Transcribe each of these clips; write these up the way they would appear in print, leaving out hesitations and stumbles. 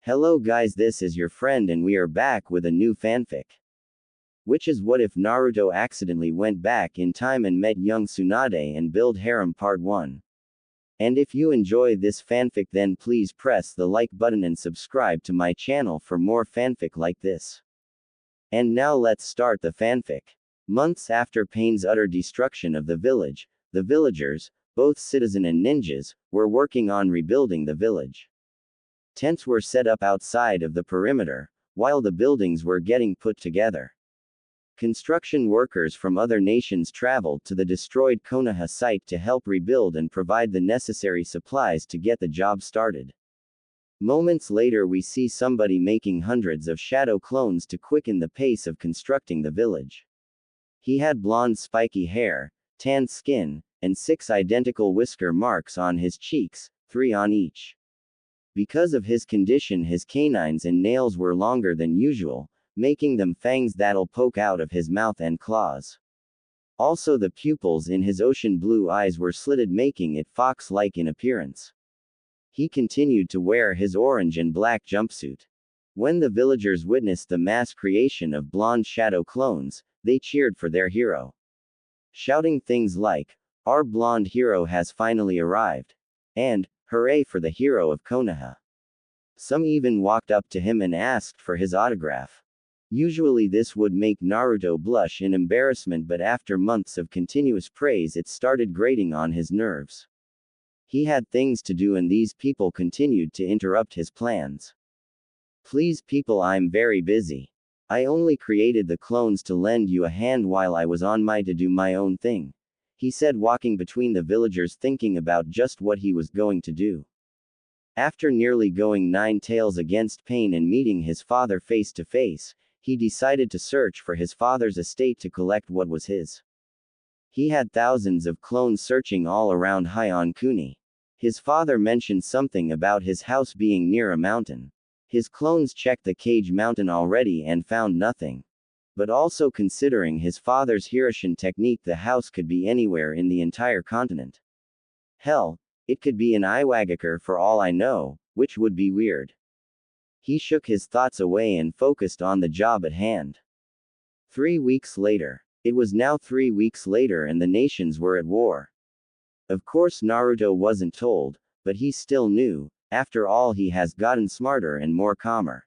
Hello guys, this is your friend and we are back with a new fanfic. Which is what if Naruto accidentally went back in time and met Young Tsunade and build harem part 1. And if you enjoy this fanfic then please press the like button and subscribe to my channel for more fanfic like this. And now let's start the fanfic. Months after Pain's utter destruction of the village, the villagers, both citizen and ninjas, were working on rebuilding the village. Tents were set up outside of the perimeter, while the buildings were getting put together. Construction workers from other nations traveled to the destroyed Konoha site to help rebuild and provide the necessary supplies to get the job started. Moments later we see somebody making hundreds of shadow clones to quicken the pace of constructing the village. He had blonde spiky hair, tanned skin, and 6 identical whisker marks on his cheeks, 3 on each. Because of his condition his canines and nails were longer than usual, making them fangs that'll poke out of his mouth and claws. Also the pupils in his ocean blue eyes were slitted making it fox-like in appearance. He continued to wear his orange and black jumpsuit. When the villagers witnessed the mass creation of blonde shadow clones, they cheered for their hero, shouting things like, "Our blonde hero has finally arrived," and "Hooray for the hero of Konoha." Some even walked up to him and asked for his autograph. Usually this would make Naruto blush in embarrassment, but after months of continuous praise it started grating on his nerves. He had things to do and these people continued to interrupt his plans. "Please people, I'm very busy. I only created the clones to lend you a hand while I was on my to do my own thing," he said, walking between the villagers thinking about just what he was going to do. After nearly going 9 tails against Pain and meeting his father face to face, he decided to search for his father's estate to collect what was his. He had thousands of clones searching all around Kuni. His father mentioned something about his house being near a mountain. His clones checked the Cage Mountain already and found nothing. But also considering his father's Hiroshin technique, the house could be anywhere in the entire continent. Hell, it could be in Iwagakure for all I know, which would be weird. He shook his thoughts away and focused on the job at hand. 3 weeks later. It was now 3 weeks later and the nations were at war. Of course Naruto wasn't told, but he still knew. After all, he has gotten smarter and more calmer.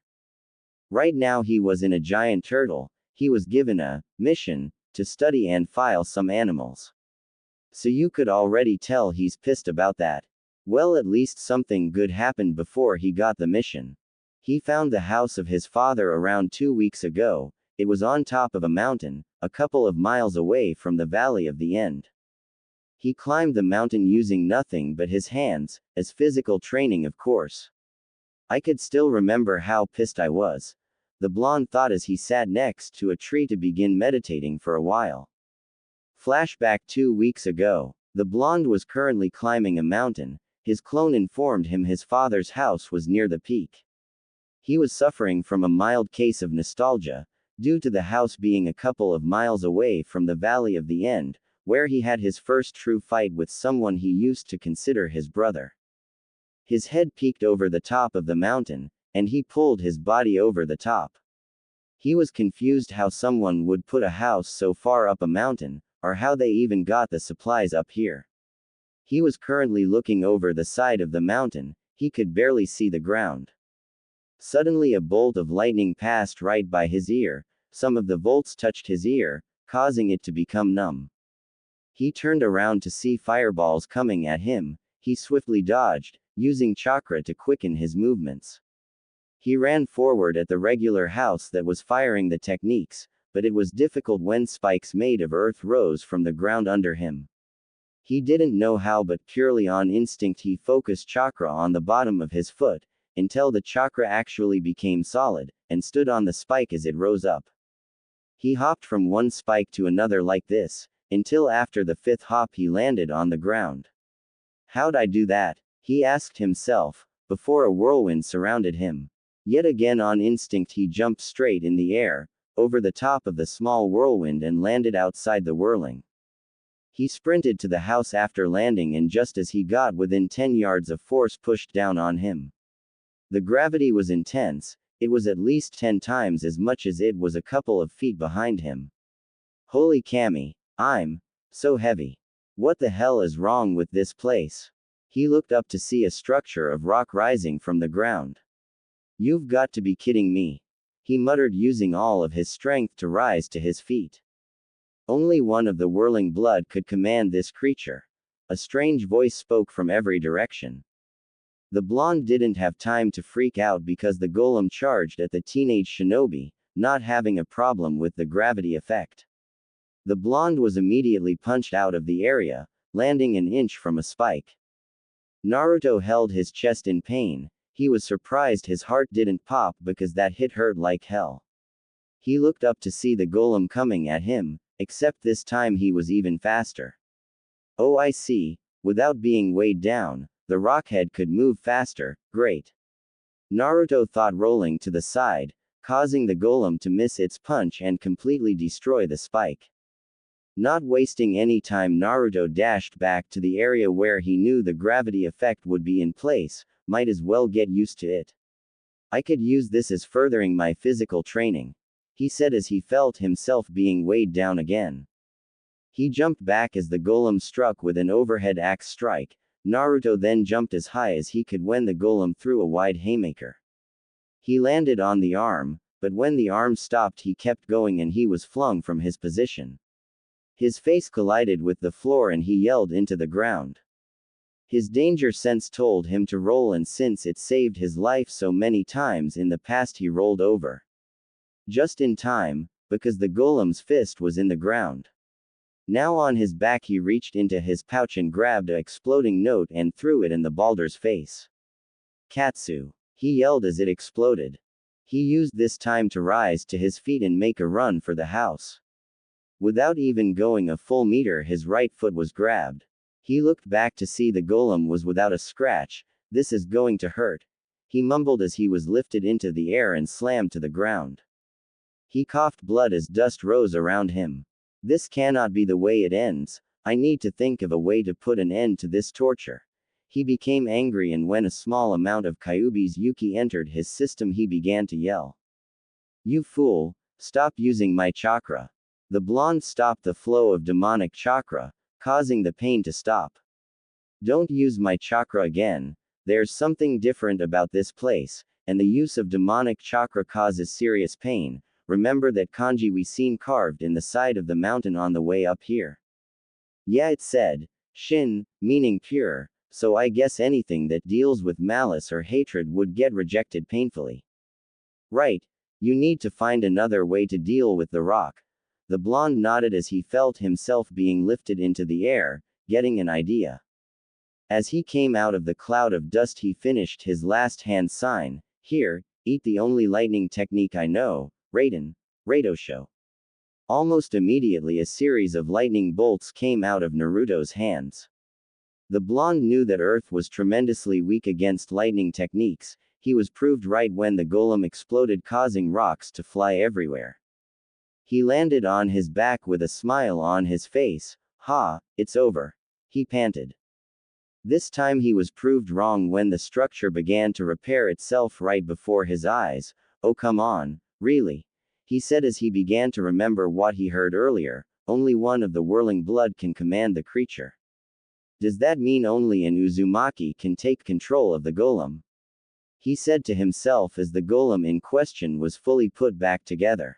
Right now he was in a giant turtle. He was given a mission to study and file some animals. So you could already tell he's pissed about that. Well, at least something good happened before he got the mission. He found the house of his father around 2 weeks ago. It was on top of a mountain, a couple of miles away from the Valley of the End. He climbed the mountain using nothing but his hands, as physical training of course. "I could still remember how pissed I was," the blonde thought as he sat next to a tree to begin meditating for a while. Flashback 2 weeks ago. The blonde was currently climbing a mountain. His clone informed him his father's house was near the peak. He was suffering from a mild case of nostalgia, due to the house being a couple of miles away from the Valley of the End, where he had his first true fight with someone he used to consider his brother. His head peeked over the top of the mountain, and he pulled his body over the top. He was confused how someone would put a house so far up a mountain, or how they even got the supplies up here. He was currently looking over the side of the mountain. He could barely see the ground. Suddenly a bolt of lightning passed right by his ear. Some of the bolts touched his ear, causing it to become numb. He turned around to see fireballs coming at him. He swiftly dodged, using chakra to quicken his movements. He ran forward at the regular house that was firing the techniques, but it was difficult when spikes made of earth rose from the ground under him. He didn't know how, but purely on instinct he focused chakra on the bottom of his foot, until the chakra actually became solid, and stood on the spike as it rose up. He hopped from one spike to another like this, until after the 5th hop he landed on the ground. "How'd I do that?" he asked himself, before a whirlwind surrounded him. Yet again on instinct he jumped straight in the air, over the top of the small whirlwind and landed outside the whirling. He sprinted to the house after landing, and just as he got within 10 yards a force pushed down on him. The gravity was intense, it was at least 10 times as much as it was a couple of feet behind him. Holy Kami, I'm so heavy. What the hell is wrong with this place? He looked up to see a structure of rock rising from the ground. You've got to be kidding me. He muttered, using all of his strength to rise to his feet. Only one of the whirling blood could command this creature. A strange voice spoke from every direction. The blonde didn't have time to freak out because the golem charged at the teenage shinobi, not having a problem with the gravity effect. The blonde was immediately punched out of the area, landing an inch from a spike. Naruto held his chest in pain. He was surprised his heart didn't pop because that hit hurt like hell. He looked up to see the golem coming at him, except this time he was even faster. Oh, I see, without being weighed down, the rockhead could move faster, great. Naruto thought, rolling to the side, causing the golem to miss its punch and completely destroy the spike. Not wasting any time, Naruto dashed back to the area where he knew the gravity effect would be in place, might as well get used to it. I could use this as furthering my physical training, he said as he felt himself being weighed down again. He jumped back as the golem struck with an overhead axe strike. Naruto then jumped as high as he could when the golem threw a wide haymaker. He landed on the arm, but when the arm stopped he kept going and he was flung from his position. His face collided with the floor and he yelled into the ground. His danger sense told him to roll, and since it saved his life so many times in the past he rolled over. Just in time, because the golem's fist was in the ground. Now on his back he reached into his pouch and grabbed a exploding note and threw it in the balder's face. Katsu! He yelled as it exploded. He used this time to rise to his feet and make a run for the house. Without even going a full meter his right foot was grabbed. He looked back to see the golem was without a scratch. This is going to hurt, he mumbled as he was lifted into the air and slammed to the ground. He coughed blood as dust rose around him. This cannot be the way it ends. I need to think of a way to put an end to this torture. He became angry, and when a small amount of Kyuubi's Yuki entered his system he began to yell. You fool, stop using my chakra. The blonde stopped the flow of demonic chakra, causing the pain to stop. Don't use my chakra again. There's something different about this place, and the use of demonic chakra causes serious pain. Remember that kanji we seen carved in the side of the mountain on the way up here? Yeah, it said, Shin, meaning pure, so I guess anything that deals with malice or hatred would get rejected painfully. Right, you need to find another way to deal with the rock. The blonde nodded as he felt himself being lifted into the air, getting an idea. As he came out of the cloud of dust he finished his last hand sign. Here, eat the only lightning technique I know, Raiden, Raidosho. Almost immediately a series of lightning bolts came out of Naruto's hands. The blonde knew that Earth was tremendously weak against lightning techniques. He was proved right when the golem exploded, causing rocks to fly everywhere. He landed on his back with a smile on his face. Ha, it's over, he panted. This time he was proved wrong when the structure began to repair itself right before his eyes. Oh come on, really? He said as he began to remember what he heard earlier. Only one of the whirling blood can command the creature. Does that mean only an Uzumaki can take control of the golem? He said to himself as the golem in question was fully put back together.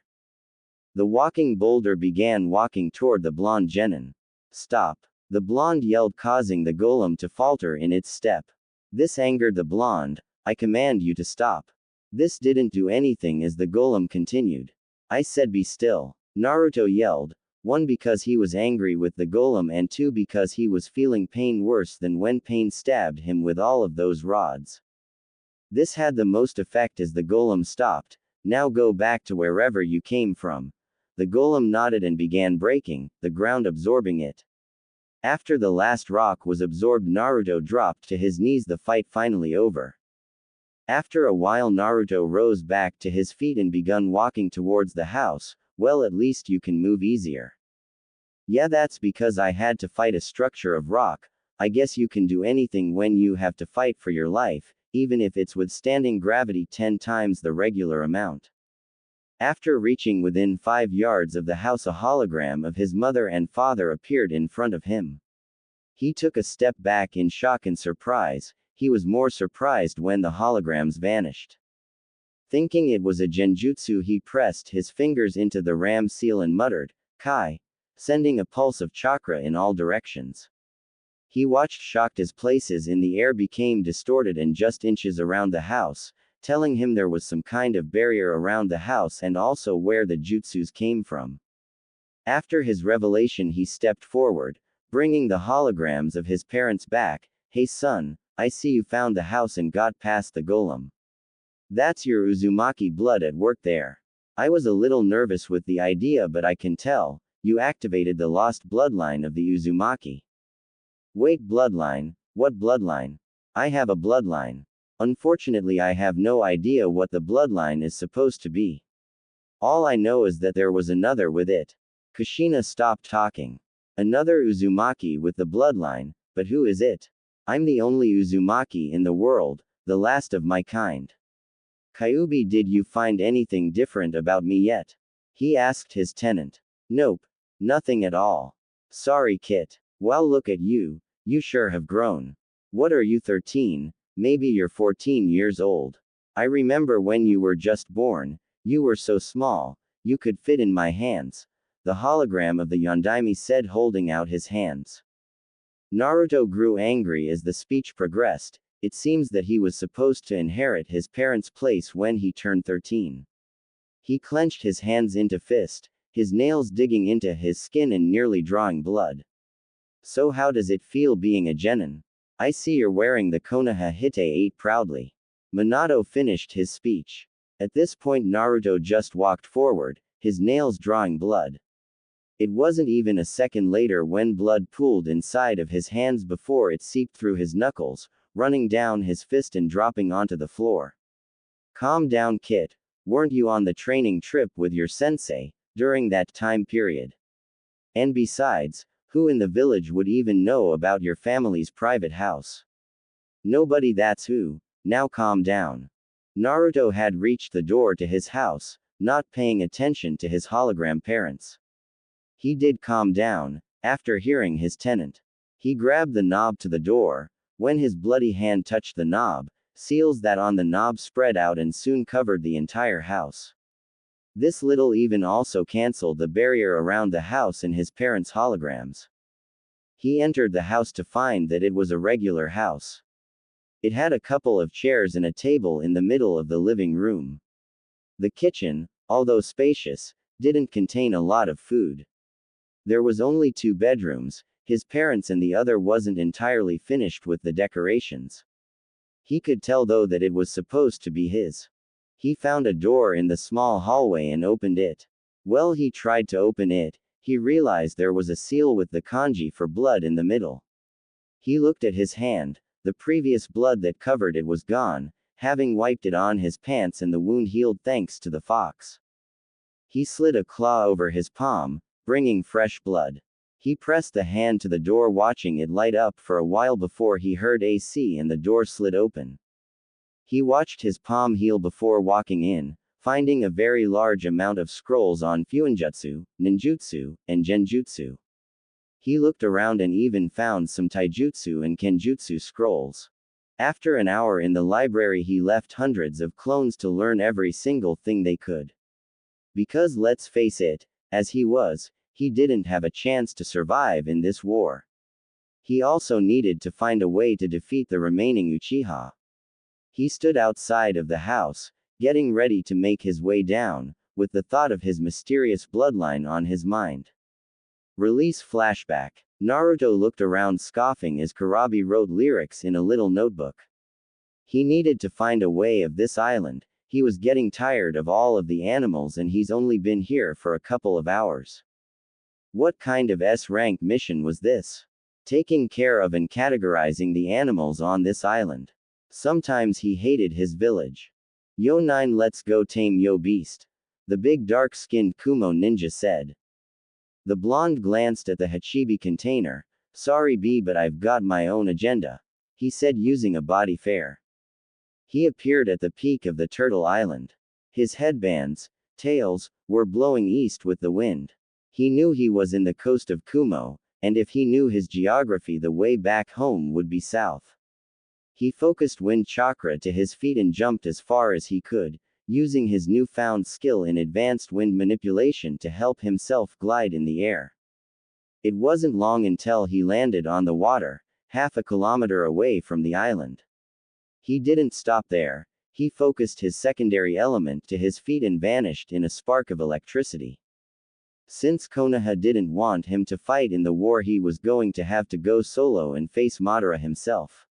The walking boulder began walking toward the blonde genin. Stop! The blonde yelled, causing the golem to falter in its step. This angered the blonde. I command you to stop. This didn't do anything as the golem continued. I said be still. Naruto yelled. 1 because he was angry with the golem, and 2 because he was feeling pain worse than when pain stabbed him with all of those rods. This had the most effect as the golem stopped. Now go back to wherever you came from. The golem nodded and began breaking, the ground absorbing it. After the last rock was absorbed, Naruto dropped to his knees, the fight finally over. After a while Naruto rose back to his feet and begun walking towards the house. Well, at least you can move easier. Yeah, that's because I had to fight a structure of rock. I guess you can do anything when you have to fight for your life, even if it's withstanding gravity 10 times the regular amount. After reaching within 5 yards of the house, a hologram of his mother and father appeared in front of him. He took a step back in shock and surprise. He was more surprised when the holograms vanished. Thinking it was a genjutsu, he pressed his fingers into the ram seal and muttered, "Kai," sending a pulse of chakra in all directions. He watched shocked as places in the air became distorted and just inches around the house, telling him there was some kind of barrier around the house and also where the jutsus came from. After his revelation, he stepped forward, bringing the holograms of his parents back. "Hey son, I see you found the house and got past the golem. That's your Uzumaki blood at work there. I was a little nervous with the idea, but I can tell, you activated the lost bloodline of the Uzumaki." "Wait, bloodline? What bloodline? I have a bloodline. Unfortunately, I have no idea what the bloodline is supposed to be. All I know is that there was another with it." Kushina stopped talking. "Another Uzumaki with the bloodline, but who is it? I'm the only Uzumaki in the world, the last of my kind. Kyubi, did you find anything different about me yet?" he asked his tenant. "Nope. Nothing at all. Sorry, Kit. Well, look at you, you sure have grown. What are you, 13? Maybe you're 14 years old. I remember when you were just born, you were so small, you could fit in my hands," the hologram of the Yondaime said, holding out his hands. Naruto grew angry as the speech progressed. It seems that he was supposed to inherit his parents' place when he turned 13. He clenched his hands into fist, his nails digging into his skin and nearly drawing blood. "So how does it feel being a genin? I see you're wearing the Konoha Hite 8 proudly." Minato finished his speech. At this point, Naruto just walked forward, his nails drawing blood. It wasn't even a second later when blood pooled inside of his hands before it seeped through his knuckles, running down his fist and dropping onto the floor. "Calm down, Kit. Weren't you on the training trip with your sensei during that time period? And besides, who in the village would even know about your family's private house? Nobody, that's who. Now calm down." Naruto had reached the door to his house, not paying attention to his hologram parents. He did calm down, after hearing his tenant. He grabbed the knob to the door. When his bloody hand touched the knob, seals that on the knob spread out and soon covered the entire house. This little even also canceled the barrier around the house and his parents' holograms. He entered the house to find that it was a regular house. It had a couple of chairs and a table in the middle of the living room. The kitchen, although spacious, didn't contain a lot of food. There was only 2 bedrooms, his parents, and the other wasn't entirely finished with the decorations. He could tell though that it was supposed to be his. He found a door in the small hallway and opened it. Well, he tried to open it, he realized there was a seal with the kanji for blood in the middle. He looked at his hand, the previous blood that covered it was gone, having wiped it on his pants, and the wound healed thanks to the fox. He slid a claw over his palm, bringing fresh blood. He pressed the hand to the door, watching it light up for a while before he heard AC and the door slid open. He watched his palm heal before walking in, finding a very large amount of scrolls on Fuinjutsu, Ninjutsu, and Genjutsu. He looked around and even found some Taijutsu and Kenjutsu scrolls. After an hour in the library, he left hundreds of clones to learn every single thing they could. Because let's face it, as he didn't have a chance to survive in this war. He also needed to find a way to defeat the remaining Uchiha. He stood outside of the house, getting ready to make his way down, with the thought of his mysterious bloodline on his mind. Release flashback. Naruto looked around, scoffing as Kurabi wrote lyrics in a little notebook. He needed to find a way of this island. He was getting tired of all of the animals and he's only been here for a couple of hours. What kind of S-rank mission was this? Taking care of and categorizing the animals on this island. Sometimes he hated his village. "Yo 9, let's go tame yo beast," the big dark-skinned Kumo ninja said. The blonde glanced at the Hachibi container. "Sorry B, but I've got my own agenda," he said using a body fare. He appeared at the peak of the Turtle Island. His headbands, tails, were blowing east with the wind. He knew he was in the coast of Kumo, and if he knew his geography, the way back home would be south. He focused wind chakra to his feet and jumped as far as he could, using his newfound skill in advanced wind manipulation to help himself glide in the air. It wasn't long until he landed on the water, half a kilometer away from the island. He didn't stop there. He focused his secondary element to his feet and vanished in a spark of electricity. Since Konoha didn't want him to fight in the war, he was going to have to go solo and face Madara himself.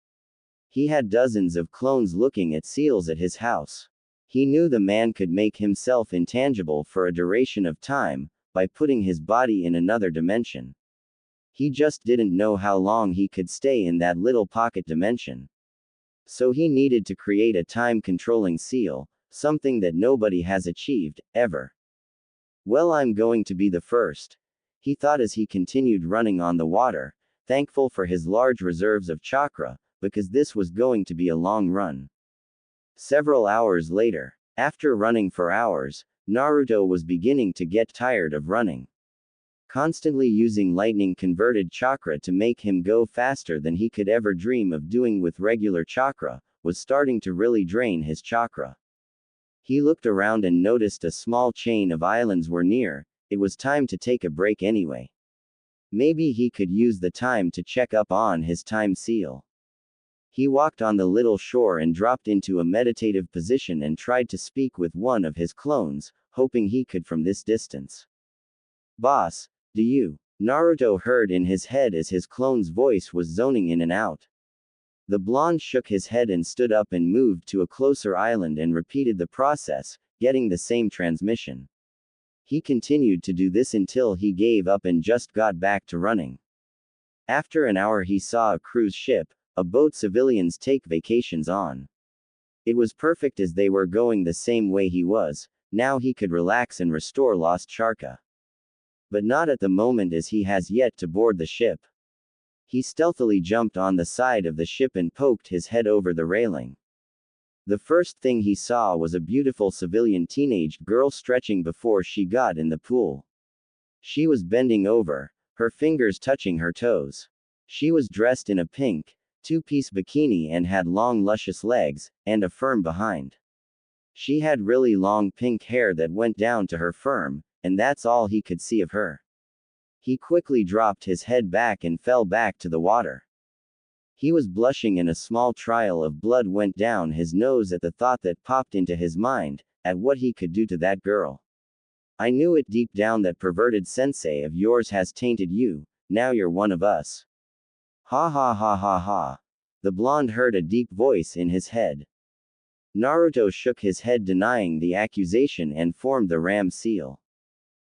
He had dozens of clones looking at seals at his house. He knew the man could make himself intangible for a duration of time, by putting his body in another dimension. He just didn't know how long he could stay in that little pocket dimension. So he needed to create a time-controlling seal, something that nobody has achieved, ever. Well, I'm going to be the first, he thought as he continued running on the water, thankful for his large reserves of chakra, because this was going to be a long run. Several hours later, after running for hours, Naruto was beginning to get tired of running. Constantly using lightning-converted chakra to make him go faster than he could ever dream of doing with regular chakra, was starting to really drain his chakra. He looked around and noticed a small chain of islands were near. It was time to take a break anyway. Maybe he could use the time to check up on his time seal. He walked on the little shore and dropped into a meditative position and tried to speak with one of his clones, hoping he could from this distance. Boss, do you? Naruto heard in his head as his clone's voice was zoning in and out. The blonde shook his head and stood up and moved to a closer island and repeated the process, getting the same transmission. He continued to do this until he gave up and just got back to running. After an hour he saw a cruise ship, a boat civilians take vacations on. It was perfect as they were going the same way he was. Now he could relax and restore lost chakra. But not at the moment, as he has yet to board the ship. He stealthily jumped on the side of the ship and poked his head over the railing. The first thing he saw was a beautiful civilian teenage girl stretching before she got in the pool. She was bending over, her fingers touching her toes. She was dressed in a pink, two-piece bikini and had long luscious legs, and a firm behind. She had really long pink hair that went down to her firm, and that's all he could see of her. He quickly dropped his head back and fell back to the water. He was blushing and a small trail of blood went down his nose at the thought that popped into his mind, at what he could do to that girl. I knew it deep down, that perverted sensei of yours has tainted you, now you're one of us. Ha ha ha ha ha. The blonde heard a deep voice in his head. Naruto shook his head denying the accusation and formed the ram seal.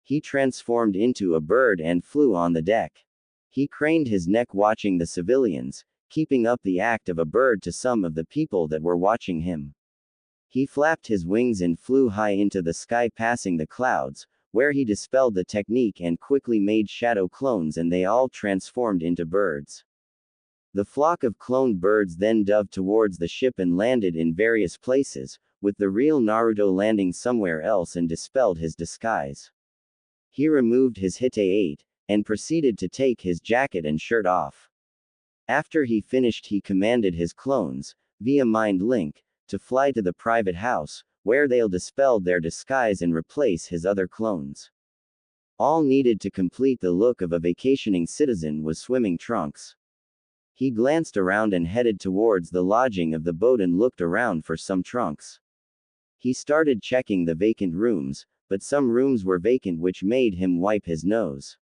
He transformed into a bird and flew on the deck. He craned his neck watching the civilians, keeping up the act of a bird to some of the people that were watching him. He flapped his wings and flew high into the sky, passing the clouds, where he dispelled the technique and quickly made shadow clones, and they all transformed into birds. The flock of cloned birds then dove towards the ship and landed in various places, with the real Naruto landing somewhere else and dispelled his disguise. He removed his Hite-8, and proceeded to take his jacket and shirt off. After he finished, he commanded his clones, via mind link, to fly to the private house, where they'll dispel their disguise and replace his other clones. All needed to complete the look of a vacationing citizen was swimming trunks. He glanced around and headed towards the lodging of the boat and looked around for some trunks. He started checking the vacant rooms, but some rooms were vacant, which made him wipe his nose.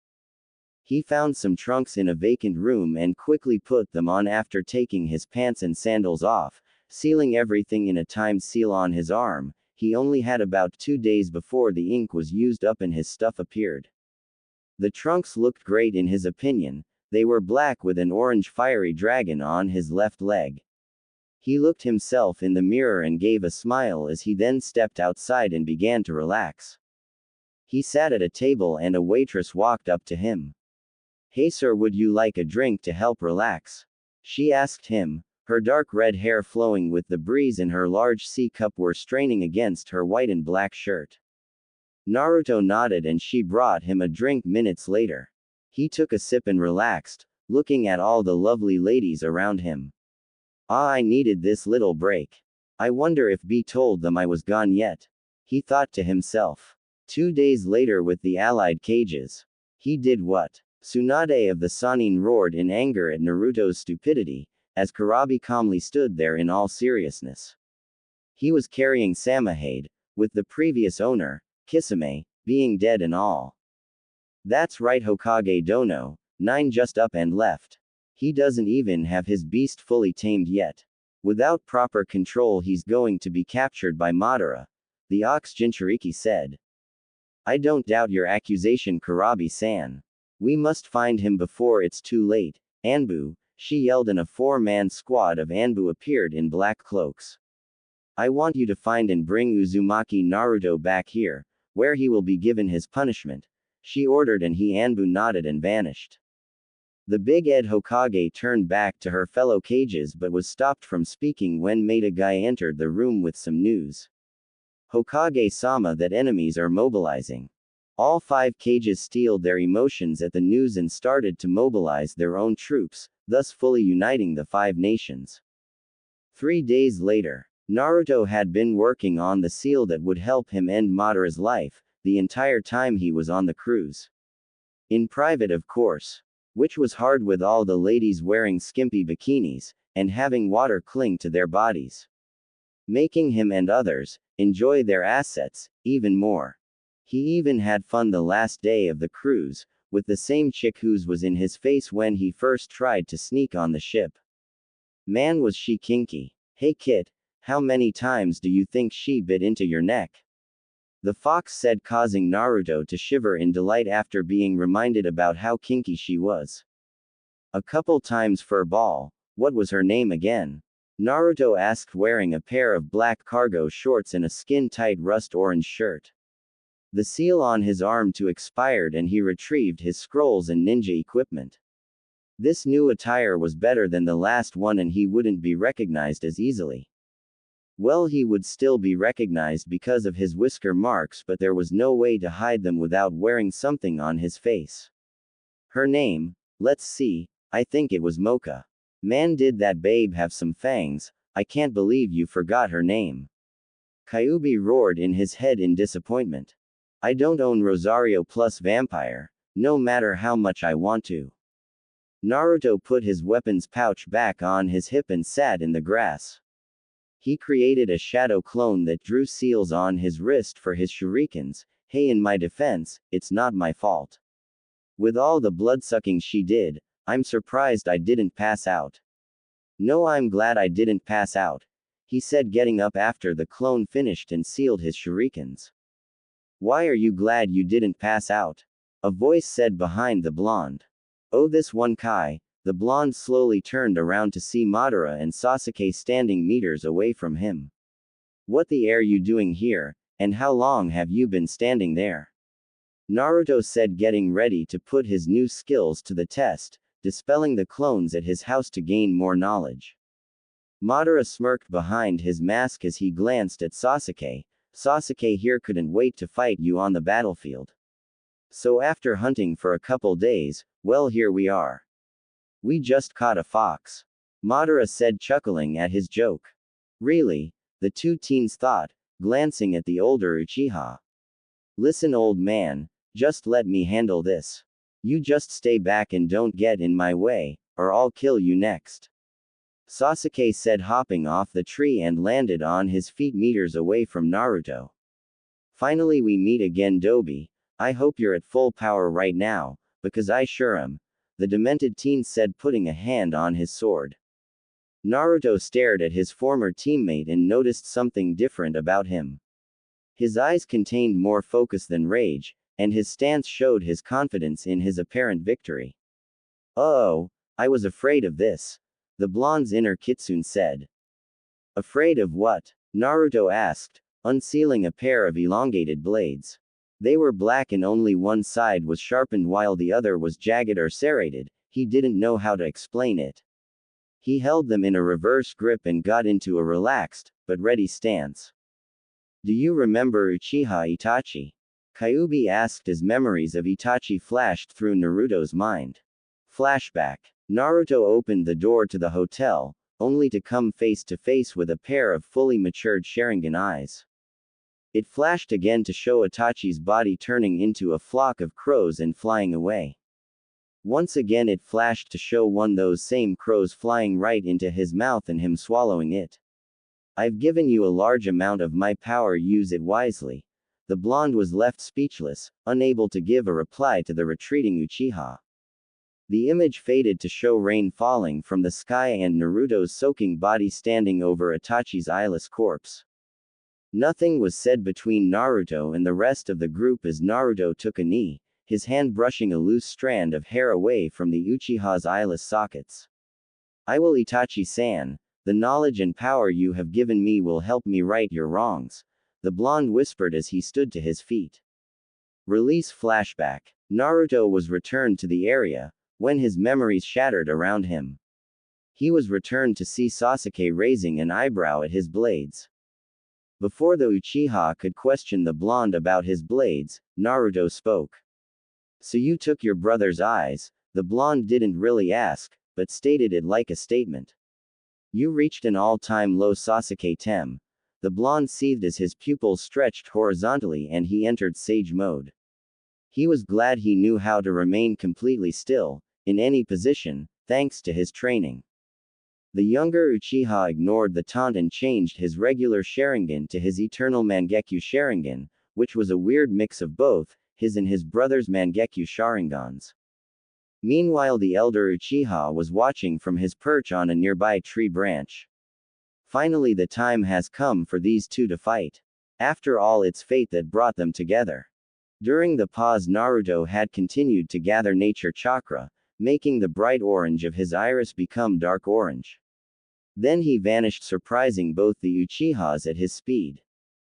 He found some trunks in a vacant room and quickly put them on after taking his pants and sandals off, sealing everything in a timed seal on his arm. He only had about 2 days before the ink was used up and his stuff appeared. The trunks looked great in his opinion. They were black with an orange fiery dragon on his left leg. He looked himself in the mirror and gave a smile as he then stepped outside and began to relax. He sat at a table and a waitress walked up to him. "Hey sir, would you like a drink to help relax?" she asked him. Her dark red hair flowing with the breeze and her large sea cup were straining against her white and black shirt. Naruto nodded and she brought him a drink minutes later. He took a sip and relaxed, looking at all the lovely ladies around him. Ah, I needed this little break. I wonder if B told them I was gone yet. He thought to himself. 2 days later with the allied cages. He did what? Tsunade of the Sannin roared in anger at Naruto's stupidity, as Karabi calmly stood there in all seriousness. He was carrying Samahade, with the previous owner, Kisame, being dead and all. That's right, Hokage Dono, 9 just up and left. He doesn't even have his beast fully tamed yet. Without proper control he's going to be captured by Madara, the Ox Jinchuriki said. I don't doubt your accusation, Karabi-san. We must find him before it's too late. Anbu, she yelled, and a 4-man squad of Anbu appeared in black cloaks. I want you to find and bring Uzumaki Naruto back here, where he will be given his punishment, she ordered, and Anbu nodded and vanished. The big Ed Hokage turned back to her fellow cages but was stopped from speaking when Maida Guy entered the room with some news. Hokage-sama, that enemies are mobilizing. All 5 cages steeled their emotions at the news and started to mobilize their own troops, thus fully uniting the 5 nations. 3 days later, Naruto had been working on the seal that would help him end Madara's life, the entire time he was on the cruise. In private, of course. Which was hard with all the ladies wearing skimpy bikinis, and having water cling to their bodies. Making him and others enjoy their assets even more. He even had fun the last day of the cruise, with the same chick whose was in his face when he first tried to sneak on the ship. Man, was she kinky. Hey Kit, how many times do you think she bit into your neck? The fox said, causing Naruto to shiver in delight after being reminded about how kinky she was. A couple times, furball. What was her name again? Naruto asked, wearing a pair of black cargo shorts and a skin-tight rust orange shirt. The seal on his arm too expired and he retrieved his scrolls and ninja equipment. This new attire was better than the last one and he wouldn't be recognized as easily. Well, he would still be recognized because of his whisker marks, but there was no way to hide them without wearing something on his face. Her name? Let's see, I think it was Mocha. Man, did that babe have some fangs? I can't believe you forgot her name. Kyuubi roared in his head in disappointment. I don't own Rosario plus Vampire, no matter how much I want to. Naruto put his weapons pouch back on his hip and sat in the grass. He created a shadow clone that drew seals on his wrist for his shurikens. Hey, in my defense, it's not my fault. With all the blood-sucking she did, I'm surprised I didn't pass out. No, I'm glad I didn't pass out, he said, getting up after the clone finished and sealed his shurikens. Why are you glad you didn't pass out? A voice said behind the blonde. Oh, this one Kai. The blonde slowly turned around to see Madara and Sasuke standing meters away from him. What the are you doing here, and how long have you been standing there? Naruto said, getting ready to put his new skills to the test, dispelling the clones at his house to gain more knowledge. Madara smirked behind his mask as he glanced at Sasuke. Sasuke here couldn't wait to fight you on the battlefield. So after hunting for a couple days, well, here we are. We just caught a fox. Madara said, chuckling at his joke. Really? The 2 teens thought, glancing at the older Uchiha. Listen, old man, just let me handle this. You just stay back and don't get in my way, or I'll kill you next. Sasuke said, hopping off the tree and landed on his feet meters away from Naruto. Finally we meet again, Dobi. I hope you're at full power right now, because I sure am. The demented teen said, putting a hand on his sword. Naruto stared at his former teammate and noticed something different about him. His eyes contained more focus than rage, and his stance showed his confidence in his apparent victory. Oh, I was afraid of this, the blonde's inner kitsune said. Afraid of what? Naruto asked, unsealing a pair of elongated blades. They were black and only one side was sharpened while the other was jagged or serrated. He didn't know how to explain it. He held them in a reverse grip and got into a relaxed, but ready stance. Do you remember Uchiha Itachi? Kyuubi asked as memories of Itachi flashed through Naruto's mind. Flashback. Naruto opened the door to the hotel, only to come face to face with a pair of fully matured Sharingan eyes. It flashed again to show Itachi's body turning into a flock of crows and flying away. Once again it flashed to show one those same crows flying right into his mouth and him swallowing it. I've given you a large amount of my power, use it wisely. The blonde was left speechless, unable to give a reply to the retreating Uchiha. The image faded to show rain falling from the sky and Naruto's soaking body standing over Itachi's eyeless corpse. Nothing was said between Naruto and the rest of the group as Naruto took a knee, his hand brushing a loose strand of hair away from the Uchiha's eyeless sockets. I will, Itachi-san, the knowledge and power you have given me will help me right your wrongs, the blonde whispered as he stood to his feet. Release flashback. Naruto was returned to the area, when his memories shattered around him. He was returned to see Sasuke raising an eyebrow at his blades. Before the Uchiha could question the blonde about his blades, Naruto spoke. So you took your brother's eyes, the blonde didn't really ask, but stated it like a statement. You reached an all-time low, Sasuke Tem. The blonde seethed as his pupils stretched horizontally and he entered sage mode. He was glad he knew how to remain completely still, in any position, thanks to his training. The younger Uchiha ignored the taunt and changed his regular Sharingan to his eternal Mangekyo Sharingan, which was a weird mix of both, his and his brother's Mangekyo Sharingans. Meanwhile, the elder Uchiha was watching from his perch on a nearby tree branch. Finally, the time has come for these two to fight. After all, it's fate that brought them together. During the pause, Naruto had continued to gather nature chakra, making the bright orange of his iris become dark orange. Then he vanished, surprising both the Uchihas at his speed.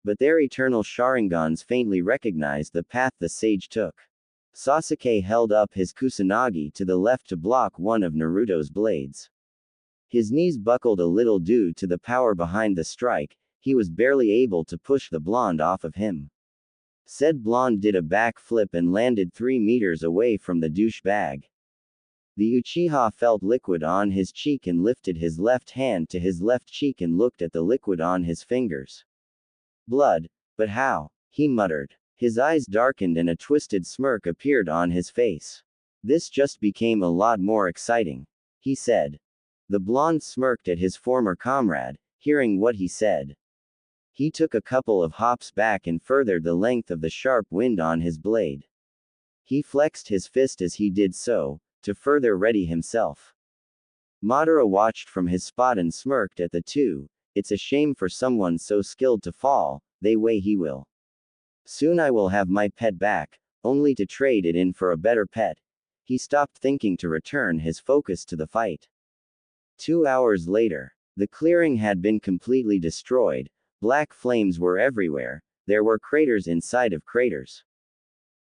But their eternal Sharingans faintly recognized the path the sage took. Sasuke held up his Kusanagi to the left to block one of Naruto's blades. His knees buckled a little due to the power behind the strike, he was barely able to push the blonde off of him. Said blonde did a backflip and landed 3 meters away from the douchebag. The Uchiha felt liquid on his cheek and lifted his left hand to his left cheek and looked at the liquid on his fingers. Blood, but how? He muttered. His eyes darkened and a twisted smirk appeared on his face. This just became a lot more exciting, he said. The blonde smirked at his former comrade, hearing what he said. He took a couple of hops back and furthered the length of the sharp wind on his blade. He flexed his fist as he did so, to further ready himself. Madara watched from his spot and smirked at the two. It's a shame for someone so skilled to fall, they way he will. Soon I will have my pet back, only to trade it in for a better pet. He stopped thinking to return his focus to the fight. 2 hours later, the clearing had been completely destroyed, black flames were everywhere, there were craters inside of craters.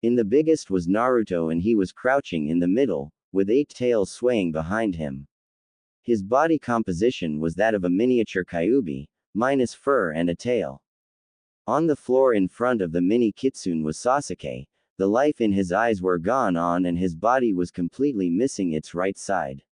In the biggest was Naruto and he was crouching in the middle, with 8 tails swaying behind him. His body composition was that of a miniature Kyuubi, minus fur and a tail. On the floor in front of the mini kitsune was Sasuke, the life in his eyes were gone on and his body was completely missing its right side.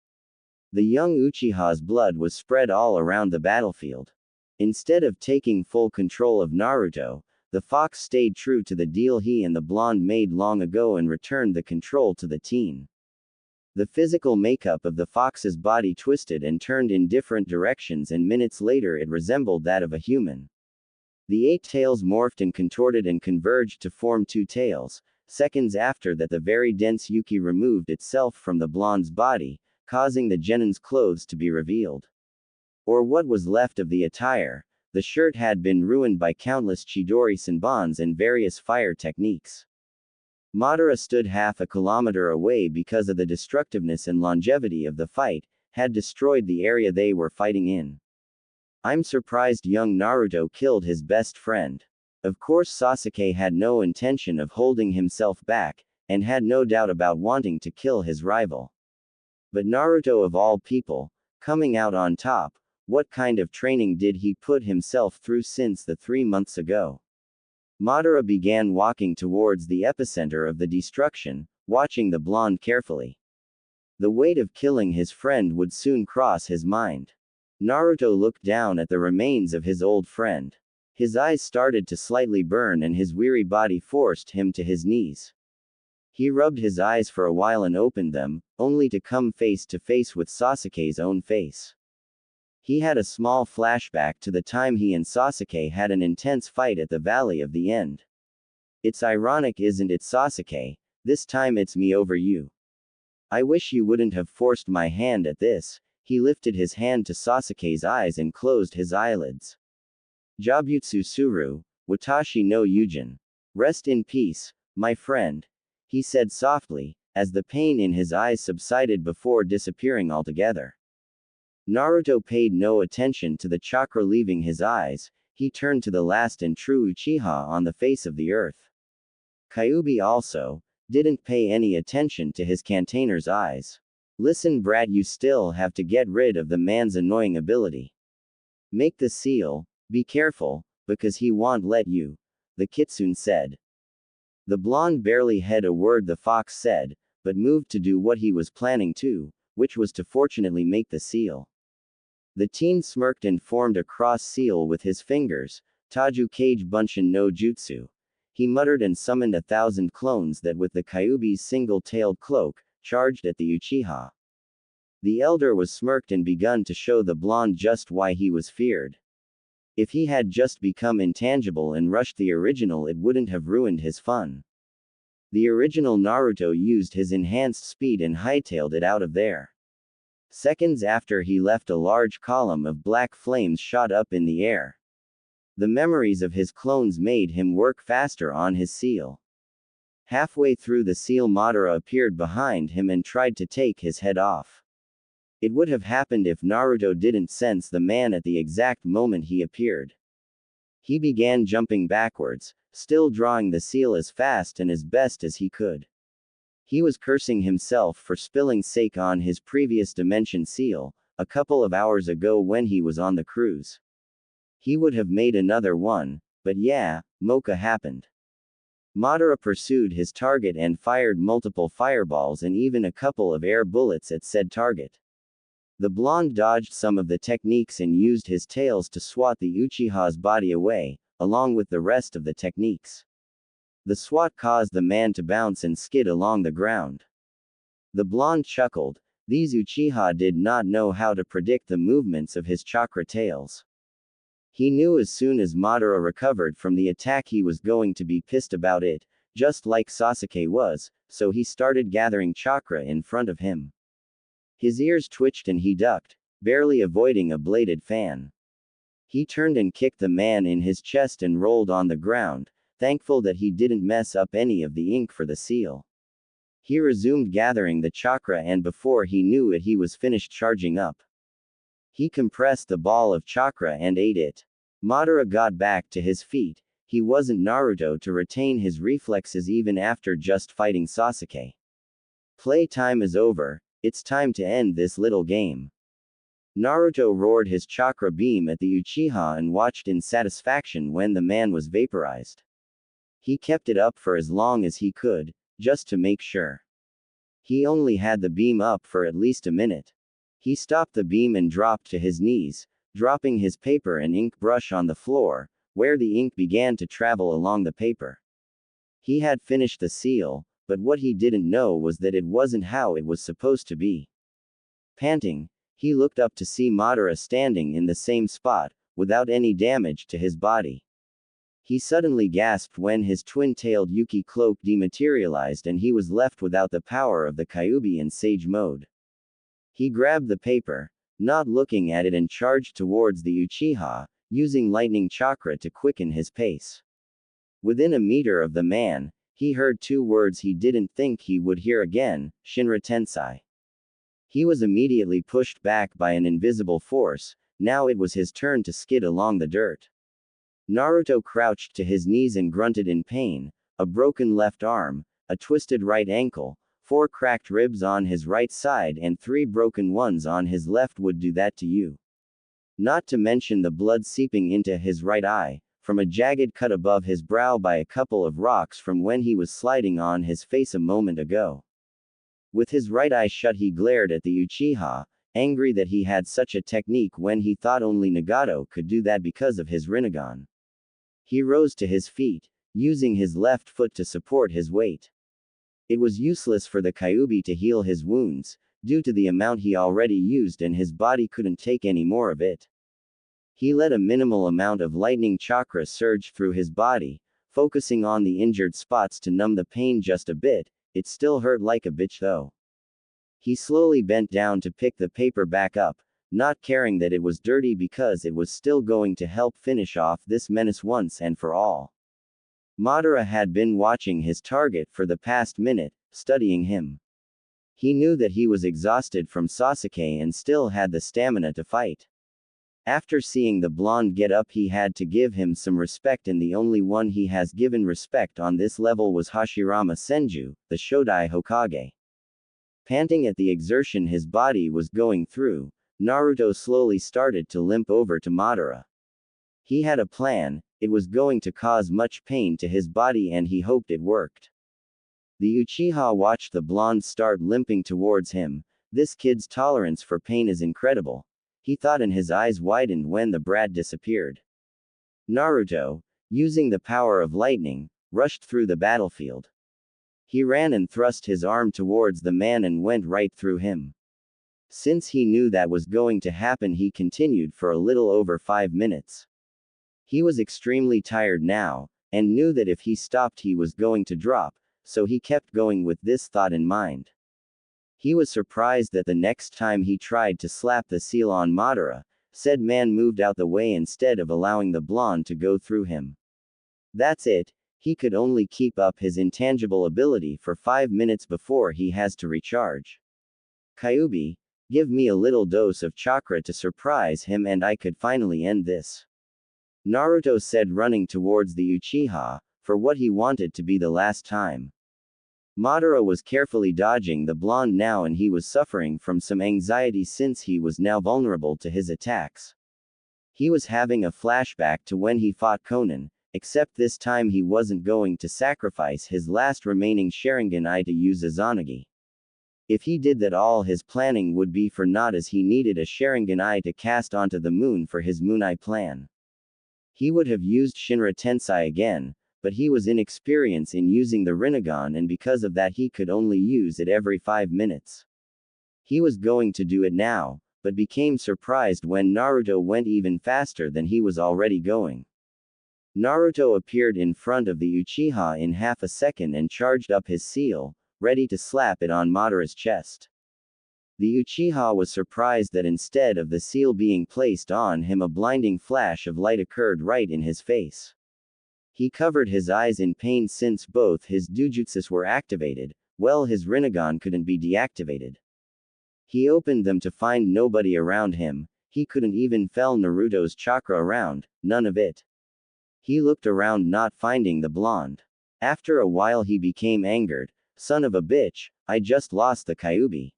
The young Uchiha's blood was spread all around the battlefield. Instead of taking full control of Naruto, the fox stayed true to the deal he and the blonde made long ago and returned the control to the teen. The physical makeup of the fox's body twisted and turned in different directions and minutes later it resembled that of a human. The 8 tails morphed and contorted and converged to form 2 tails. Seconds after that the very dense Yuki removed itself from the blonde's body, causing the genin's clothes to be revealed. Or what was left of the attire, the shirt had been ruined by countless Chidori Senbons and various fire techniques. Madara stood half a kilometer away because of the destructiveness and longevity of the fight, had destroyed the area they were fighting in. I'm surprised young Naruto killed his best friend. Of course Sasuke had no intention of holding himself back, and had no doubt about wanting to kill his rival. But Naruto of all people, Coming out on top, what kind of training did he put himself through since the 3 months ago? Madara began walking towards the epicenter of the destruction, watching the blonde carefully. The weight of killing his friend would soon cross his mind. Naruto looked down at the remains of his old friend. His eyes started to slightly burn and his weary body forced him to his knees. He rubbed his eyes for a while and opened them, only to come face to face with Sasuke's own face. He had a small flashback to the time he and Sasuke had an intense fight at the Valley of the End. It's ironic, isn't it, Sasuke? This time it's me over you. I wish you wouldn't have forced my hand at this. He lifted his hand to Sasuke's eyes and closed his eyelids. Jabutsu Suru, Watashi no Yujin. Rest in peace, my friend, he said softly, as the pain in his eyes subsided before disappearing altogether. Naruto paid no attention to the chakra leaving his eyes. He turned to the last and true Uchiha on the face of the earth. Kyuubi also didn't pay any attention to his container's eyes. Listen, brat, you still have to get rid of the man's annoying ability. Make the seal, be careful, because he won't let you, the kitsune said. The blonde barely heard a word the fox said, but moved to do what he was planning to, which was to fortunately make the seal. The teen smirked and formed a cross seal with his fingers, Taju Kage Bunshin no Jutsu. He muttered and summoned 1,000 clones that with the Kyuubi's single-tailed cloak, charged at the Uchiha. The elder was smirked and begun to show the blonde just why he was feared. If he had just become intangible and rushed the original, it wouldn't have ruined his fun. The original Naruto used his enhanced speed and hightailed it out of there. Seconds after he left, a large column of black flames shot up in the air. The memories of his clones made him work faster on his seal. Halfway through the seal, Madara appeared behind him and tried to take his head off. It would have happened if Naruto didn't sense the man at the exact moment he appeared. He began jumping backwards, still drawing the seal as fast and as best as he could. He was cursing himself for spilling sake on his previous dimension seal, a couple of hours ago when he was on the cruise. He would have made another one, but yeah, Mocha happened. Madara pursued his target and fired multiple fireballs and even a couple of air bullets at said target. The blonde dodged some of the techniques and used his tails to swat the Uchiha's body away, along with the rest of the techniques. The swat caused the man to bounce and skid along the ground. The blonde chuckled. These Uchiha did not know how to predict the movements of his chakra tails. He knew as soon as Madara recovered from the attack he was going to be pissed about it, just like Sasuke was, so he started gathering chakra in front of him. His ears twitched and he ducked, barely avoiding a bladed fan. He turned and kicked the man in his chest and rolled on the ground, thankful that he didn't mess up any of the ink for the seal. He resumed gathering the chakra and before he knew it he was finished charging up. He compressed the ball of chakra and ate it. Madara got back to his feet. He wasn't Naruto to retain his reflexes even after just fighting Sasuke. Play time is over, it's time to end this little game. Naruto roared his chakra beam at the Uchiha and watched in satisfaction when the man was vaporized. He kept it up for as long as he could, just to make sure. He only had the beam up for at least a minute. He stopped the beam and dropped to his knees, dropping his paper and ink brush on the floor, where the ink began to travel along the paper. He had finished the seal, but what he didn't know was that it wasn't how it was supposed to be. Panting, he looked up to see Madara standing in the same spot, without any damage to his body. He suddenly gasped when his twin-tailed Yuki cloak dematerialized and he was left without the power of the Kyuubi in Sage mode. He grabbed the paper, not looking at it, and charged towards the Uchiha, using lightning chakra to quicken his pace. Within a meter of the man, he heard two words he didn't think he would hear again, Shinra Tensei. He was immediately pushed back by an invisible force. Now it was his turn to skid along the dirt. Naruto crouched to his knees and grunted in pain, a broken left arm, a twisted right ankle, 4 cracked ribs on his right side and 3 broken ones on his left would do that to you. Not to mention the blood seeping into his right eye, from a jagged cut above his brow by a couple of rocks from when he was sliding on his face a moment ago. With his right eye shut he glared at the Uchiha, angry that he had such a technique when he thought only Nagato could do that because of his Rinnegan. He rose to his feet, using his left foot to support his weight. It was useless for the Kyuubi to heal his wounds, due to the amount he already used and his body couldn't take any more of it. He let a minimal amount of lightning chakra surge through his body, focusing on the injured spots to numb the pain just a bit. It still hurt like a bitch though. He slowly bent down to pick the paper back up, not caring that it was dirty because it was still going to help finish off this menace once and for all. Madara had been watching his target for the past minute, studying him. He knew that he was exhausted from Sasuke and still had the stamina to fight. After seeing the blonde get up he had to give him some respect, and the only one he has given respect on this level was Hashirama Senju, the Shodai Hokage. Panting at the exertion his body was going through, Naruto slowly started to limp over to Madara. He had a plan, it was going to cause much pain to his body and he hoped it worked. The Uchiha watched the blonde start limping towards him. This kid's tolerance for pain is incredible, he thought, and his eyes widened when the brat disappeared. Naruto, using the power of lightning, rushed through the battlefield. He ran and thrust his arm towards the man and went right through him. Since he knew that was going to happen, he continued for a little over 5 minutes. He was extremely tired now, and knew that if he stopped he was going to drop, so he kept going with this thought in mind. He was surprised that the next time he tried to slap the seal on Madara, said man moved out the way instead of allowing the blonde to go through him. That's it, he could only keep up his intangible ability for 5 minutes before he has to recharge. Kyuubi, give me a little dose of chakra to surprise him and I could finally end this. Naruto said, running towards the Uchiha, for what he wanted to be the last time. Madara was carefully dodging the blonde now and he was suffering from some anxiety since he was now vulnerable to his attacks. He was having a flashback to when he fought Conan, except this time he wasn't going to sacrifice his last remaining Sharingan eye to use Izanagi. If he did that, all his planning would be for naught, as he needed a Sharingan eye to cast onto the moon for his Moon Eye plan. He would have used Shinra Tensei again, but he was inexperienced in using the Rinnegan and because of that he could only use it every 5 minutes. He was going to do it now, but became surprised when Naruto went even faster than he was already going. Naruto appeared in front of the Uchiha in half a second and charged up his seal, ready to slap it on Madara's chest. The Uchiha was surprised that instead of the seal being placed on him, a blinding flash of light occurred right in his face. He covered his eyes in pain since both his dojutsus were activated, well, his Rinnegan couldn't be deactivated. He opened them to find nobody around him, he couldn't even feel Naruto's chakra around, none of it. He looked around not finding the blonde. After a while he became angered, son of a bitch, I just lost the Kyuubi.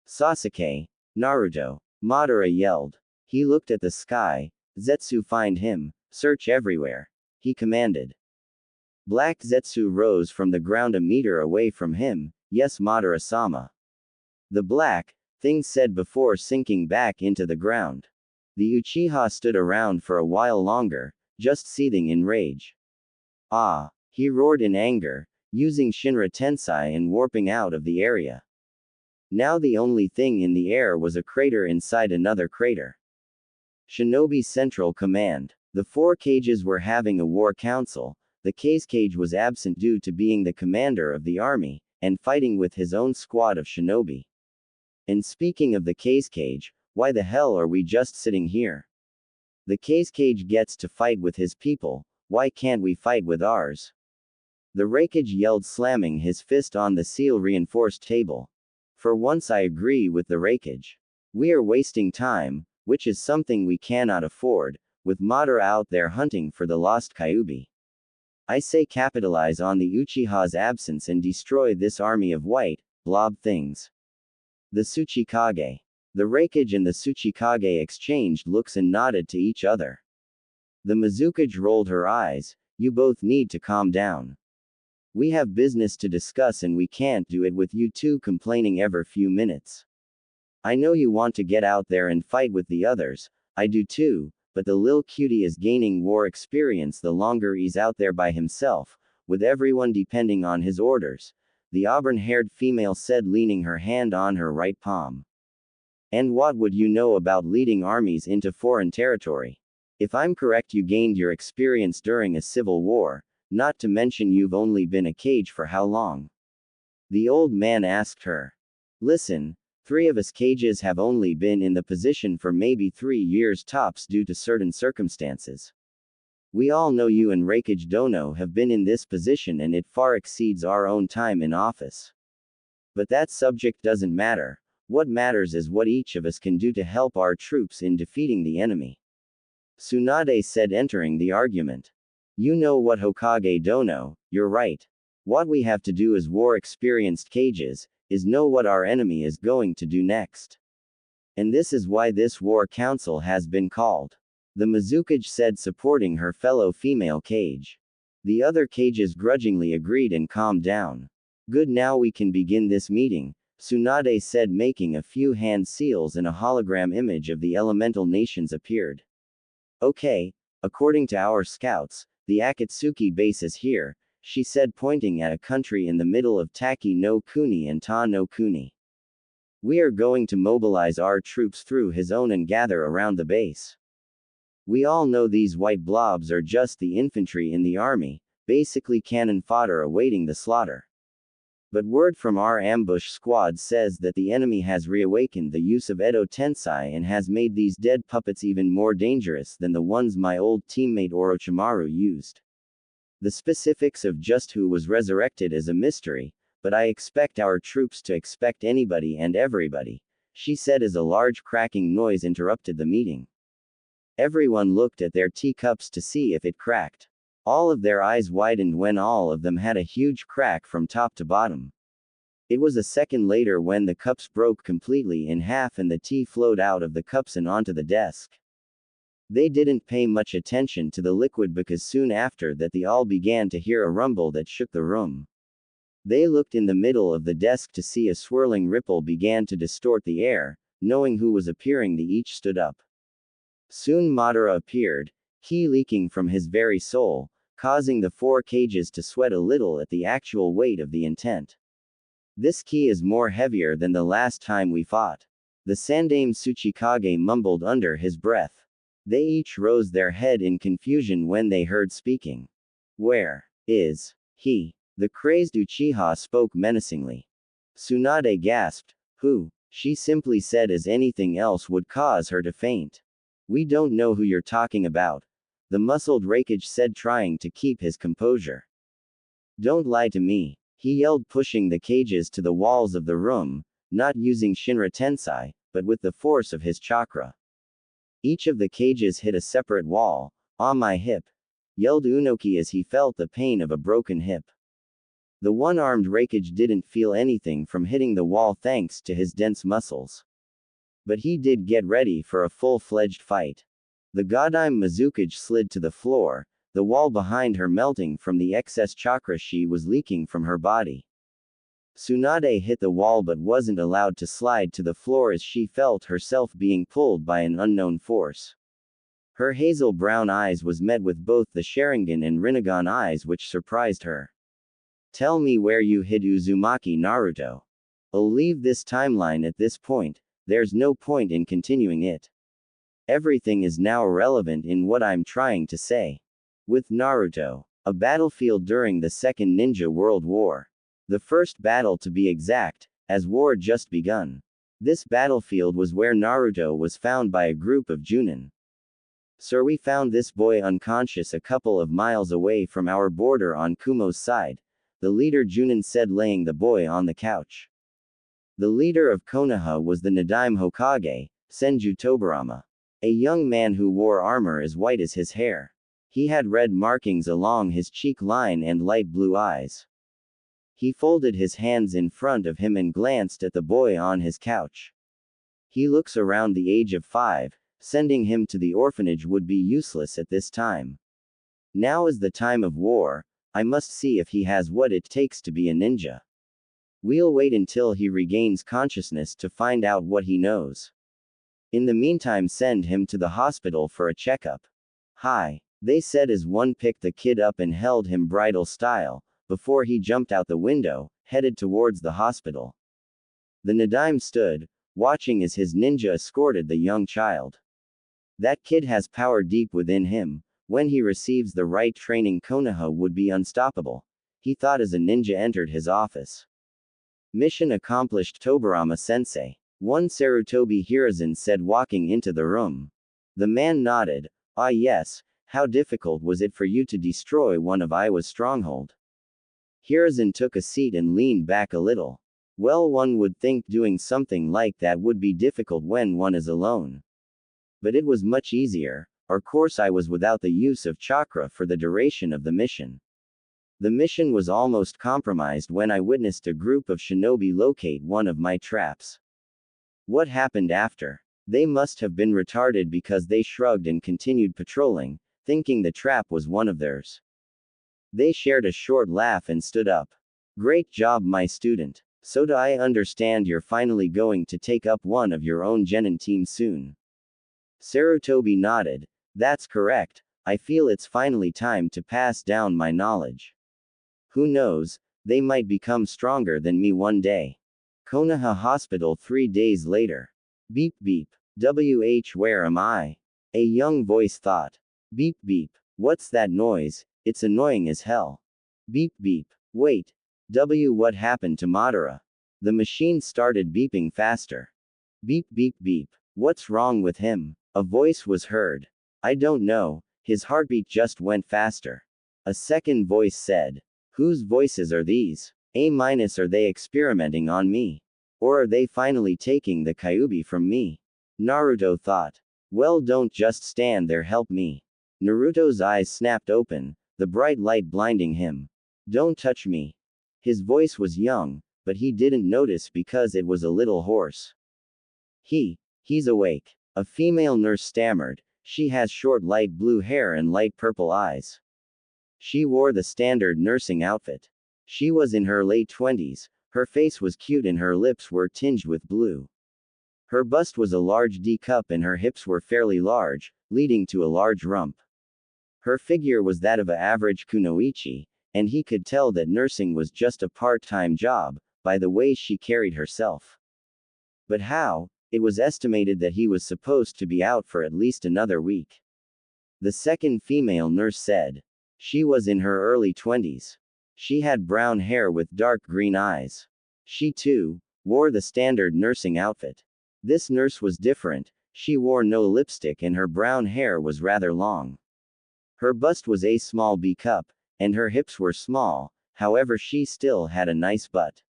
Sasuke, Naruto, Madara yelled. He looked at the sky, Zetsu find him, search everywhere. He commanded. Black Zetsu rose from the ground a meter away from him, yes Madara-sama. The black thing said before sinking back into the ground. The Uchiha stood around for a while longer, just seething in rage. Ah! He roared in anger, using Shinra Tensei and warping out of the area. Now the only thing in the air was a crater inside another crater. Shinobi Central Command. The 4 cages were having a war council. The Case Cage was absent due to being the commander of the army, and fighting with his own squad of shinobi. And speaking of the Case Cage, why the hell are we just sitting here? The Case Cage gets to fight with his people, why can't we fight with ours? The Raikage yelled, slamming his fist on the seal-reinforced table. For once I agree with the Raikage. We are wasting time, which is something we cannot afford, with Madara out there hunting for the lost Kyuubi. I say capitalize on the Uchiha's absence and destroy this army of white, blob things. The Tsuchikage. The Raikage and the Tsuchikage exchanged looks and nodded to each other. The Mizukage rolled her eyes. You both need to calm down. We have business to discuss and we can't do it with you two complaining every few minutes. I know you want to get out there and fight with the others, I do too, but the lil cutie is gaining war experience the longer he's out there by himself, with everyone depending on his orders, the auburn-haired female said, leaning her hand on her right palm. And what would you know about leading armies into foreign territory? If I'm correct, you gained your experience during a civil war, not to mention you've only been a cage for how long? The old man asked her. Listen, 3 of us cages have only been in the position for maybe 3 years tops due to certain circumstances. We all know you and Raikage Dono have been in this position and it far exceeds our own time in office. But that subject doesn't matter. What matters is what each of us can do to help our troops in defeating the enemy. Tsunade said, entering the argument. You know what, Hokage Dono, you're right. What we have to do as war-experienced cages, is know what our enemy is going to do next. And this is why this war council has been called. The Mizukage said, supporting her fellow female cage. The other cages grudgingly agreed and calmed down. Good, now we can begin this meeting, Tsunade said, making a few hand seals and a hologram image of the elemental nations appeared. Okay, according to our scouts, the Akatsuki base is here, she said, pointing at a country in the middle of Taki no Kuni and Ta no Kuni. We are going to mobilize our troops through his own and gather around the base. We all know these white blobs are just the infantry in the army, basically cannon fodder awaiting the slaughter. But word from our ambush squad says that the enemy has reawakened the use of Edo Tensei and has made these dead puppets even more dangerous than the ones my old teammate Orochimaru used. The specifics of just who was resurrected is a mystery, but I expect our troops to expect anybody and everybody, she said as a large cracking noise interrupted the meeting. Everyone looked at their teacups to see if it cracked. All of their eyes widened when all of them had a huge crack from top to bottom. It was a second later when the cups broke completely in half and the tea flowed out of the cups and onto the desk. They didn't pay much attention to the liquid because soon after that they all began to hear a rumble that shook the room. They looked in the middle of the desk to see a swirling ripple began to distort the air. Knowing who was appearing, they each stood up. Soon Madara appeared, he leaking from his very soul, causing the 4 cages to sweat a little at the actual weight of the intent. This ki is more heavier than the last time we fought. The Sandaime Tsuchikage mumbled under his breath. They each rose their head in confusion when they heard speaking. Where is he? The crazed Uchiha spoke menacingly. Tsunade gasped. Who? She simply said as anything else would cause her to faint. We don't know who you're talking about, the muscled Raikage said, trying to keep his composure. Don't lie to me, he yelled, pushing the cages to the walls of the room, not using Shinra Tensei, but with the force of his chakra. Each of the cages hit a separate wall. On my hip, yelled Unoki as he felt the pain of a broken hip. The one-armed Raikage didn't feel anything from hitting the wall thanks to his dense muscles. But he did get ready for a full-fledged fight. The Godime Mizukage slid to the floor, the wall behind her melting from the excess chakra she was leaking from her body. Tsunade hit the wall but wasn't allowed to slide to the floor as she felt herself being pulled by an unknown force. Her hazel brown eyes was met with both the Sharingan and Rinnegan eyes, which surprised her. Tell me where you hid Uzumaki Naruto. I'll leave this timeline at this point. There's no point in continuing it. Everything is now irrelevant in what I'm trying to say. With Naruto, a battlefield during the Second Ninja World War. The first battle to be exact, as war just begun. This battlefield was where Naruto was found by a group of Junin. Sir, we found this boy unconscious a couple of miles away from our border on Kumo's side, the leader Junin said, laying the boy on the couch. The leader of Konoha was the Nadaime Hokage, Senju Tobarama. A young man who wore armor as white as his hair. He had red markings along his cheek line and light blue eyes. He folded his hands in front of him and glanced at the boy on his couch. He looks around the age of 5, sending him to the orphanage would be useless at this time. Now is the time of war, I must see if he has what it takes to be a ninja. We'll wait until he regains consciousness to find out what he knows. In the meantime, send him to the hospital for a checkup. Hi, they said as one picked the kid up and held him bridal style, before he jumped out the window, headed towards the hospital. The Nadaim stood, watching as his ninja escorted the young child. That kid has power deep within him. When he receives the right training, Konoha would be unstoppable, he thought as a ninja entered his office. Mission accomplished, Tobirama-sensei. One Sarutobi Hiruzen said, walking into the room. The man nodded. Ah yes, how difficult was it for you to destroy one of Iwa's stronghold? Hiruzen took a seat and leaned back a little. Well, one would think doing something like that would be difficult when one is alone. But it was much easier. Of course, I was without the use of chakra for the duration of the mission. The mission was almost compromised when I witnessed a group of shinobi locate one of my traps. What happened after? They must have been retarded because they shrugged and continued patrolling, thinking the trap was one of theirs. They shared a short laugh and stood up. Great job, my student. So do I understand you're finally going to take up one of your own genin team soon? Sarutobi nodded. That's correct, I feel it's finally time to pass down my knowledge. Who knows, they might become stronger than me one day. Konoha Hospital 3 days later. Beep beep. Where am I? A young voice thought. Beep beep. What's that noise? It's annoying as hell. Beep beep. Wait. What happened to Madara? The machine started beeping faster. Beep beep beep. What's wrong with him? A voice was heard. I don't know, his heartbeat just went faster. A second voice said. Whose voices are these? Are they experimenting on me? Or are they finally taking the Kyuubi from me? Naruto thought. Well, don't just stand there, help me. Naruto's eyes snapped open, the bright light blinding him. Don't touch me. His voice was young, but he didn't notice because it was a little hoarse. He's awake. A female nurse stammered. She has short light blue hair and light purple eyes. She wore the standard nursing outfit. She was in her late 20s, her face was cute and her lips were tinged with blue. Her bust was a large D cup and her hips were fairly large, leading to a large rump. Her figure was that of an average kunoichi, and he could tell that nursing was just a part-time job, by the way she carried herself. But how? It was estimated that he was supposed to be out for at least another week. The second female nurse said. She was in her early 20s. She had brown hair with dark green eyes. She, too, wore the standard nursing outfit. This nurse was different, she wore no lipstick and her brown hair was rather long. Her bust was a small B cup, and her hips were small, however she still had a nice butt.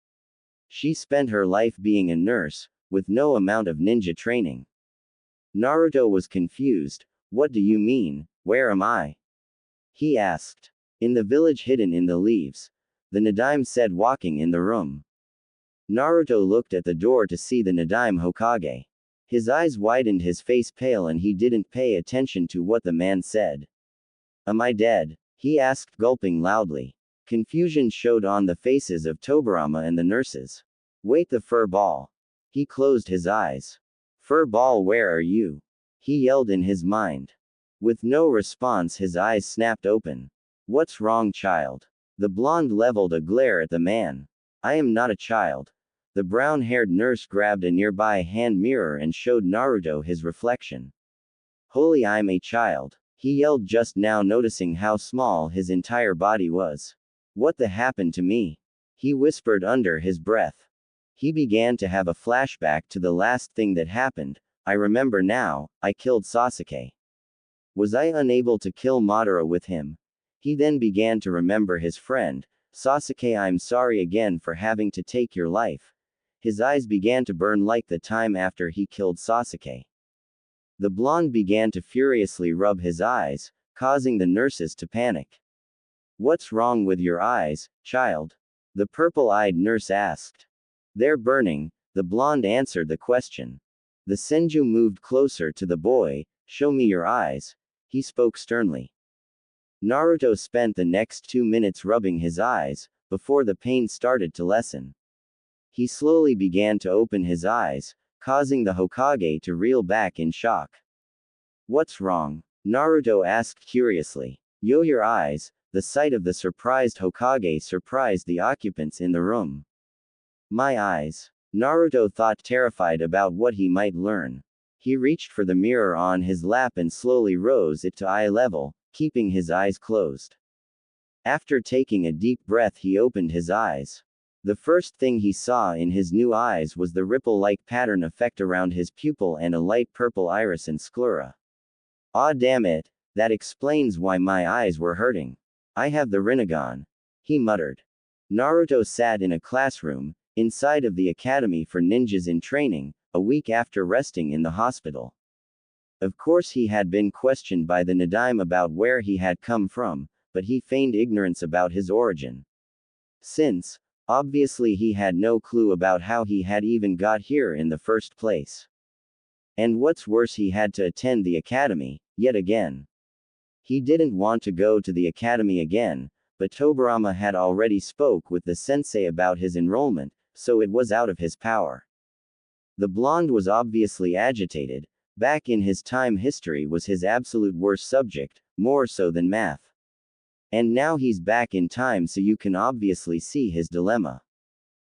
She spent her life being a nurse, with no amount of ninja training. Naruto was confused. What do you mean, where am I? He asked. In the village hidden in the leaves. The Nadaim said, walking in the room. Naruto looked at the door to see the Nadaim Hokage. His eyes widened, his face pale, and he didn't pay attention to what the man said. Am I dead? He asked, gulping loudly. Confusion showed on the faces of Tobirama and the nurses. Wait, the fur ball. He closed his eyes. Fur ball, where are you? He yelled in his mind. With no response, his eyes snapped open. What's wrong, child? The blonde leveled a glare at the man. I am not a child. The brown-haired nurse grabbed a nearby hand mirror and showed Naruto his reflection. Holy, I'm a child. He yelled just now, noticing how small his entire body was. What the happened to me? He whispered under his breath. He began to have a flashback to the last thing that happened. I remember now, I killed Sasuke. Was I unable to kill Madara with him? He then began to remember his friend. Sasuke, I'm sorry again for having to take your life. His eyes began to burn like the time after he killed Sasuke. The blonde began to furiously rub his eyes, causing the nurses to panic. What's wrong with your eyes, child? The purple-eyed nurse asked. They're burning, the blonde answered the question. The Senju moved closer to the boy. Show me your eyes, he spoke sternly. Naruto spent the next 2 minutes rubbing his eyes, before the pain started to lessen. He slowly began to open his eyes, causing the Hokage to reel back in shock. What's wrong? Naruto asked curiously. Your eyes. The sight of the surprised Hokage surprised the occupants in the room. My eyes. Naruto thought, terrified about what he might learn. He reached for the mirror on his lap and slowly rose it to eye level, keeping his eyes closed. After taking a deep breath, he opened his eyes. The first thing he saw in his new eyes was the ripple-like pattern effect around his pupil and a light purple iris and sclera. Ah, damn it, that explains why my eyes were hurting. I have the Rinnegan, he muttered. Naruto sat in a classroom, inside of the Academy for Ninjas in Training, a week after resting in the hospital. Of course he had been questioned by the Nadaime about where he had come from, but he feigned ignorance about his origin. Since, obviously he had no clue about how he had even got here in the first place. And what's worse, he had to attend the academy, yet again. He didn't want to go to the academy again, but Tobirama had already spoke with the sensei about his enrollment, so it was out of his power. The blonde was obviously agitated. Back in his time, history was his absolute worst subject, more so than math. And now he's back in time, so you can obviously see his dilemma.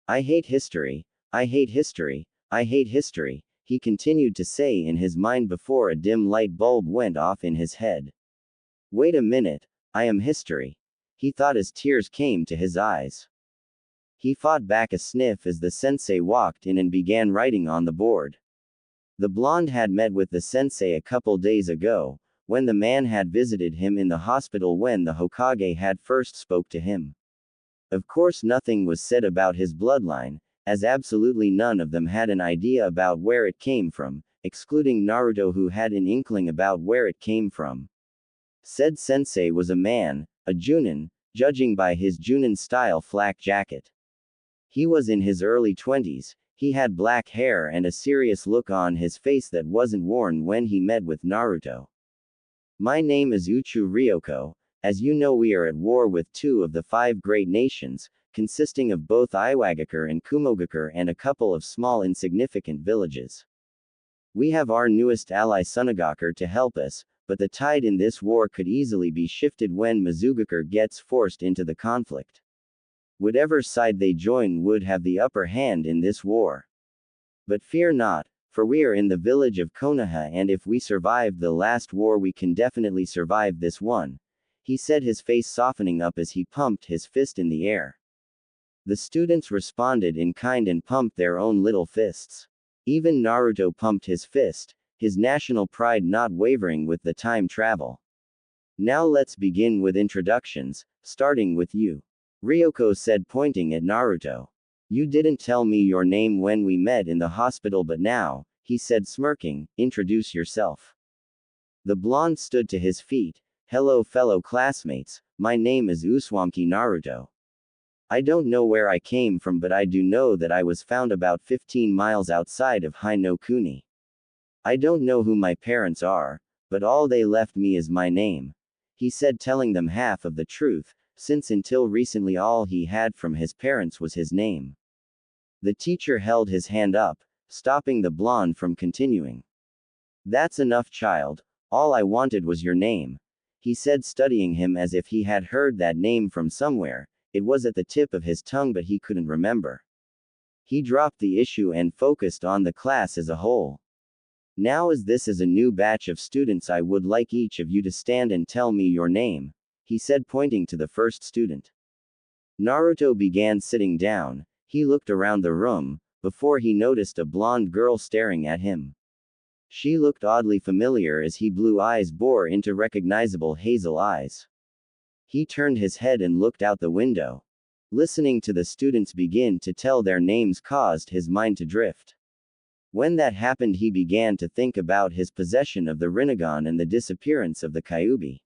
I hate history, I hate history, I hate history, he continued to say in his mind before a dim light bulb went off in his head. Wait a minute, I am history, he thought as tears came to his eyes. He fought back a sniff as the sensei walked in and began writing on the board. The blonde had met with the sensei a couple days ago, when the man had visited him in the hospital when the Hokage had first spoke to him. Of course nothing was said about his bloodline, as absolutely none of them had an idea about where it came from, excluding Naruto, who had an inkling about where it came from. Said sensei was a man, a Junin, judging by his Junin-style flak jacket. He was in his early 20s, he had black hair and a serious look on his face that wasn't worn when he met with Naruto. My name is Uchu Ryoko. As you know, we are at war with 2 of the 5 great nations, consisting of both Iwagakure and Kumogakure and a couple of small insignificant villages. We have our newest ally Sunagakure to help us, but the tide in this war could easily be shifted when Mizugakure gets forced into the conflict. Whatever side they join would have the upper hand in this war. But fear not, for we are in the village of Konoha, and if we survived the last war we can definitely survive this one, he said, his face softening up as he pumped his fist in the air. The students responded in kind and pumped their own little fists. Even Naruto pumped his fist, his national pride not wavering with the time travel. Now let's begin with introductions, starting with you, Ryoko said, pointing at Naruto. You didn't tell me your name when we met in the hospital, but now, he said smirking, introduce yourself. The blonde stood to his feet. Hello fellow classmates, my name is Uzumaki Naruto. I don't know where I came from, but I do know that I was found about 15 miles outside of Hai no Kuni. I don't know who my parents are, but all they left me is my name, he said, telling them half of the truth, since until recently all he had from his parents was his name. The teacher held his hand up, stopping the blonde from continuing. That's enough, child, all I wanted was your name, he said, studying him as if he had heard that name from somewhere. It was at the tip of his tongue, but he couldn't remember. He dropped the issue and focused on the class as a whole. Now, as this is a new batch of students, I would like each of you to stand and tell me your name, he said, pointing to the first student. Naruto began sitting down. He looked around the room, before he noticed a blonde girl staring at him. She looked oddly familiar as his blue eyes bore into recognizable hazel eyes. He turned his head and looked out the window. Listening to the students begin to tell their names caused his mind to drift. When that happened, he began to think about his possession of the Rinnegan and the disappearance of the Kyuubi.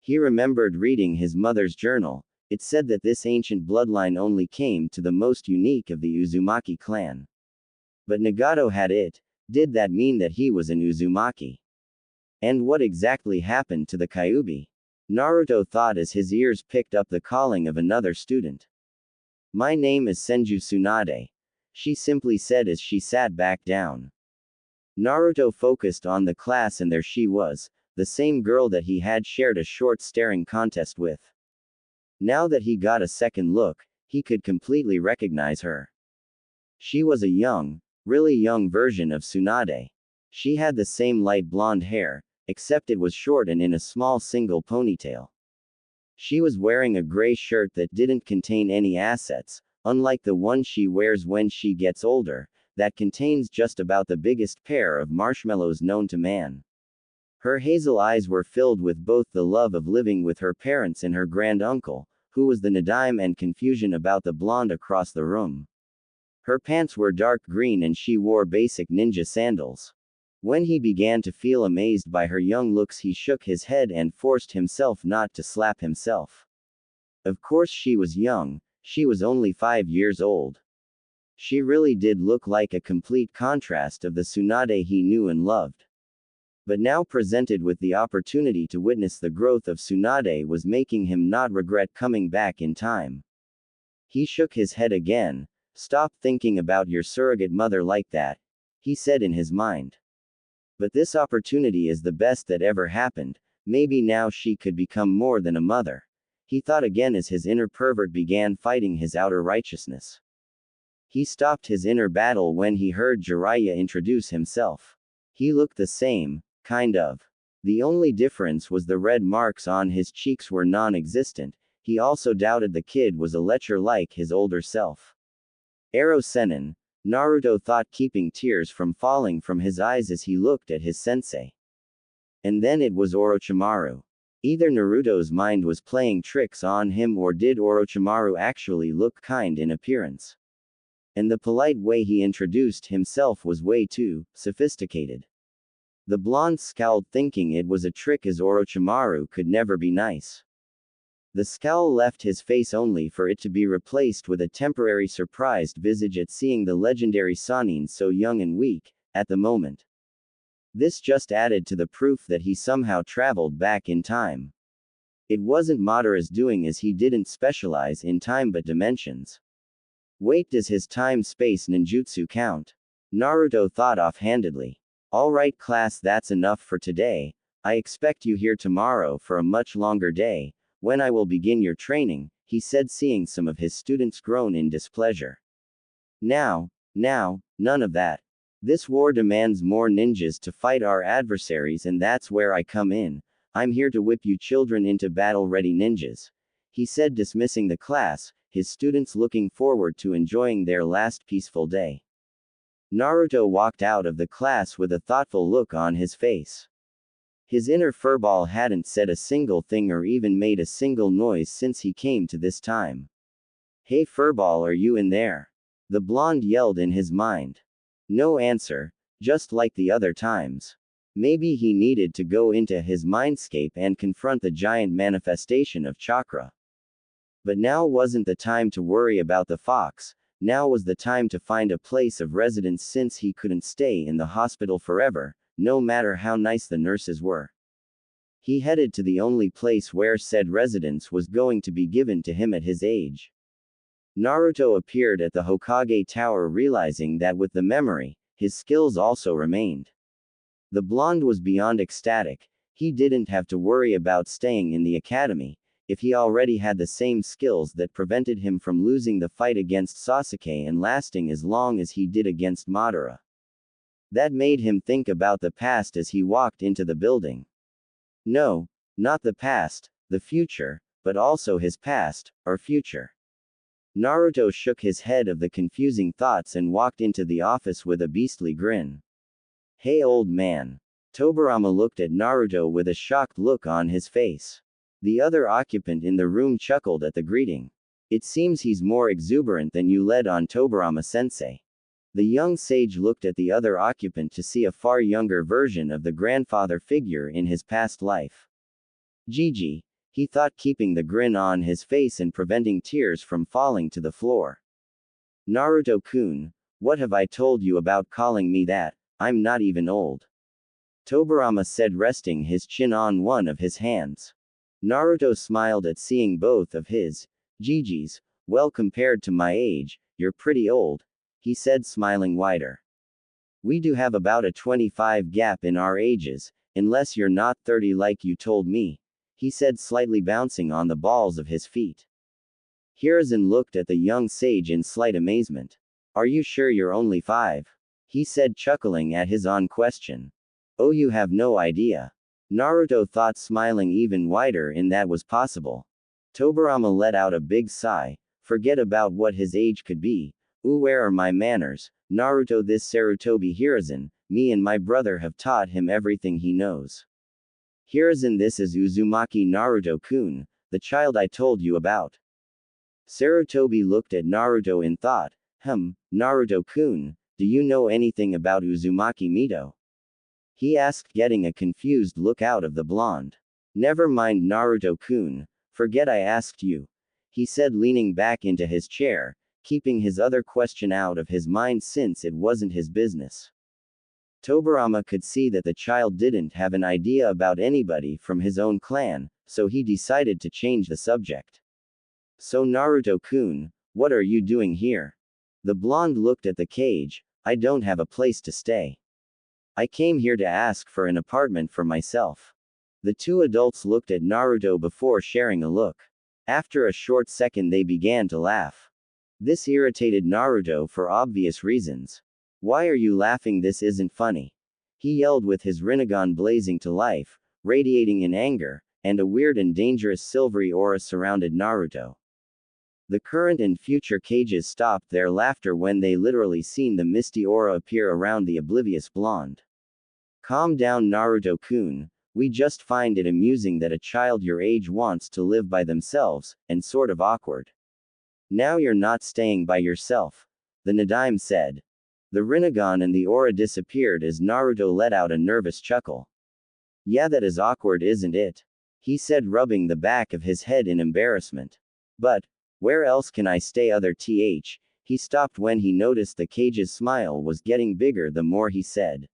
He remembered reading his mother's journal. It said that this ancient bloodline only came to the most unique of the Uzumaki clan. But Nagato had it. Did that mean that he was an Uzumaki? And what exactly happened to the Kyuubi? Naruto thought as his ears picked up the calling of another student. My name is Senju Tsunade, she simply said as she sat back down. Naruto focused on the class, and there she was, the same girl that he had shared a short staring contest with. Now that he got a second look, he could completely recognize her. She was a young, really young version of Tsunade. She had the same light blonde hair, except it was short and in a small single ponytail. She was wearing a gray shirt that didn't contain any assets, unlike the one she wears when she gets older, that contains just about the biggest pair of marshmallows known to man. Her hazel eyes were filled with both the love of living with her parents and her grand uncle, who was the Nadime, and confusion about the blonde across the room. Her pants were dark green and she wore basic ninja sandals. When he began to feel amazed by her young looks, he shook his head and forced himself not to slap himself. Of course she was young, she was only 5 years old. She really did look like a complete contrast of the Tsunade he knew and loved. But now presented with the opportunity to witness the growth of Tsunade was making him not regret coming back in time. He shook his head again. Stop thinking about your surrogate mother like that, he said in his mind. But this opportunity is the best that ever happened. Maybe now she could become more than a mother. He thought again as his inner pervert began fighting his outer righteousness. He stopped his inner battle when he heard Jiraiya introduce himself. He looked the same, kind of. The only difference was the red marks on his cheeks were non-existent. He also doubted the kid was a lecher like his older self. Ero Sennin, Naruto thought, keeping tears from falling from his eyes as he looked at his sensei. And then it was Orochimaru. Either Naruto's mind was playing tricks on him, or did Orochimaru actually look kind in appearance? And the polite way he introduced himself was way too sophisticated. The blonde scowled, thinking it was a trick, as Orochimaru could never be nice. The scowl left his face only for it to be replaced with a temporary surprised visage at seeing the legendary Sannin so young and weak, at the moment. This just added to the proof that he somehow traveled back in time. It wasn't Madara's doing, as he didn't specialize in time but dimensions. Wait, does his time-space ninjutsu count? Naruto thought offhandedly. Alright class, that's enough for today. I expect you here tomorrow for a much longer day, when I will begin your training, he said, seeing some of his students groan in displeasure. Now, none of that. This war demands more ninjas to fight our adversaries, and that's where I come in. I'm here to whip you children into battle-ready ninjas, he said, dismissing the class, his students looking forward to enjoying their last peaceful day. Naruto walked out of the class with a thoughtful look on his face. His inner furball hadn't said a single thing or even made a single noise since he came to this time. Hey furball, are you in there? The blonde yelled in his mind. No answer, just like the other times. Maybe he needed to go into his mindscape and confront the giant manifestation of chakra. But now wasn't the time to worry about the fox, now was the time to find a place of residence, since he couldn't stay in the hospital forever, no matter how nice the nurses were. He headed to the only place where said residence was going to be given to him at his age. Naruto appeared at the Hokage Tower, realizing that with the memory, his skills also remained. The blonde was beyond ecstatic. He didn't have to worry about staying in the academy, if he already had the same skills that prevented him from losing the fight against Sasuke and lasting as long as he did against Madara. That made him think about the past as he walked into the building. No, not the past, the future, but also his past, or future. Naruto shook his head of the confusing thoughts and walked into the office with a beastly grin. Hey old man. Tobirama looked at Naruto with a shocked look on his face. The other occupant in the room chuckled at the greeting. It seems he's more exuberant than you led on, Tobirama-sensei. The young sage looked at the other occupant to see a far younger version of the grandfather figure in his past life. Gigi. he thought, keeping the grin on his face and preventing tears from falling to the floor. Naruto-kun, what have I told you about calling me that? I'm not even old. Tobirama said, resting his chin on one of his hands. Naruto smiled at seeing both of his Gigis. Well, compared to my age, you're pretty old, he said, smiling wider. We do have about a 25 gap in our ages, unless you're not 30 like you told me, he said, slightly bouncing on the balls of his feet. Hiruzen looked at the young sage in slight amazement. Are you sure you're only 5? He said, chuckling at his own question. Oh, you have no idea. Naruto thought, smiling even wider in that was possible. Tobirama let out a big sigh. Forget about what his age could be. Ooh, where are my manners? Naruto, this Sarutobi Hiruzen, me and my brother have taught him everything he knows. Hiruzen, this is Uzumaki Naruto-kun, the child I told you about. Sarutobi looked at Naruto in thought. Naruto-kun, do you know anything about Uzumaki Mito? He asked, getting a confused look out of the blonde. Never mind, Naruto-kun, forget I asked you, he said, leaning back into his chair, keeping his other question out of his mind since it wasn't his business. Tobirama could see that the child didn't have an idea about anybody from his own clan, so he decided to change the subject. So Naruto-kun, what are you doing here? The blonde looked at the cage. I don't have a place to stay. I came here to ask for an apartment for myself. The two adults looked at Naruto before sharing a look. After a short second they began to laugh. This irritated Naruto for obvious reasons. Why are you laughing? This isn't funny. He yelled with his Rinnegan blazing to life, radiating in anger, and a weird and dangerous silvery aura surrounded Naruto. The current and future cages stopped their laughter when they literally seen the misty aura appear around the oblivious blonde. Calm down, Naruto-kun. We just find it amusing that a child your age wants to live by themselves, and sort of awkward. Now you're not staying by yourself, the Nadime said. The Rinnegan and the aura disappeared as Naruto let out a nervous chuckle. Yeah, that is awkward, isn't it? He said, rubbing the back of his head in embarrassment. But, where else can I stay? He stopped when he noticed the cage's smile was getting bigger the more he said.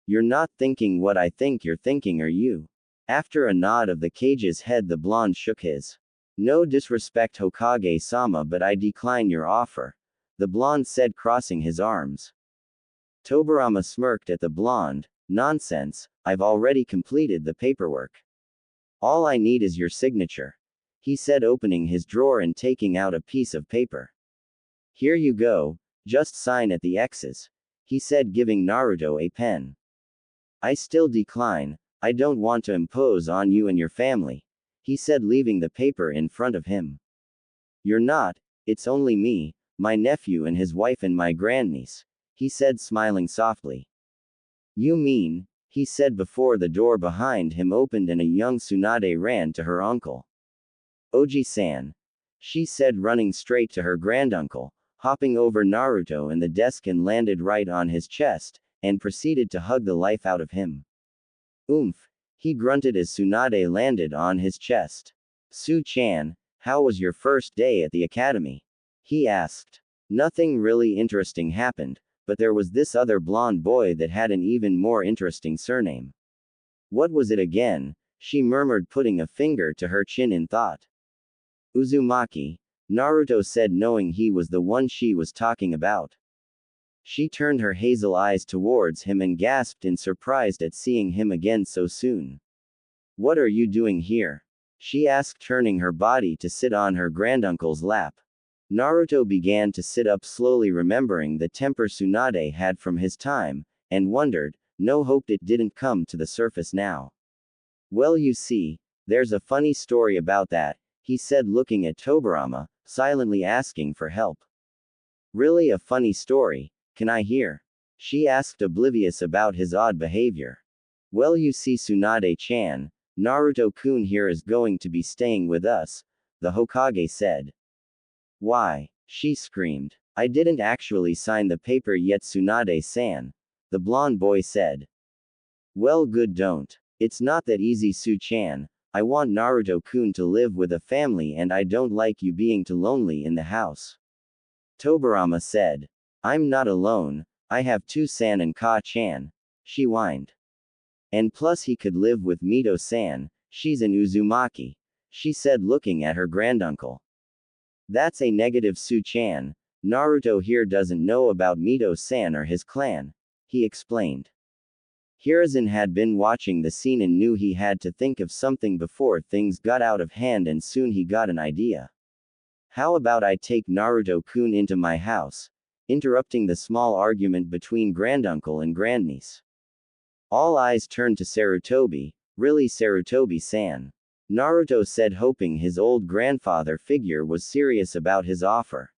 You're not thinking what I think you're thinking, are you? After a nod of the cage's head, the blonde shook his. No disrespect, Hokage-sama, but I decline your offer, the blonde said, crossing his arms. Tobirama smirked at the blonde. Nonsense, I've already completed the paperwork. All I need is your signature, he said, opening his drawer and taking out a piece of paper. Here you go, just sign at the X's, he said, giving Naruto a pen. I still decline. I don't want to impose on you and your family, he said, leaving the paper in front of him. You're not, it's only me, my nephew and his wife and my grandniece, he said, smiling softly. You mean, he said before the door behind him opened and a young Tsunade ran to her uncle. Oji-san, she said, running straight to her granduncle, hopping over Naruto and the desk and landed right on his chest, and proceeded to hug the life out of him. Oomph, he grunted as Tsunade landed on his chest. Su-chan, how was your first day at the academy? He asked. Nothing really interesting happened, but there was this other blonde boy that had an even more interesting surname. What was it again? She murmured, putting a finger to her chin in thought. Uzumaki, Naruto said, knowing he was the one she was talking about. She turned her hazel eyes towards him and gasped in surprise at seeing him again so soon. What are you doing here? She asked, turning her body to sit on her granduncle's lap. Naruto began to sit up slowly, remembering the temper Tsunade had from his time, and wondered, no hope it didn't come to the surface now. Well, you see, there's a funny story about that, he said, looking at Tobirama, silently asking for help. Really, a funny story? Can I hear? She asked, oblivious about his odd behavior. Well, you see, Tsunade-chan, Naruto-kun here is going to be staying with us, the Hokage said. Why? She screamed. I didn't actually sign the paper yet, Tsunade-san, the blonde boy said. Well, good, don't. It's not that easy, Su-chan, I want Naruto-kun to live with a family and I don't like you being too lonely in the house. Tobirama said. I'm not alone, I have two-san and Ka-chan, she whined. And plus he could live with Mito-san, she's an Uzumaki, she said looking at her granduncle. That's a negative Su-chan, Naruto here doesn't know about Mito-san or his clan, he explained. Hiruzen had been watching the scene and knew he had to think of something before things got out of hand and soon he got an idea. How about I take Naruto-kun into my house, interrupting the small argument between granduncle and grandniece. All eyes turned to Sarutobi, really Sarutobi-san. Naruto said hoping his old grandfather figure was serious about his offer.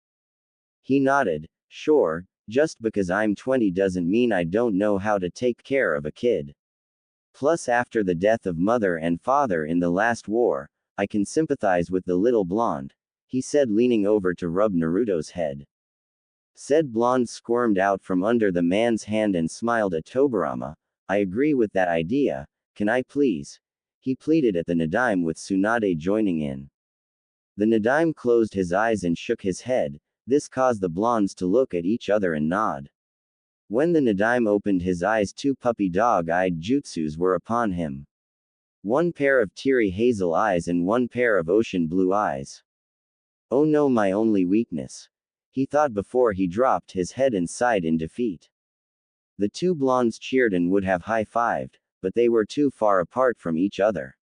He nodded, sure, just because I'm 20 doesn't mean I don't know how to take care of a kid. Plus after the death of mother and father in the last war, I can sympathize with the little blonde, he said leaning over to rub Naruto's head. Said blonde squirmed out from under the man's hand and smiled at Tobirama, I agree with that idea, can I please? He pleaded at the Nadime with Tsunade joining in. The Nadime closed his eyes and shook his head, this caused the blondes to look at each other and nod. When the Nadime opened his eyes, two puppy dog-eyed jutsus were upon him. One pair of teary hazel eyes and one pair of ocean blue eyes. Oh no, my only weakness, he thought before he dropped his head and sighed in defeat. The two blondes cheered and would have high-fived, but they were too far apart from each other.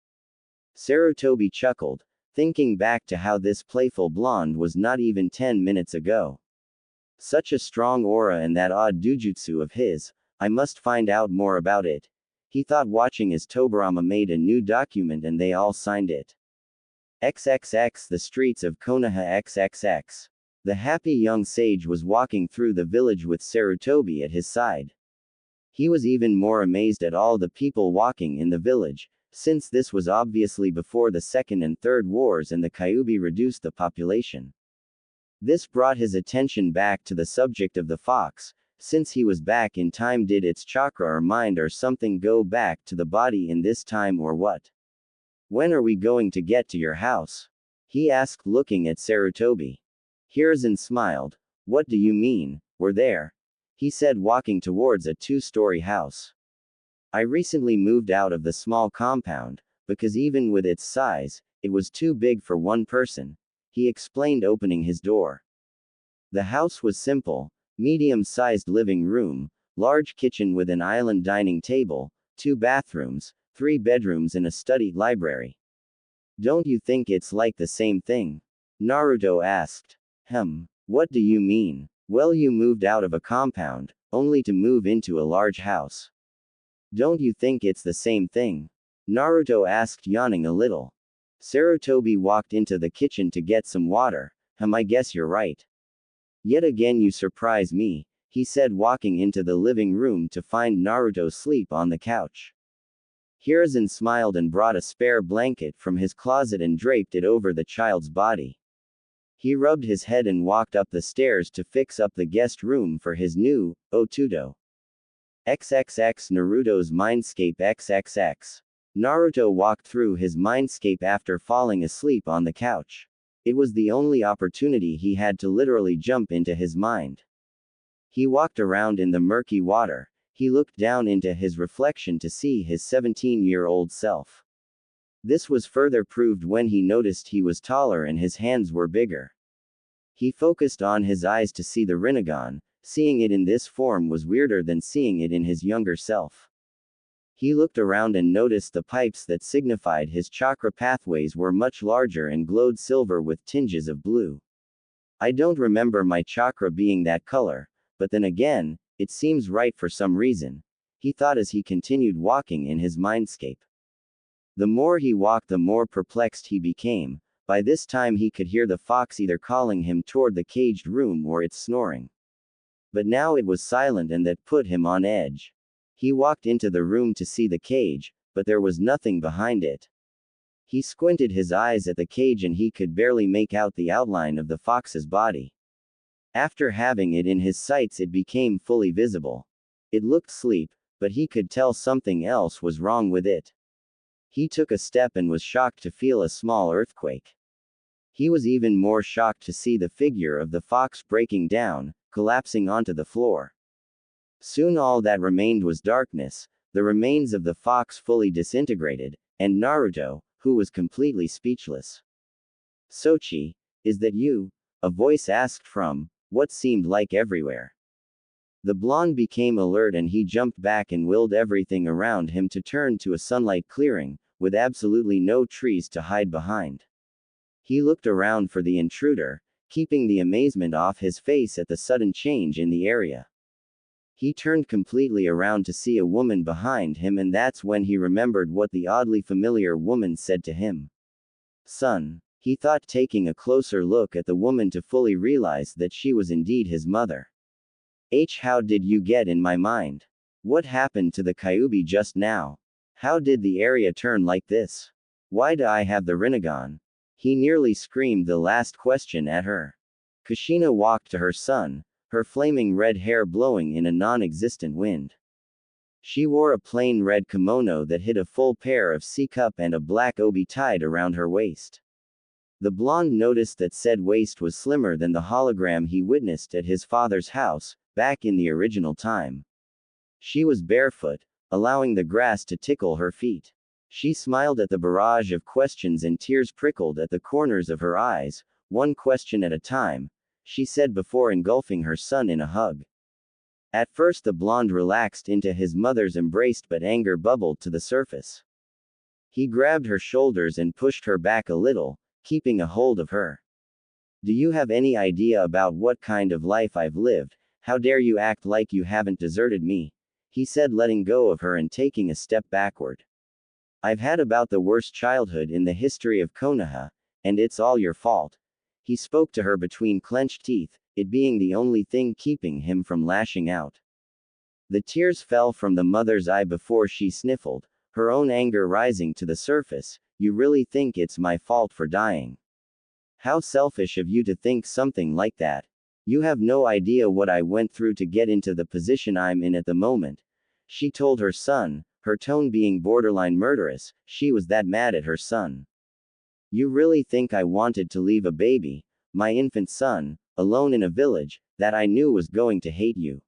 Sarutobi chuckled, thinking back to how this playful blonde was not even 10 minutes ago. Such a strong aura and that odd dujutsu of his, I must find out more about it, he thought watching as Tobirama made a new document and they all signed it. XXX The streets of Konoha XXX. The happy young sage was walking through the village with Sarutobi at his side. He was even more amazed at all the people walking in the village, since this was obviously before the Second and Third Wars and the Kyuubi reduced the population. This brought his attention back to the subject of the fox, since he was back in time. Did its chakra or mind or something go back to the body in this time or what? When are we going to get to your house? He asked looking at Sarutobi. Hiruzen smiled. What do you mean, we're there? He said walking towards a two-story house. I recently moved out of the small compound, because even with its size, it was too big for one person, he explained opening his door. The house was simple, medium-sized living room, large kitchen with an island dining table, 2 bathrooms, 3 bedrooms and a study library. Don't you think it's like the same thing? Naruto asked. What do you mean? Well, you moved out of a compound, only to move into a large house. Don't you think it's the same thing? Naruto asked yawning a little. Sarutobi walked into the kitchen to get some water. I guess you're right. Yet again you surprise me, he said walking into the living room to find Naruto asleep on the couch. Hiruzen smiled and brought a spare blanket from his closet and draped it over the child's body. He rubbed his head and walked up the stairs to fix up the guest room for his new Otudo. XXX Naruto's Mindscape XXX. Naruto walked through his mindscape after falling asleep on the couch. It was the only opportunity he had to literally jump into his mind. He walked around in the murky water, he looked down into his reflection to see his 17-year-old self. This was further proved when he noticed he was taller and his hands were bigger. He focused on his eyes to see the Rinnegan. Seeing it in this form was weirder than seeing it in his younger self. He looked around and noticed the pipes that signified his chakra pathways were much larger and glowed silver with tinges of blue. I don't remember my chakra being that color, but then again, it seems right for some reason, he thought as he continued walking in his mindscape. The more he walked, the more perplexed he became. By this time he could hear the fox either calling him toward the caged room or its snoring. But now it was silent and that put him on edge. He walked into the room to see the cage, but there was nothing behind it. He squinted his eyes at the cage and he could barely make out the outline of the fox's body. After having it in his sights, it became fully visible. It looked asleep, but he could tell something else was wrong with it. He took a step and was shocked to feel a small earthquake. He was even more shocked to see the figure of the fox breaking down, collapsing onto the floor. Soon all that remained was darkness, the remains of the fox fully disintegrated, and Naruto, who was completely speechless. "Sochi, is that you?" a voice asked from what seemed like everywhere. The blonde became alert and he jumped back and willed everything around him to turn to a sunlight clearing, with absolutely no trees to hide behind. He looked around for the intruder, keeping the amazement off his face at the sudden change in the area. He turned completely around to see a woman behind him, and that's when he remembered what the oddly familiar woman said to him. "Son," he thought, taking a closer look at the woman to fully realize that she was indeed his mother. How did you get in my mind? What happened to the Kyuubi just now? How did the area turn like this? Why do I have the Rinnegan?" He nearly screamed the last question at her. Kushina walked to her son, her flaming red hair blowing in a non-existent wind. She wore a plain red kimono that hid a full pair of C-cup and a black obi tied around her waist. The blonde noticed that said waist was slimmer than the hologram he witnessed at his father's house, back in the original time. She was barefoot, allowing the grass to tickle her feet. She smiled at the barrage of questions and tears prickled at the corners of her eyes, one question at a time, she said before engulfing her son in a hug. At first the blonde relaxed into his mother's embrace, but anger bubbled to the surface. He grabbed her shoulders and pushed her back a little, keeping a hold of her. "Do you have any idea about what kind of life I've lived? How dare you act like you haven't deserted me?" he said, letting go of her and taking a step backward. "I've had about the worst childhood in the history of Konoha, and it's all your fault." He spoke to her between clenched teeth, it being the only thing keeping him from lashing out. The tears fell from the mother's eye before she sniffled, her own anger rising to the surface. "You really think it's my fault for dying? How selfish of you to think something like that. You have no idea what I went through to get into the position I'm in at the moment," she told her son, her tone being borderline murderous. She was that mad at her son. "You really think I wanted to leave a baby, my infant son, alone in a village, that I knew was going to hate you?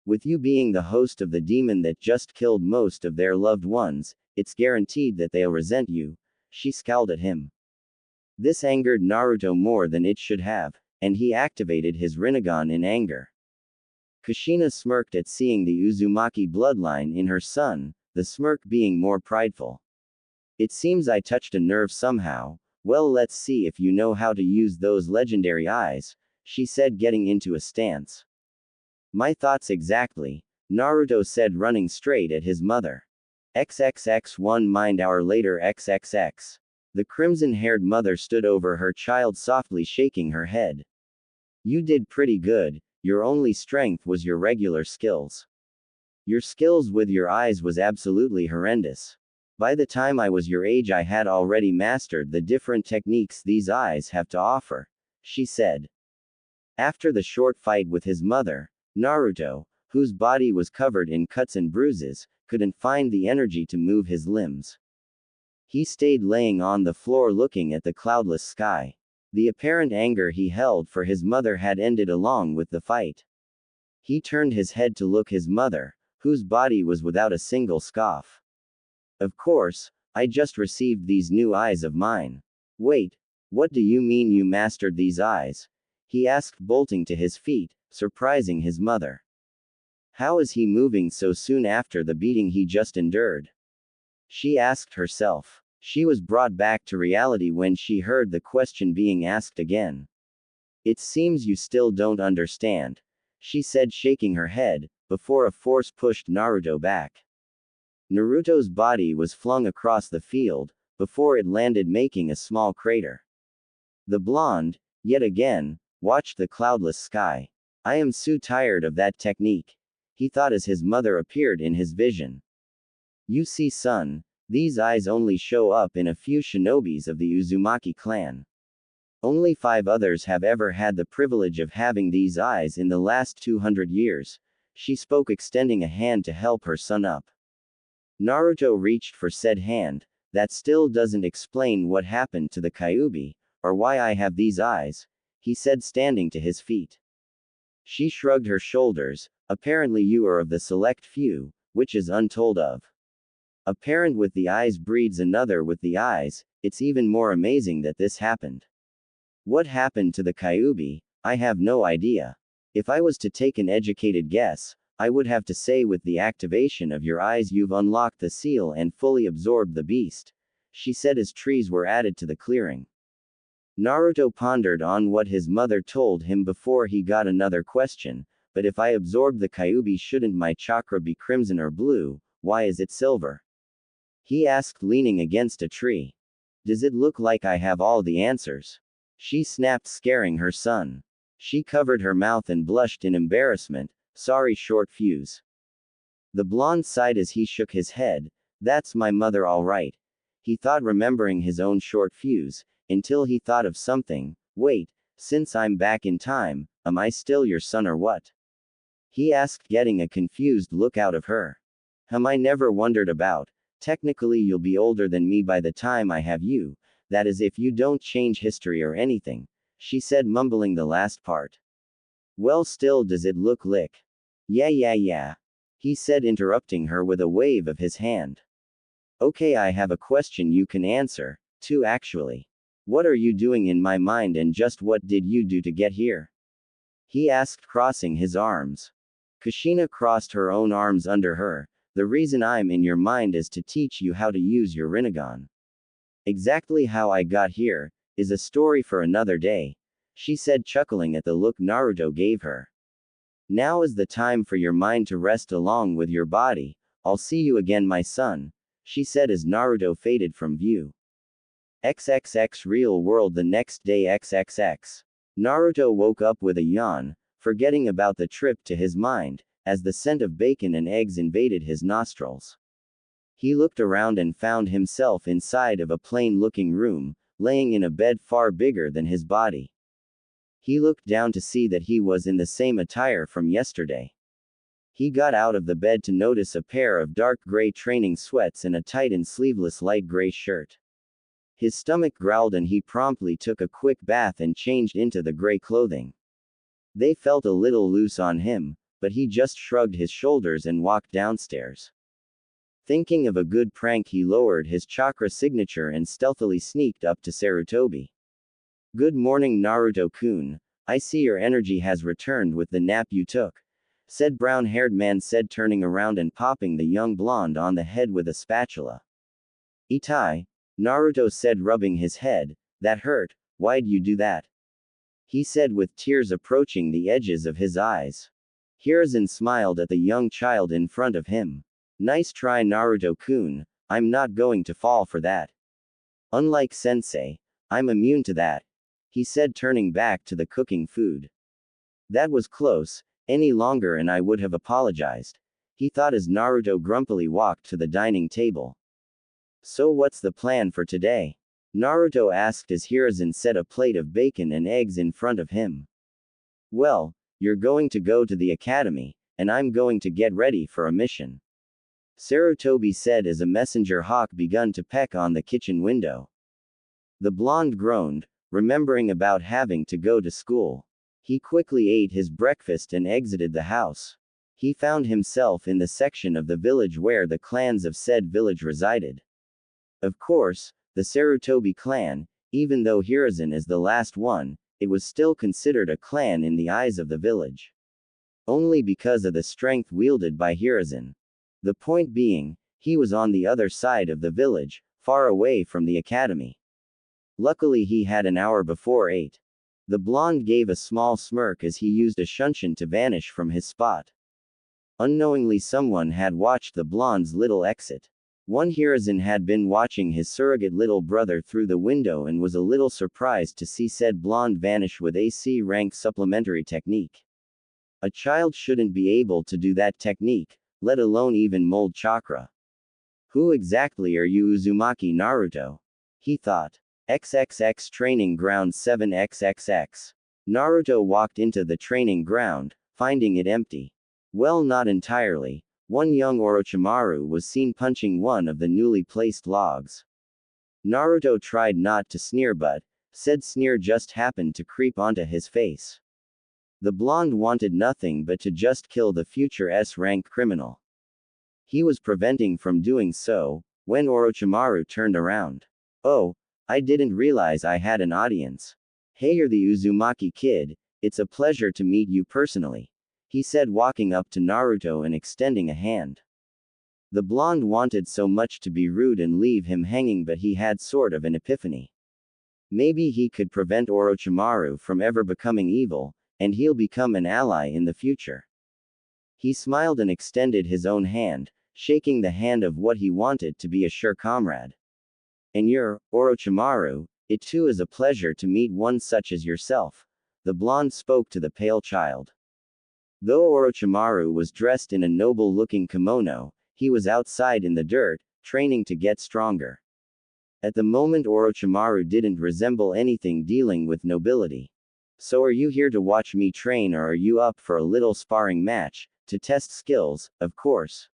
With you being the host of the demon that just killed most of their loved ones, it's guaranteed that they'll resent you," she scowled at him. This angered Naruto more than it should have, and he activated his Rinnegan in anger. Kushina smirked at seeing the Uzumaki bloodline in her son, the smirk being more prideful. "It seems I touched a nerve somehow. Well, let's see if you know how to use those legendary eyes," she said, getting into a stance. "My thoughts exactly," Naruto said, running straight at his mother. XXX 1 mind hour later XXX. The crimson-haired mother stood over her child, softly shaking her head. "You did pretty good. Your only strength was your regular skills. Your skills with your eyes was absolutely horrendous. By the time I was your age I had already mastered the different techniques these eyes have to offer," she said. After the short fight with his mother, Naruto, whose body was covered in cuts and bruises, couldn't find the energy to move his limbs. He stayed laying on the floor looking at the cloudless sky. The apparent anger he held for his mother had ended along with the fight. He turned his head to look his mother, whose body was without a single scoff. "Of course, I just received these new eyes of mine." "Wait, what do you mean you mastered these eyes?" he asked, bolting to his feet, surprising his mother. How is he moving so soon after the beating he just endured? She asked herself. She was brought back to reality when she heard the question being asked again. "It seems you still don't understand," she said, shaking her head, before a force pushed Naruto back. Naruto's body was flung across the field, before it landed making a small crater. The blonde, yet again, watched the cloudless sky. "I am so tired of that technique," he thought as his mother appeared in his vision. "You see, son, these eyes only show up in a few shinobis of the Uzumaki clan. Only 5 others have ever had the privilege of having these eyes in the last 200 years, she spoke, extending a hand to help her son up. Naruto reached for said hand, That still doesn't explain what happened to the Kyuubi, or why I have these eyes, he said, standing to his feet. She shrugged her shoulders. Apparently you are of the select few, which is untold of. A parent with the eyes breeds another with the eyes. It's even more amazing that this happened. What happened to the Kyuubi? I have no idea. If I was to take an educated guess, I would have to say with the activation of your eyes you've unlocked the seal and fully absorbed the beast, she said as trees were added to the clearing. Naruto pondered on what his mother told him before he got another question, but if I absorb the Kyuubi, shouldn't my chakra be crimson or blue? Why is it silver? He asked, leaning against a tree. Does it look like I have all the answers? She snapped, scaring her son. She covered her mouth and blushed in embarrassment. Sorry, short fuse. The blonde sighed as he shook his head. That's my mother, all right. He thought, remembering his own short fuse, until he thought of something. Wait, since I'm back in time, am I still your son or what? He asked, getting a confused look out of her. I never wondered about. Technically you'll be older than me by the time I have you, that is if you don't change history or anything, she said, mumbling the last part. Well, still, does it look lick? Yeah, he said, interrupting her with a wave of his hand. Okay, I have a question you can answer, too, actually. What are you doing in my mind, and just what did you do to get here? He asked, crossing his arms. Kushina crossed her own arms under her. The reason I'm in your mind is to teach you how to use your Rinnegan. Exactly how I got here is a story for another day, she said, chuckling at the look Naruto gave her. Now is the time for your mind to rest along with your body. I'll see you again, my son, she said as Naruto faded from view. XXX real world. The next day, XXX. Naruto woke up with a yawn, forgetting about the trip to his mind, as the scent of bacon and eggs invaded his nostrils. He looked around and found himself inside of a plain-looking room, laying in a bed far bigger than his body. He looked down to see that he was in the same attire from yesterday. He got out of the bed to notice a pair of dark gray training sweats and a tight and sleeveless light gray shirt. His stomach growled and he promptly took a quick bath and changed into the gray clothing. They felt a little loose on him, but he just shrugged his shoulders and walked downstairs. Thinking of a good prank, he lowered his chakra signature and stealthily sneaked up to Sarutobi. Good morning, Naruto-kun. I see your energy has returned with the nap you took, said brown-haired man, said, turning around and popping the young blonde on the head with a spatula. Itai, Naruto said, rubbing his head. That hurt. Why'd you do that? He said with tears approaching the edges of his eyes. Hiruzen smiled at the young child in front of him. Nice try, Naruto-kun. I'm not going to fall for that. Unlike sensei, I'm immune to that, he said, turning back to the cooking food. That was close. Any longer and I would have apologized, he thought as Naruto grumpily walked to the dining table. So what's the plan for today? Naruto asked as Hiruzen set a plate of bacon and eggs in front of him. Well, you're going to go to the academy, and I'm going to get ready for a mission, Sarutobi said as a messenger hawk begun to peck on the kitchen window. The blonde groaned, remembering about having to go to school. He quickly ate his breakfast and exited the house. He found himself in the section of the village where the clans of said village resided. Of course, the Sarutobi clan, even though Hiruzen is the last one, it was still considered a clan in the eyes of the village. Only because of the strength wielded by Hiruzen. The point being, he was on the other side of the village, far away from the academy. Luckily he had an hour before 8. The blonde gave a small smirk as he used a shunshin to vanish from his spot. Unknowingly someone had watched the blonde's little exit. One Hiruzen had been watching his surrogate little brother through the window and was a little surprised to see said blonde vanish with a C rank supplementary technique. A child shouldn't be able to do that technique, let alone even mold chakra. Who exactly are you, Uzumaki Naruto? He thought. XXX Training Ground 7XXX. Naruto walked into the training ground, finding it empty. Well, not entirely. One young Orochimaru was seen punching one of the newly placed logs. Naruto tried not to sneer but, said sneer just happened to creep onto his face. The blonde wanted nothing but to just kill the future S-rank criminal. He was preventing from doing so, when Orochimaru turned around. Oh, I didn't realize I had an audience. Hey, you're the Uzumaki kid, it's a pleasure to meet you personally, he said, walking up to Naruto and extending a hand. The blonde wanted so much to be rude and leave him hanging, but he had sort of an epiphany. Maybe he could prevent Orochimaru from ever becoming evil, and he'll become an ally in the future. He smiled and extended his own hand, shaking the hand of what he wanted to be a sure comrade. And you're, Orochimaru, it too is a pleasure to meet one such as yourself, the blonde spoke to the pale child. Though Orochimaru was dressed in a noble-looking kimono, he was outside in the dirt, training to get stronger. At the moment Orochimaru didn't resemble anything dealing with nobility. So are you here to watch me train, or are you up for a little sparring match, to test skills, of course?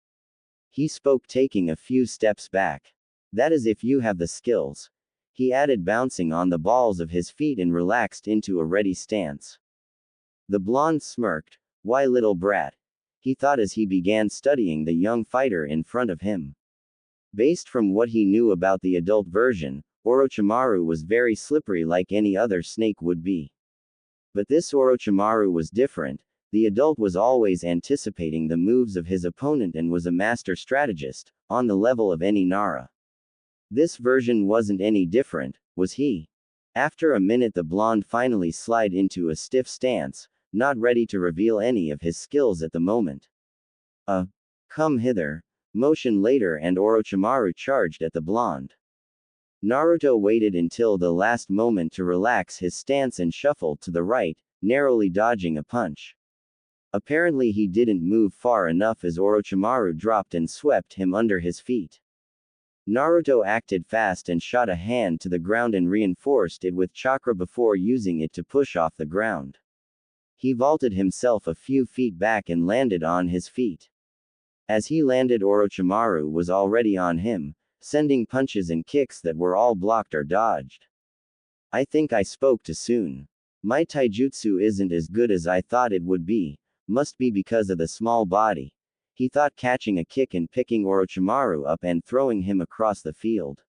He spoke, taking a few steps back. That is if you have the skills, he added, bouncing on the balls of his feet and relaxed into a ready stance. The blonde smirked. Why, little brat, he thought as he began studying the young fighter in front of him. Based from what he knew about the adult version, Orochimaru was very slippery like any other snake would be. But this Orochimaru was different. The adult was always anticipating the moves of his opponent and was a master strategist, on the level of any Nara. This version wasn't any different, was he? After a minute the blonde finally slid into a stiff stance, not ready to reveal any of his skills at the moment. Come hither. Motion later and Orochimaru charged at the blonde. Naruto waited until the last moment to relax his stance and shuffled to the right, narrowly dodging a punch. Apparently he didn't move far enough as Orochimaru dropped and swept him under his feet. Naruto acted fast and shot a hand to the ground and reinforced it with chakra before using it to push off the ground. He vaulted himself a few feet back and landed on his feet. As he landed, Orochimaru was already on him, sending punches and kicks that were all blocked or dodged. I think I spoke too soon. My taijutsu isn't as good as I thought it would be, must be because of the small body, he thought, catching a kick and picking Orochimaru up and throwing him across the field.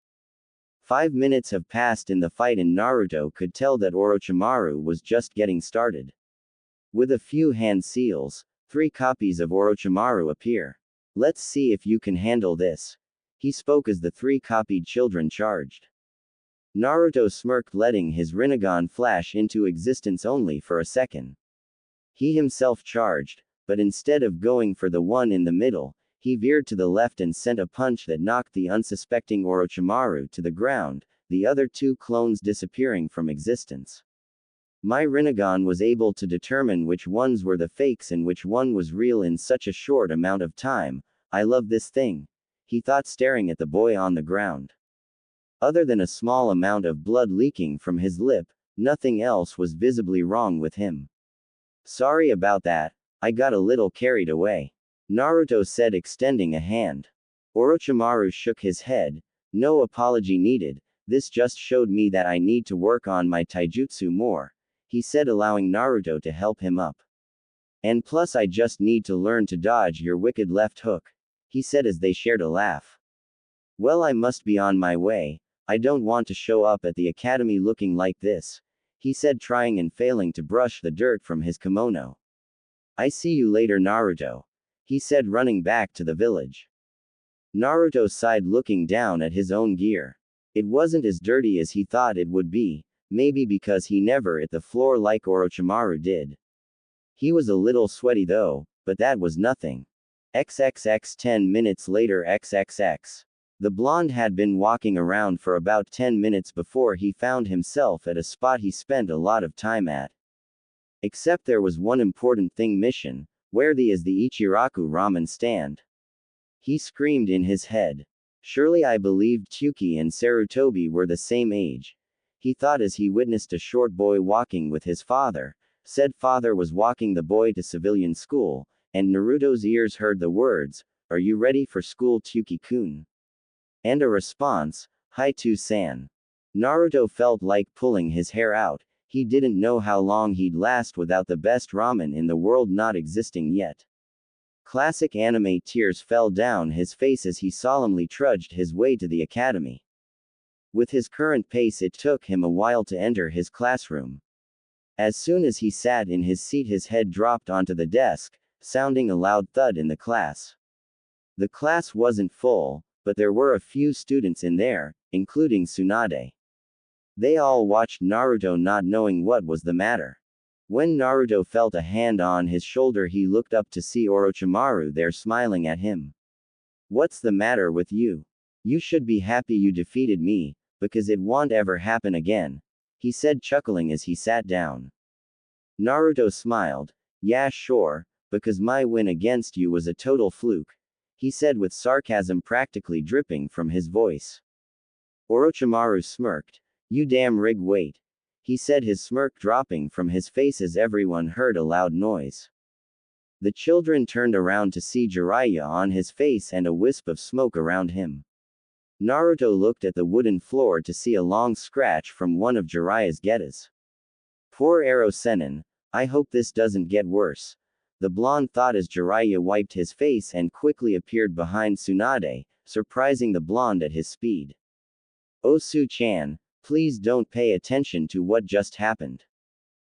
5 minutes have passed in the fight and Naruto could tell that Orochimaru was just getting started. With a few hand seals, 3 copies of Orochimaru appear. Let's see if you can handle this, he spoke as the 3 copied children charged. Naruto smirked, letting his Rinnegan flash into existence only for a second. He himself charged, but instead of going for the one in the middle, he veered to the left and sent a punch that knocked the unsuspecting Orochimaru to the ground, the other 2 clones disappearing from existence. My Rinnegan was able to determine which ones were the fakes and which one was real in such a short amount of time. I love this thing, he thought, staring at the boy on the ground. Other than a small amount of blood leaking from his lip, nothing else was visibly wrong with him. Sorry about that, I got a little carried away, Naruto said, extending a hand. Orochimaru shook his head. No apology needed, this just showed me that I need to work on my taijutsu more, he said, allowing Naruto to help him up. And plus I just need to learn to dodge your wicked left hook, he said as they shared a laugh. Well, I must be on my way, I don't want to show up at the academy looking like this, he said, trying and failing to brush the dirt from his kimono. I see you later, Naruto, he said, running back to the village. Naruto sighed, looking down at his own gear. It wasn't as dirty as he thought it would be, maybe because he never hit the floor like Orochimaru did. He was a little sweaty though, but that was nothing. XXX 10 minutes later XXX. The blonde had been walking around for about 10 minutes before he found himself at a spot he spent a lot of time at. Except there was one important thing missing, where is the Ichiraku ramen stand? He screamed in his head. Surely I believed Tsuki and Sarutobi were the same age, he thought as he witnessed a short boy walking with his father. Said father was walking the boy to civilian school, and Naruto's ears heard the words, "Are you ready for school, Tsuki-kun?" And a response, Hai-to-san. Naruto felt like pulling his hair out. He didn't know how long he'd last without the best ramen in the world not existing yet. Classic anime tears fell down his face as he solemnly trudged his way to the academy. With his current pace, it took him a while to enter his classroom. As soon as he sat in his seat, his head dropped onto the desk, sounding a loud thud in the class. The class wasn't full, but there were a few students in there, including Tsunade. They all watched Naruto, not knowing what was the matter. When Naruto felt a hand on his shoulder, he looked up to see Orochimaru there smiling at him. "What's the matter with you? You should be happy you defeated me, because it won't ever happen again," he said, chuckling as he sat down. Naruto smiled. "Yeah, sure, because my win against you was a total fluke," he said with sarcasm practically dripping from his voice. Orochimaru smirked. "You damn rig, wait," he said, his smirk dropping from his face as everyone heard a loud noise. The children turned around to see Jiraiya on his face and a wisp of smoke around him. Naruto looked at the wooden floor to see a long scratch from one of Jiraiya's getas. "Poor Ero Sennin, I hope this doesn't get worse," the blonde thought as Jiraiya wiped his face and quickly appeared behind Tsunade, surprising the blonde at his speed. "Oh Su-chan, please don't pay attention to what just happened.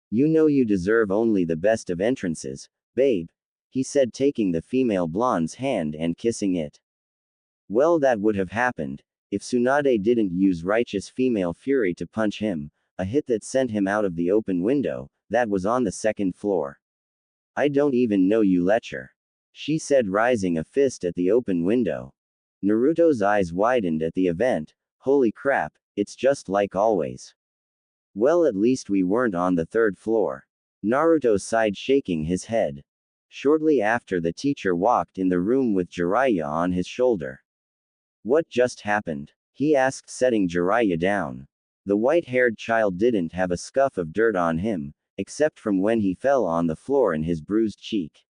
You know you deserve only the best of entrances, babe," he said, taking the female blonde's hand and kissing it. Well, that would have happened if Tsunade didn't use righteous female fury to punch him, a hit that sent him out of the open window that was on the second floor. "I don't even know you, lecher," she said, rising a fist at the open window. Naruto's eyes widened at the event. "Holy crap, it's just like always." "Well, at least we weren't on the third floor." Naruto sighed, shaking his head. Shortly after, the teacher walked in the room with Jiraiya on his shoulder. "What just happened?" he asked, setting Jiraiya down. The white-haired child didn't have a scuff of dirt on him, except from when he fell on the floor in his bruised cheek.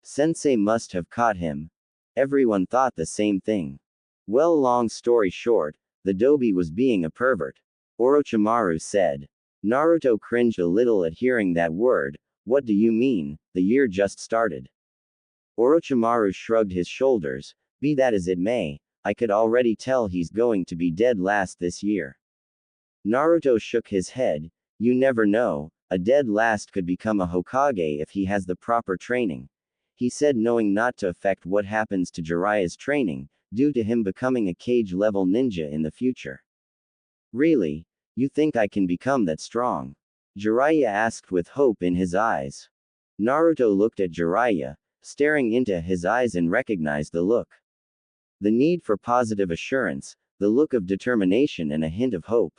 Sensei must have caught him. Everyone thought the same thing. Well, long story short, the Dobi was being a pervert, Orochimaru said. Naruto cringed a little at hearing that word. "What do you mean? The year just started." Orochimaru shrugged his shoulders. "Be that as it may, I could already tell he's going to be dead last this year." Naruto shook his head. "You never know, a dead last could become a Hokage if he has the proper training," he said, knowing not to affect what happens to Jiraiya's training, due to him becoming a cage-level ninja in the future. "Really? You think I can become that strong?" Jiraiya asked with hope in his eyes. Naruto looked at Jiraiya, staring into his eyes, and recognized the look. The need for positive assurance, the look of determination, and a hint of hope.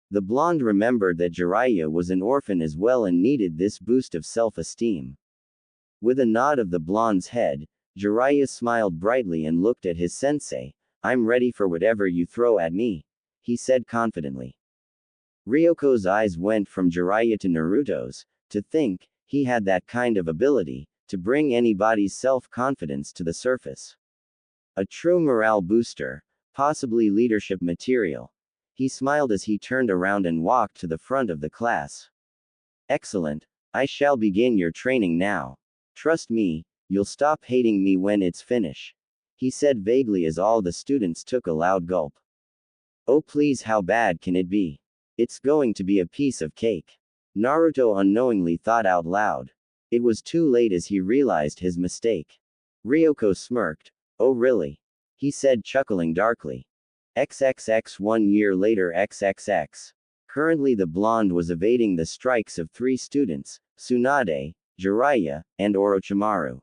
The blonde remembered that Jiraiya was an orphan as well and needed this boost of self-esteem. With a nod of the blonde's head, Jiraiya smiled brightly and looked at his sensei. "I'm ready for whatever you throw at me," he said confidently. Ryoko's eyes went from Jiraiya to Naruto's. To think he had that kind of ability to bring anybody's self-confidence to the surface. A true morale booster, possibly leadership material. He smiled as he turned around and walked to the front of the class. "Excellent. I shall begin your training now. Trust me, you'll stop hating me when it's finished," he said vaguely as all the students took a loud gulp. "Oh please, how bad can it be? It's going to be a piece of cake," Naruto unknowingly thought out loud. It was too late as he realized his mistake. Ryoko smirked. "Oh really?" he said, chuckling darkly. XXX 1 year later XXX. Currently the blonde was evading the strikes of 3 students, Tsunade, Jiraiya, and Orochimaru.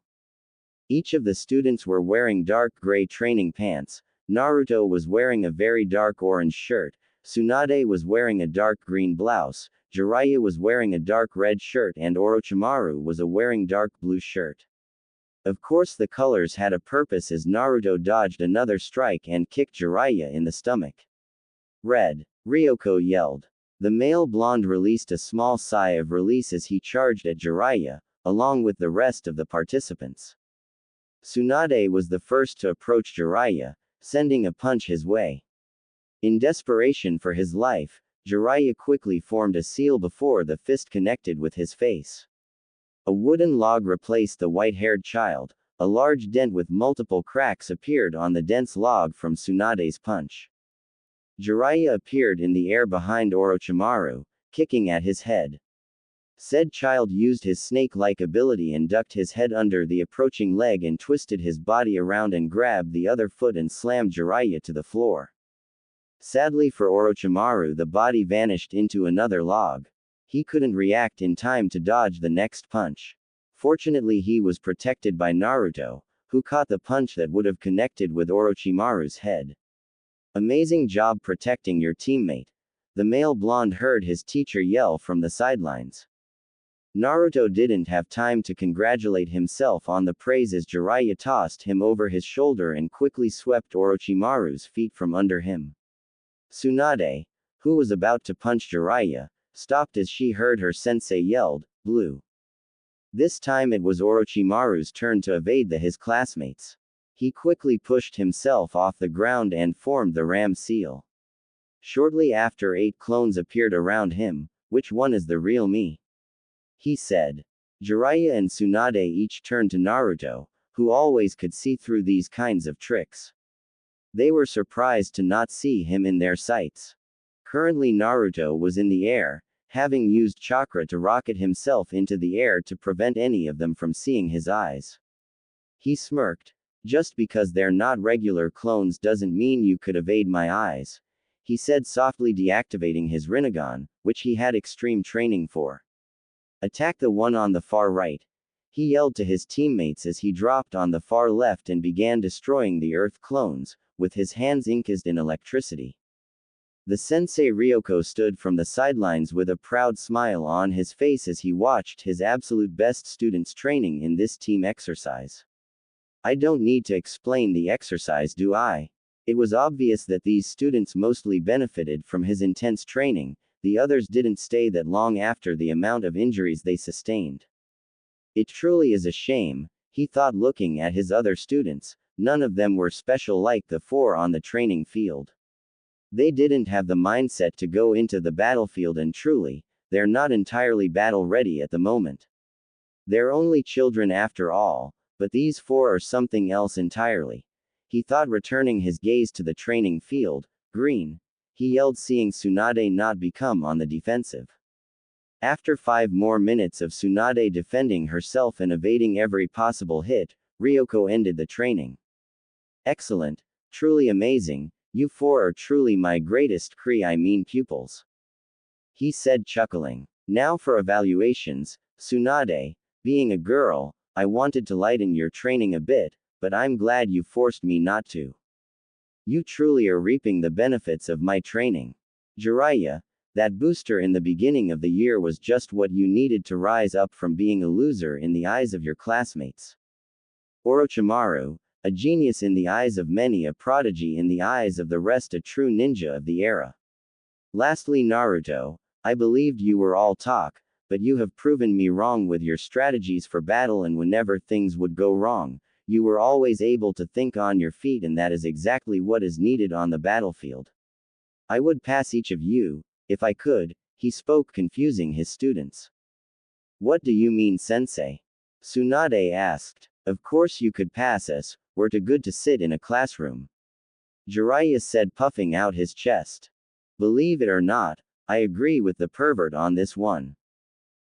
Each of the students were wearing dark gray training pants. Naruto was wearing a very dark orange shirt, Tsunade was wearing a dark green blouse, Jiraiya was wearing a dark red shirt, and Orochimaru was wearing dark blue shirt. Of course the colors had a purpose as Naruto dodged another strike and kicked Jiraiya in the stomach. "Red!" Ryoko yelled. The male blonde released a small sigh of release as he charged at Jiraiya, along with the rest of the participants. Tsunade was the first to approach Jiraiya, sending a punch his way. In desperation for his life, Jiraiya quickly formed a seal before the fist connected with his face. A wooden log replaced the white-haired child. A large dent with multiple cracks appeared on the dense log from Tsunade's punch. Jiraiya appeared in the air behind Orochimaru, kicking at his head. Said child used his snake-like ability and ducked his head under the approaching leg and twisted his body around and grabbed the other foot and slammed Jiraiya to the floor. Sadly for Orochimaru, the body vanished into another log. He couldn't react in time to dodge the next punch. Fortunately, he was protected by Naruto, who caught the punch that would have connected with Orochimaru's head. Amazing job protecting your teammate. The male blonde heard his teacher yell from the sidelines. Naruto didn't have time to congratulate himself on the praise as Jiraiya tossed him over his shoulder and quickly swept Orochimaru's feet from under him. Tsunade, who was about to punch Jiraiya, stopped as she heard her sensei yelled, "Blue." This time it was Orochimaru's turn to evade his classmates. He quickly pushed himself off the ground and formed the ram seal. Shortly after, 8 clones appeared around him. "Which one is the real me?" he said. Jiraiya and Tsunade each turned to Naruto, who always could see through these kinds of tricks. They were surprised to not see him in their sights. Currently Naruto was in the air, having used chakra to rocket himself into the air to prevent any of them from seeing his eyes. He smirked. "Just because they're not regular clones doesn't mean you could evade my eyes," he said softly, deactivating his Rinnegan, which he had extreme training for. "Attack the one on the far right," he yelled to his teammates as he dropped on the far left and began destroying the Earth clones, with his hands encased in electricity. The sensei Ryoko stood from the sidelines with a proud smile on his face as he watched his absolute best students training in this team exercise. I don't need to explain the exercise, do I? It was obvious that these students mostly benefited from his intense training. The others didn't stay that long after the amount of injuries they sustained. It truly is a shame, he thought looking at his other students. None of them were special like the 4 on the training field. They didn't have the mindset to go into the battlefield, and truly, they're not entirely battle ready at the moment. They're only children after all, but these 4 are something else entirely. He thought, returning his gaze to the training field. "Green," he yelled, seeing Tsunade not become on the defensive. After 5 more minutes of Tsunade defending herself and evading every possible hit, Ryoko ended the training. "Excellent. Truly amazing. You 4 are truly my greatest pupils," he said, chuckling. "Now for evaluations, Tsunade. Being a girl, I wanted to lighten your training a bit, but I'm glad you forced me not to. You truly are reaping the benefits of my training. Jiraiya, that booster in the beginning of the year was just what you needed to rise up from being a loser in the eyes of your classmates. Orochimaru, a genius in the eyes of many, a prodigy in the eyes of the rest, a true ninja of the era. Lastly, Naruto, I believed you were all talk, but you have proven me wrong with your strategies for battle, and whenever things would go wrong, you were always able to think on your feet, and that is exactly what is needed on the battlefield. I would pass each of you, if I could," he spoke, confusing his students. "What do you mean, sensei?" Tsunade asked. "Of course you could pass us, we're too good to sit in a classroom," Jiraiya said, puffing out his chest. "Believe it or not, I agree with the pervert on this one,"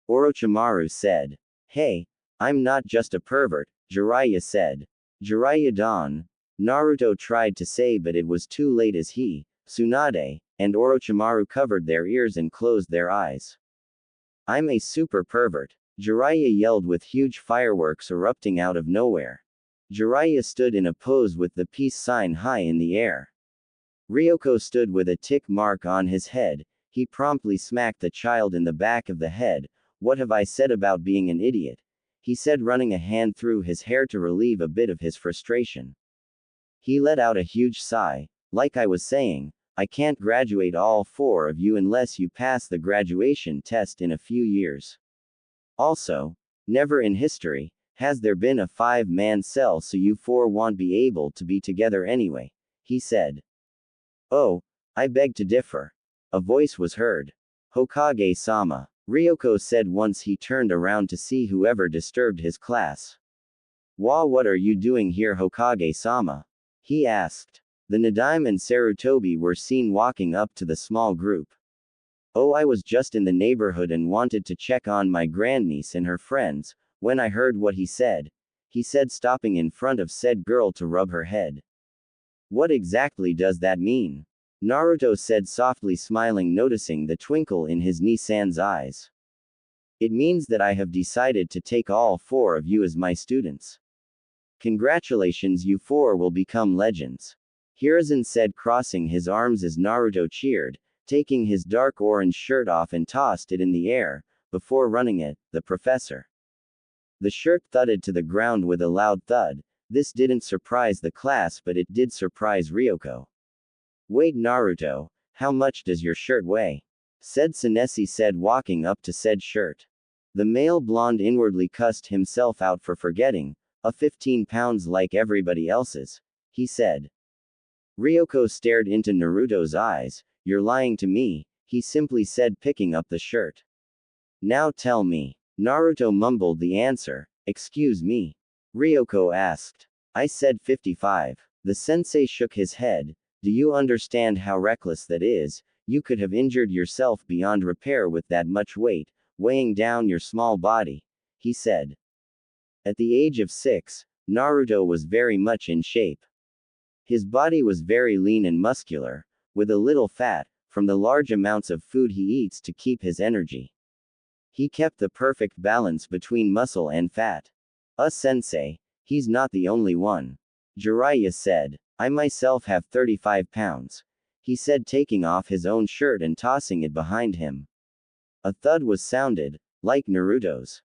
Orochimaru said. "Hey, I'm not just a pervert," Jiraiya said. "Jiraiya-dan," Naruto tried to say, but it was too late as he, Tsunade, and Orochimaru covered their ears and closed their eyes. "I'm a super pervert," Jiraiya yelled with huge fireworks erupting out of nowhere. Jiraiya stood in a pose with the peace sign high in the air. Ryoko stood with a tick mark on his head. He promptly smacked the child in the back of the head. "What have I said about being an idiot?" he said, running a hand through his hair to relieve a bit of his frustration. He let out a huge sigh. "Like I was saying, I can't graduate all 4 of you unless you pass the graduation test in a few years. Also, never in history has there been a 5-man cell, so you 4 won't be able to be together anyway," he said. "Oh, I beg to differ. A voice was heard. Hokage-sama. Ryoko said once he turned around to see whoever disturbed his class. What are you doing here, Hokage-sama? He asked. The Nadime and Sarutobi were seen walking up to the small group. Oh, I was just in the neighborhood and wanted to check on my grandniece and her friends, when I heard what he said, stopping in front of said girl to rub her head. What exactly does that mean? Naruto said softly, smiling, noticing the twinkle in his Nisan's eyes. It means that I have decided to take all 4 of you as my students. Congratulations, you 4 will become legends. Hiruzen said, crossing his arms as Naruto cheered, taking his dark orange shirt off and tossed it in the air, before running at the professor. The shirt thudded to the ground with a loud thud. This didn't surprise the class, but it did surprise Ryoko. Wait, Naruto, how much does your shirt weigh? Said Tsunade said, walking up to said shirt. The male blonde inwardly cussed himself out for forgetting, 15 pounds like everybody else's, he said. Ryoko stared into Naruto's eyes. You're lying to me, he simply said, picking up the shirt. Now tell me. Naruto mumbled the answer. Excuse me? Ryoko asked. I said 55. The sensei shook his head. Do you understand how reckless that is? You could have injured yourself beyond repair with that much weight, weighing down your small body, he said. At the age of 6, Naruto was very much in shape. His body was very lean and muscular, with a little fat, from the large amounts of food he eats to keep his energy. He kept the perfect balance between muscle and fat. Sensei, he's not the only one. Jiraiya said. I myself have 35 pounds. He said, taking off his own shirt and tossing it behind him. A thud was sounded, like Naruto's.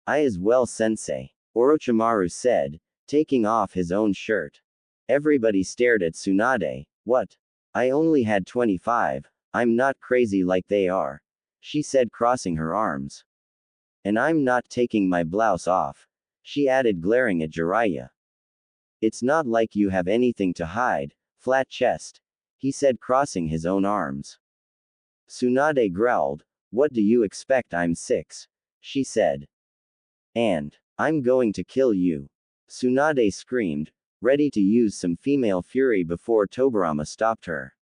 I as well, sensei. Orochimaru said, taking off his own shirt. Everybody stared at Tsunade. What? I only had 25, I'm not crazy like they are. She said, crossing her arms. And I'm not taking my blouse off. She added, glaring at Jiraiya. It's not like you have anything to hide, flat chest. He said, crossing his own arms. Tsunade growled. What do you expect, I'm 6. She said. And I'm going to kill you. Tsunade screamed, ready to use some female fury before Tobirama stopped her.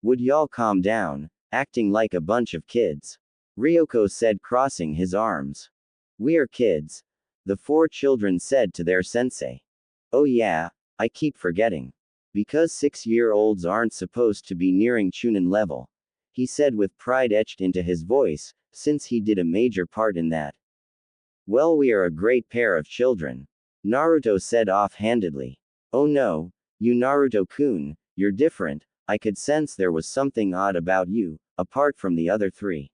Would y'all calm down, acting like a bunch of kids? Ryoko said, crossing his arms. We are kids. The 4 children said to their sensei. Oh yeah, I keep forgetting. Because 6-year-olds aren't supposed to be nearing Chunin level. He said with pride etched into his voice, since he did a major part in that. Well, we are a great pair of children. Naruto said offhandedly. Oh no, you Naruto-kun, you're different. I could sense there was something odd about you, apart from the other 3.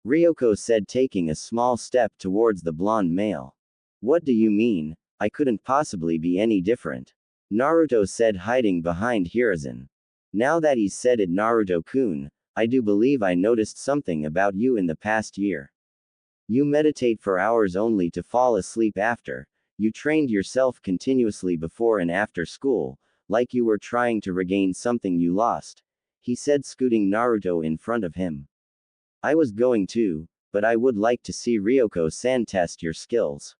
Ryoko said, taking a small step towards the blonde male. What do you mean? I couldn't possibly be any different. Naruto said, hiding behind Hiruzen. Now that he's said it, Naruto-kun, I do believe I noticed something about you in the past year. You meditate for hours only to fall asleep after. You trained yourself continuously before and after school, like you were trying to regain something you lost. He said, scooting Naruto in front of him. I was going to, but I would like to see Ryoko-san test your skills.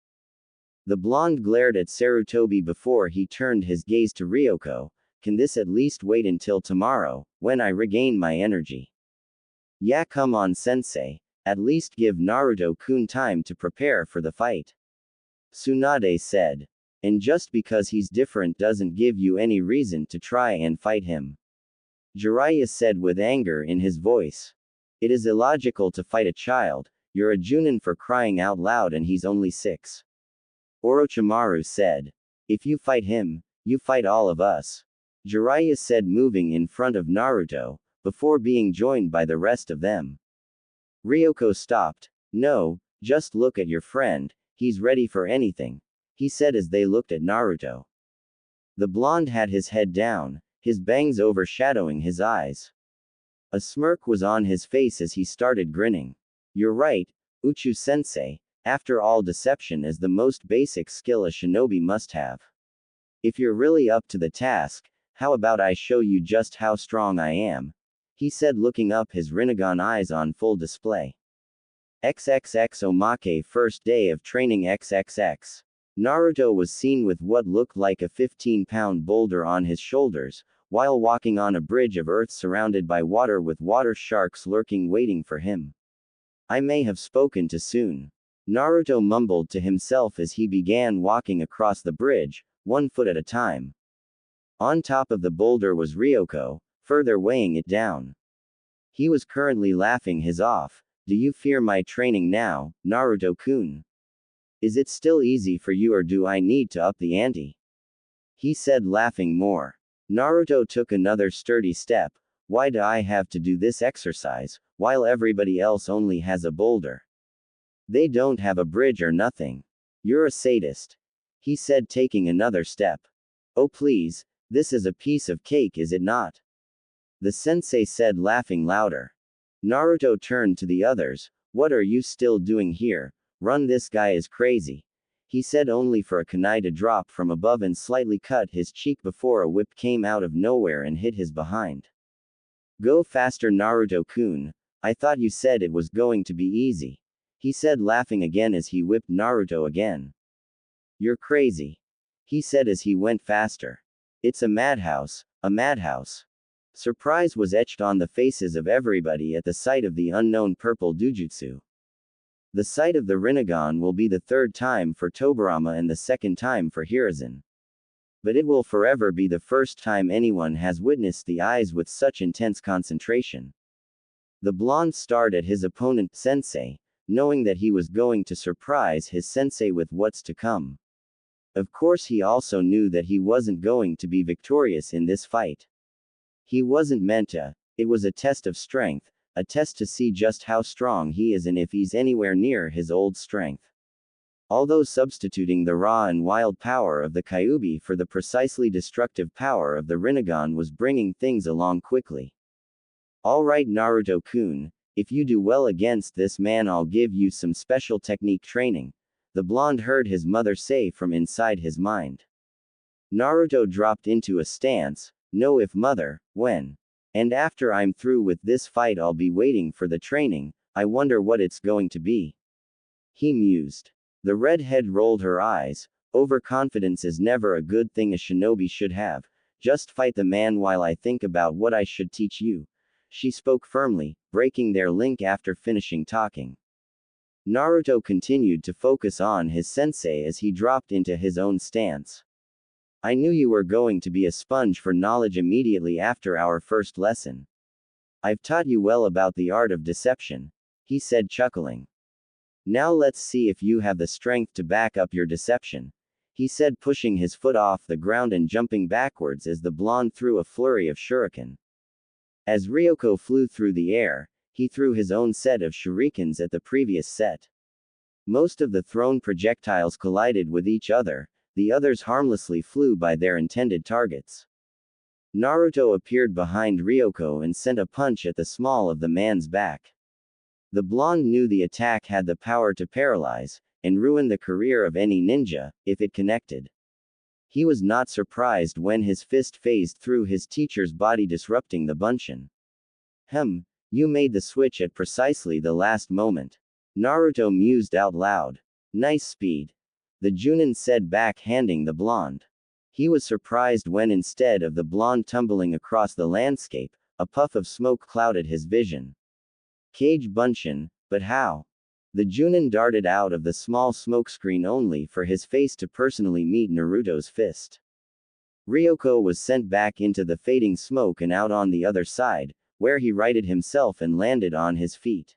The blonde glared at Sarutobi before he turned his gaze to Ryoko. Can this at least wait until tomorrow, when I regain my energy? Yeah, come on, sensei. At least give Naruto-kun time to prepare for the fight. Tsunade said. And just because he's different doesn't give you any reason to try and fight him. Jiraiya said with anger in his voice. It is illogical to fight a child. You're a Junin for crying out loud and he's only 6. Orochimaru said. If you fight him, you fight all of us. Jiraiya said, moving in front of Naruto, before being joined by the rest of them. Ryoko stopped. No, just look at your friend, he's ready for anything, he said as they looked at Naruto. The blonde had his head down, his bangs overshadowing his eyes. A smirk was on his face as he started grinning. You're right, Uchu-sensei. After all, deception is the most basic skill a shinobi must have. If you're really up to the task, How about I show you just how strong I am? He said, looking up, his Rinnegan eyes on full display. XXX Omake first day of training XXX. Naruto was seen with what looked like a 15-pound boulder on his shoulders, while walking on a bridge of earth surrounded by water with water sharks lurking waiting for him. I may have spoken too soon. Naruto mumbled to himself as he began walking across the bridge, 1 foot at a time. On top of the boulder was Ryoko, further weighing it down. He was currently laughing his off. Do you fear my training now, Naruto-kun? Is it still easy for you, or do I need to up the ante? He said, laughing more. Naruto took another sturdy step. Why do I have to do this exercise, while everybody else only has a boulder? They don't have a bridge or nothing. You're a sadist. He said, taking another step. Oh please, this is a piece of cake, is it not? The sensei said, laughing louder. Naruto turned to the others. What are you still doing here? Run, this guy is crazy. He said, only for a kunai to drop from above and slightly cut his cheek before a whip came out of nowhere and hit his behind. Go faster, Naruto-kun. I thought you said it was going to be easy. He said, laughing again as he whipped Naruto again. You're crazy. He said as he went faster. It's a madhouse, a madhouse. Surprise was etched on the faces of everybody at the sight of the unknown purple dujutsu. The sight of the Rinnegan will be the 3rd time for Tobirama and the 2nd time for Hiruzen. But it will forever be the first time anyone has witnessed the eyes with such intense concentration. The blonde stared at his opponent, sensei, knowing that he was going to surprise his sensei with what's to come. Of course, he also knew that he wasn't going to be victorious in this fight. He wasn't meant to. It was a test of strength, a test to see just how strong he is and if he's anywhere near his old strength. Although substituting the raw and wild power of the Kyuubi for the precisely destructive power of the Rinnegan was bringing things along quickly. Alright, Naruto-kun, if you do well against this man, I'll give you some special technique training, the blonde heard his mother say from inside his mind. Naruto dropped into a stance. No, if mother, when? And after I'm through with this fight, I'll be waiting for the training. I wonder what it's going to be. He mused. The redhead rolled her eyes. Overconfidence is never a good thing a shinobi should have. Just fight the man while I think about what I should teach you. She spoke firmly, breaking their link after finishing talking. Naruto continued to focus on his sensei as he dropped into his own stance. I knew you were going to be a sponge for knowledge immediately after our first lesson. I've taught you well about the art of deception, he said, chuckling. Now let's see if you have the strength to back up your deception, he said, pushing his foot off the ground and jumping backwards as the blonde threw a flurry of shuriken. As Ryoko flew through the air, he threw his own set of shurikens at the previous set. Most of the thrown projectiles collided with each other. The others harmlessly flew by their intended targets. Naruto appeared behind Ryoko and sent a punch at the small of the man's back. The blonde knew the attack had the power to paralyze and ruin the career of any ninja, if it connected. He was not surprised when his fist phased through his teacher's body, disrupting the bunshin. You made the switch at precisely the last moment. Naruto mused out loud. Nice speed. The Junin said, backhanding the blonde. He was surprised when, instead of the blonde tumbling across the landscape, a puff of smoke clouded his vision. Cage bunshin, but how? The Junin darted out of the small smokescreen only for his face to personally meet Naruto's fist. Ryoko was sent back into the fading smoke and out on the other side, where he righted himself and landed on his feet.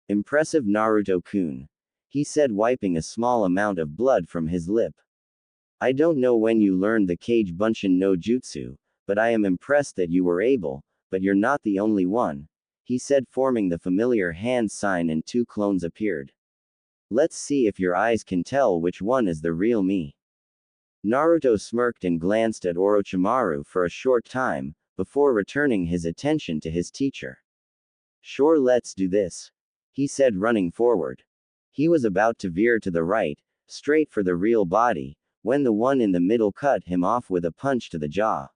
Impressive, Naruto-kun, he said, wiping a small amount of blood from his lip. I don't know when you learned the Kage Bunshin no Jutsu, but I am impressed that you were able, but you're not the only one, he said, forming the familiar hand sign, and 2 clones appeared. Let's see if your eyes can tell which one is the real me. Naruto smirked and glanced at Orochimaru for a short time, before returning his attention to his teacher. Sure, let's do this, he said, running forward. He was about to veer to the right, straight for the real body, when the one in the middle cut him off with a punch to the jaw.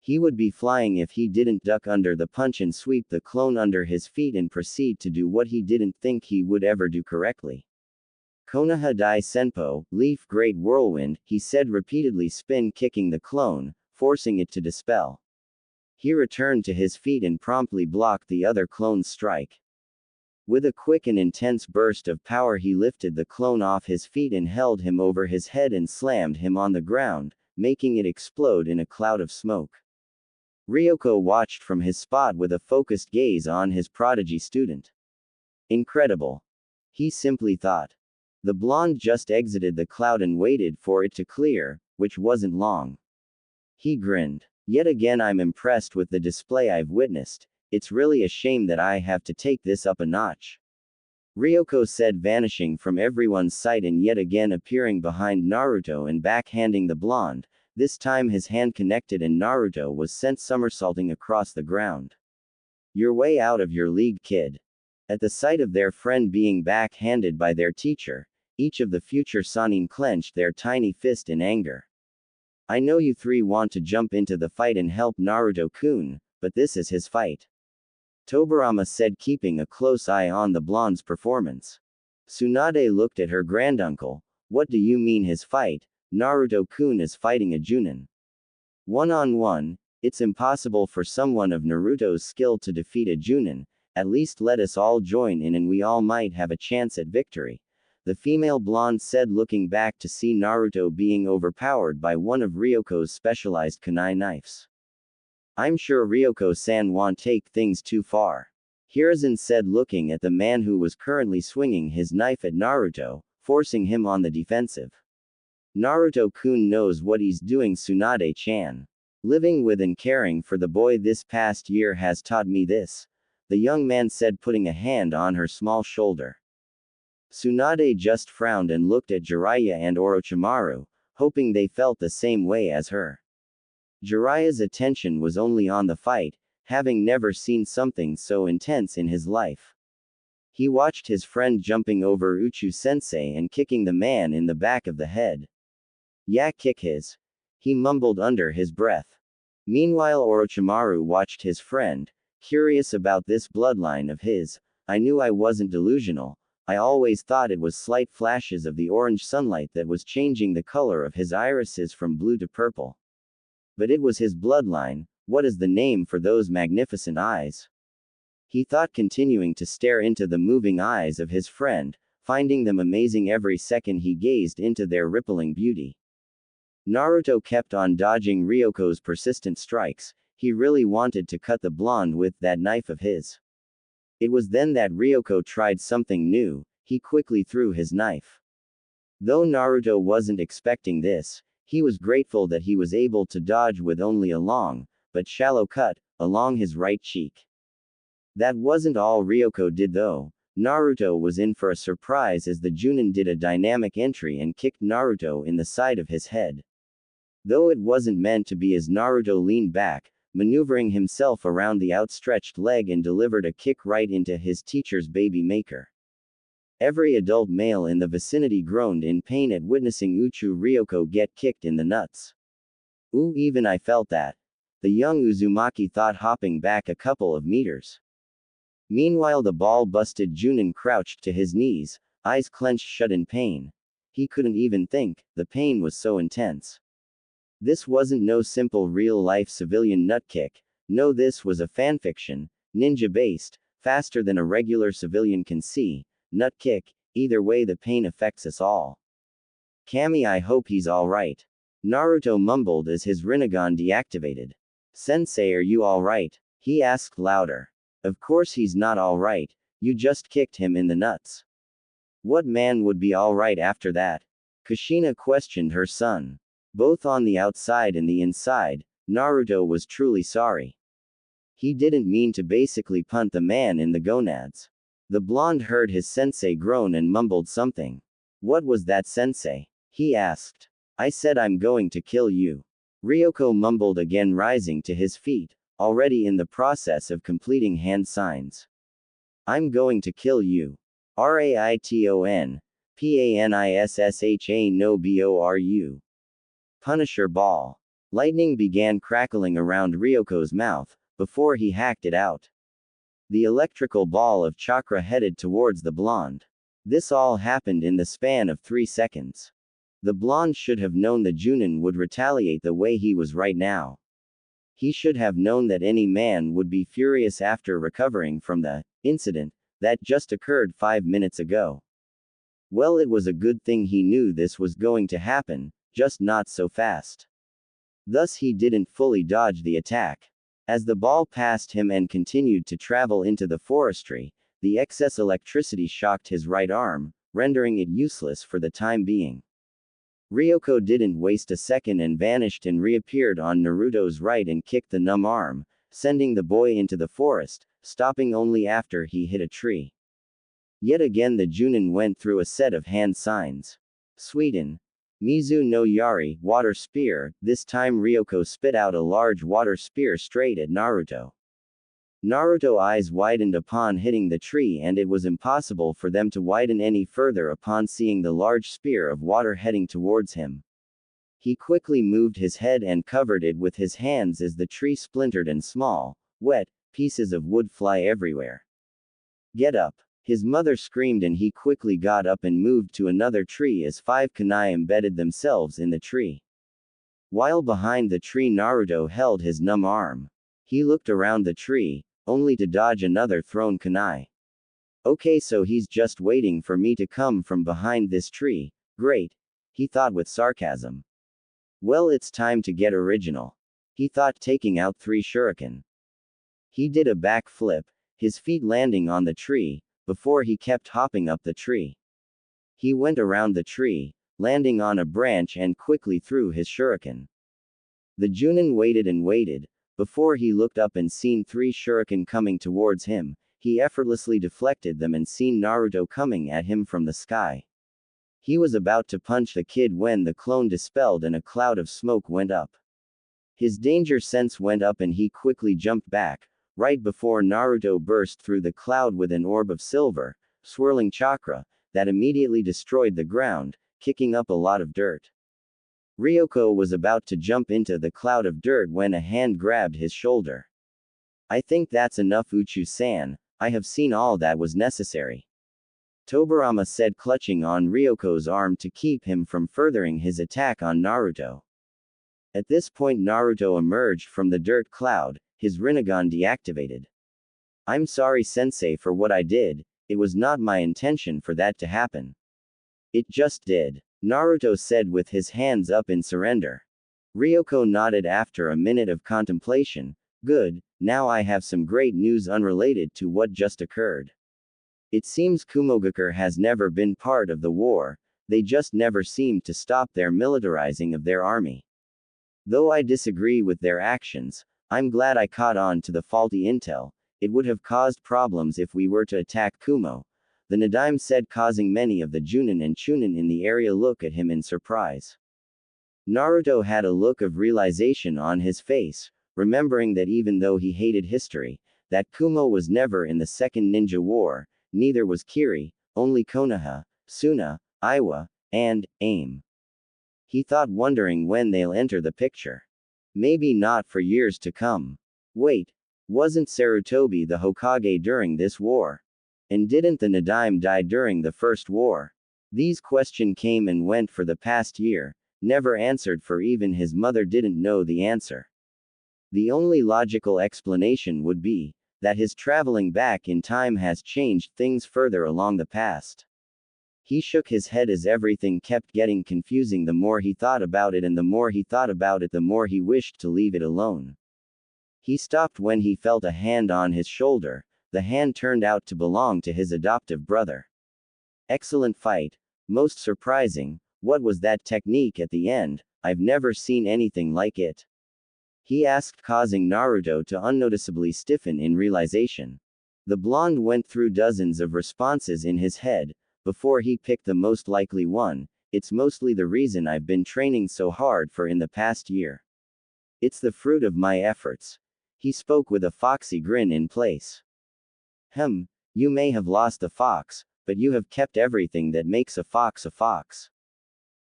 He would be flying if he didn't duck under the punch and sweep the clone under his feet and proceed to do what he didn't think he would ever do correctly. Konoha Dai Senpo, Leaf Great Whirlwind, he said repeatedly, spin kicking the clone, forcing it to dispel. He returned to his feet and promptly blocked the other clone's strike. With a quick and intense burst of power, he lifted the clone off his feet and held him over his head and slammed him on the ground, making it explode in a cloud of smoke. Ryoko watched from his spot with a focused gaze on his prodigy student. Incredible. He simply thought. The blonde just exited the cloud and waited for it to clear, which wasn't long. He grinned. Yet again, I'm impressed with the display I've witnessed. It's really a shame that I have to take this up a notch. Ryoko said, vanishing from everyone's sight and yet again appearing behind Naruto and backhanding the blonde. This time his hand connected and Naruto was sent somersaulting across the ground. You're way out of your league, kid. At the sight of their friend being backhanded by their teacher, each of the future Sannin clenched their tiny fist in anger. I know you three want to jump into the fight and help Naruto-kun, but this is his fight. Tobirama said, keeping a close eye on the blonde's performance. Tsunade looked at her granduncle. What do you mean his fight? Naruto-kun is fighting a Junin. One-on-one, it's impossible for someone of Naruto's skill to defeat a Junin. At least let us all join in and we all might have a chance at victory. The female blonde said, looking back to see Naruto being overpowered by one of Ryoko's specialized kunai knives. I'm sure Ryoko-san won't take things too far. Hiruzen said, looking at the man who was currently swinging his knife at Naruto, forcing him on the defensive. Naruto-kun knows what he's doing, Tsunade-chan. Living with and caring for the boy this past year has taught me this, the young man said, putting a hand on her small shoulder. Tsunade just frowned and looked at Jiraiya and Orochimaru, hoping they felt the same way as her. Jiraiya's attention was only on the fight, having never seen something so intense in his life. He watched his friend jumping over Uchu-sensei and kicking the man in the back of the head. Yeah, kick his. He mumbled under his breath. Meanwhile, Orochimaru watched his friend, curious about this bloodline of his. I knew I wasn't delusional. I always thought it was slight flashes of the orange sunlight that was changing the color of his irises from blue to purple. But it was his bloodline. What is the name for those magnificent eyes? He thought, continuing to stare into the moving eyes of his friend, finding them amazing every second he gazed into their rippling beauty. Naruto kept on dodging Ryoko's persistent strikes. He really wanted to cut the blonde with that knife of his. It was then that Ryoko tried something new. He quickly threw his knife. Though Naruto wasn't expecting this, he was grateful that he was able to dodge with only a long, but shallow cut, along his right cheek. That wasn't all Ryoko did though. Naruto was in for a surprise as the Junin did a dynamic entry and kicked Naruto in the side of his head. Though it wasn't meant to be, as Naruto leaned back, maneuvering himself around the outstretched leg and delivered a kick right into his teacher's baby maker. Every adult male in the vicinity groaned in pain at witnessing Uchu Ryoko get kicked in the nuts. Ooh, even I felt that. The young Uzumaki thought, hopping back a couple of meters. Meanwhile, the ball-busted Junin crouched to his knees, eyes clenched shut in pain. He couldn't even think, the pain was so intense. This wasn't no simple real-life civilian nut kick. No, this was a fanfiction, ninja-based, faster than a regular civilian can see, nut kick. Either way, the pain affects us all. Kami, I hope he's alright. Naruto mumbled as his Rinnegan deactivated. Sensei, are you alright? He asked louder. Of course he's not alright, you just kicked him in the nuts. What man would be alright after that? Kushina questioned her son. Both on the outside and the inside, Naruto was truly sorry. He didn't mean to basically punt the man in the gonads. The blonde heard his sensei groan and mumbled something. What was that, sensei? He asked. I said I'm going to kill you. Ryoko mumbled again, rising to his feet, already in the process of completing hand signs. I'm going to kill you. Raiton. Panissa no boru. Punisher Ball. Lightning began crackling around Ryoko's mouth, before he hacked it out. The electrical ball of chakra headed towards the blonde. This all happened in the span of 3 seconds. The blonde should have known the Junin would retaliate the way he was right now. He should have known that any man would be furious after recovering from the incident that just occurred 5 minutes ago. Well, it was a good thing he knew this was going to happen, just not so fast. Thus he didn't fully dodge the attack. As the ball passed him and continued to travel into the forestry, the excess electricity shocked his right arm, rendering it useless for the time being. Ryoko didn't waste a second and vanished and reappeared on Naruto's right and kicked the numb arm, sending the boy into the forest, stopping only after he hit a tree. Yet again the Junin went through a set of hand signs. Sweden. Mizu no Yari, water spear. This time Ryoko spit out a large water spear straight at Naruto. Naruto's eyes widened upon hitting the tree, and it was impossible for them to widen any further upon seeing the large spear of water heading towards him. He quickly moved his head and covered it with his hands as the tree splintered and small, wet pieces of wood fly everywhere. Get up! His mother screamed, and he quickly got up and moved to another tree as 5 kunai embedded themselves in the tree. While behind the tree Naruto held his numb arm. He looked around the tree, only to dodge another thrown kunai. Okay, so he's just waiting for me to come from behind this tree. Great, he thought with sarcasm. Well, it's time to get original. He thought, taking out 3 shuriken. He did a backflip, his feet landing on the tree, before he kept hopping up the tree. He went around the tree, landing on a branch and quickly threw his shuriken. The Junin waited and waited. Before he looked up and seen 3 shuriken coming towards him, he effortlessly deflected them and seen Naruto coming at him from the sky. He was about to punch the kid when the clone dispelled and a cloud of smoke went up. His danger sense went up and he quickly jumped back, right before Naruto burst through the cloud with an orb of silver, swirling chakra, that immediately destroyed the ground, kicking up a lot of dirt. Ryoko was about to jump into the cloud of dirt when a hand grabbed his shoulder. I think that's enough, Uchu-san, I have seen all that was necessary. Tobirama said, clutching on Ryoko's arm to keep him from furthering his attack on Naruto. At this point Naruto emerged from the dirt cloud, his Rinnegan deactivated. I'm sorry, sensei, for what I did. It was not my intention for that to happen. It just did, Naruto said with his hands up in surrender. Ryoko nodded after a minute of contemplation. Good, now I have some great news unrelated to what just occurred. It seems Kumogakure has never been part of the war, they just never seemed to stop their militarizing of their army. Though I disagree with their actions, I'm glad I caught on to the faulty intel. It would have caused problems if we were to attack Kumo, the Nadaime said, causing many of the Junin and Chunin in the area look at him in surprise. Naruto had a look of realization on his face, remembering that even though he hated history, that Kumo was never in the Second Ninja War, neither was Kiri, only Konoha, Suna, Iwa, and Aim. He thought, wondering when they'll enter the picture. Maybe not for years to come. Wait, wasn't Sarutobi the Hokage during this war? And didn't the Nadaime die during the First War? These questions came and went for the past year, never answered, for even his mother didn't know the answer. The only logical explanation would be that his traveling back in time has changed things further along the past. He shook his head as everything kept getting confusing. The more he thought about it, and the more he thought about it, the more he wished to leave it alone. He stopped when he felt a hand on his shoulder. The hand turned out to belong to his adoptive brother. Excellent fight. Most surprising. What was that technique at the end? I've never seen anything like it. He asked, causing Naruto to unnoticeably stiffen in realization. The blonde went through dozens of responses in his head, before he picked the most likely one. It's mostly the reason I've been training so hard for in the past year. It's the fruit of my efforts. He spoke with a foxy grin in place. You may have lost the fox, but you have kept everything that makes a fox a fox.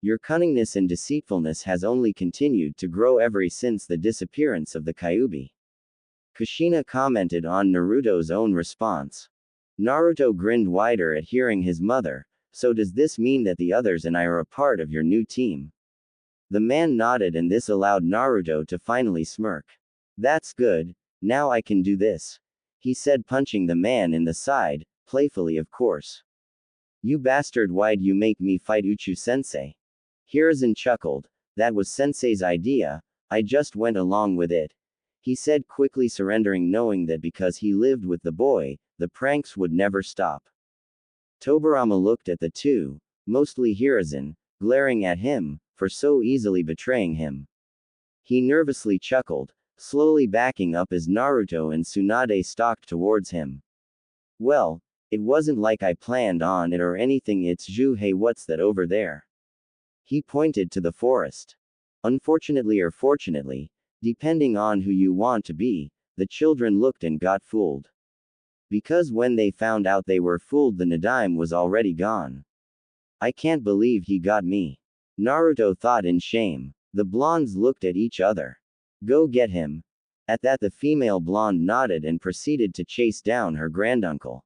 Your cunningness and deceitfulness has only continued to grow ever since the disappearance of the Kyuubi. Kushina commented on Naruto's own response. Naruto grinned wider at hearing his mother. So does this mean that the others and I are a part of your new team? The man nodded, and this allowed Naruto to finally smirk. That's good, now I can do this, he said, punching the man in the side, playfully of course. You bastard, why'd you make me fight Uchu-sensei? Hiruzen chuckled. That was sensei's idea, I just went along with it, he said, quickly surrendering, knowing that because he lived with the boy, the pranks would never stop. Tobirama looked at the two, mostly Hiruzen, glaring at him, for so easily betraying him. He nervously chuckled, slowly backing up as Naruto and Tsunade stalked towards him. Well, it wasn't like I planned on it or anything, it's hey, what's that over there? He pointed to the forest. Unfortunately or fortunately, depending on who you want to be, the children looked and got fooled. Because when they found out they were fooled, the Nadaime was already gone. I can't believe he got me, Naruto thought in shame. The blondes looked at each other. Go get him. At that, the female blonde nodded and proceeded to chase down her granduncle.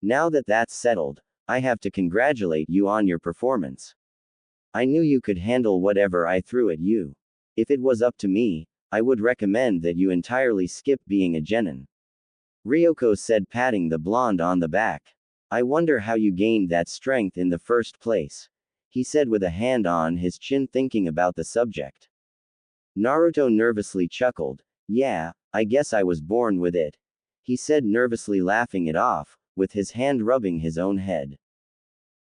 Now that that's settled, I have to congratulate you on your performance. I knew you could handle whatever I threw at you. If it was up to me, I would recommend that you entirely skip being a genin. Ryoko said, patting the blonde on the back. I wonder how you gained that strength in the first place, he said with a hand on his chin, thinking about the subject. Naruto nervously chuckled. Yeah, I guess I was born with it, he said, nervously laughing it off, with his hand rubbing his own head.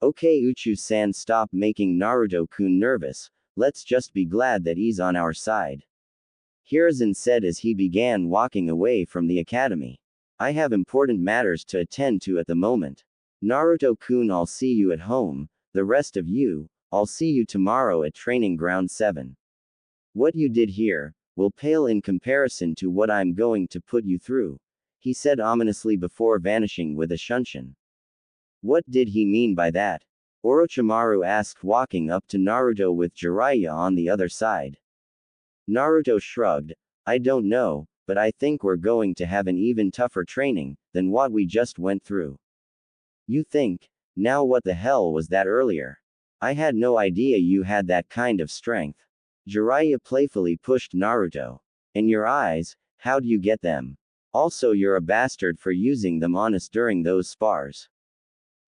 Okay, Uchu-san, stop making Naruto-kun nervous, let's just be glad that he's on our side, Hiruzen said as he began walking away from the academy. I have important matters to attend to at the moment. Naruto-kun, I'll see you at home, the rest of you, I'll see you tomorrow at Training Ground 7. What you did here will pale in comparison to what I'm going to put you through, he said ominously before vanishing with a shunshin. What did he mean by that? Orochimaru asked, walking up to Naruto with Jiraiya on the other side. Naruto shrugged. I don't know, but I think we're going to have an even tougher training than what we just went through. You think? Now what the hell was that earlier? I had no idea you had that kind of strength. Jiraiya playfully pushed Naruto. And your eyes, how'd you get them? Also, you're a bastard for using them on us during those spars,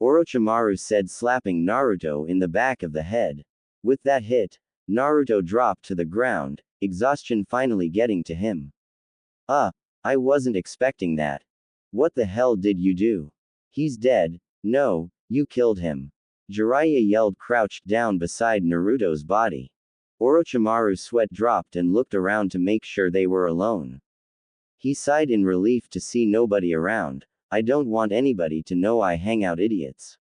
Orochimaru said, slapping Naruto in the back of the head. With that hit, Naruto dropped to the ground, exhaustion finally getting to him. I wasn't expecting that. What the hell did you do? He's dead. No, you killed him, Jiraiya yelled, crouched down beside Naruto's body. Orochimaru's sweat dropped and looked around to make sure they were alone. He sighed in relief to see nobody around. I don't want anybody to know I hang out idiots.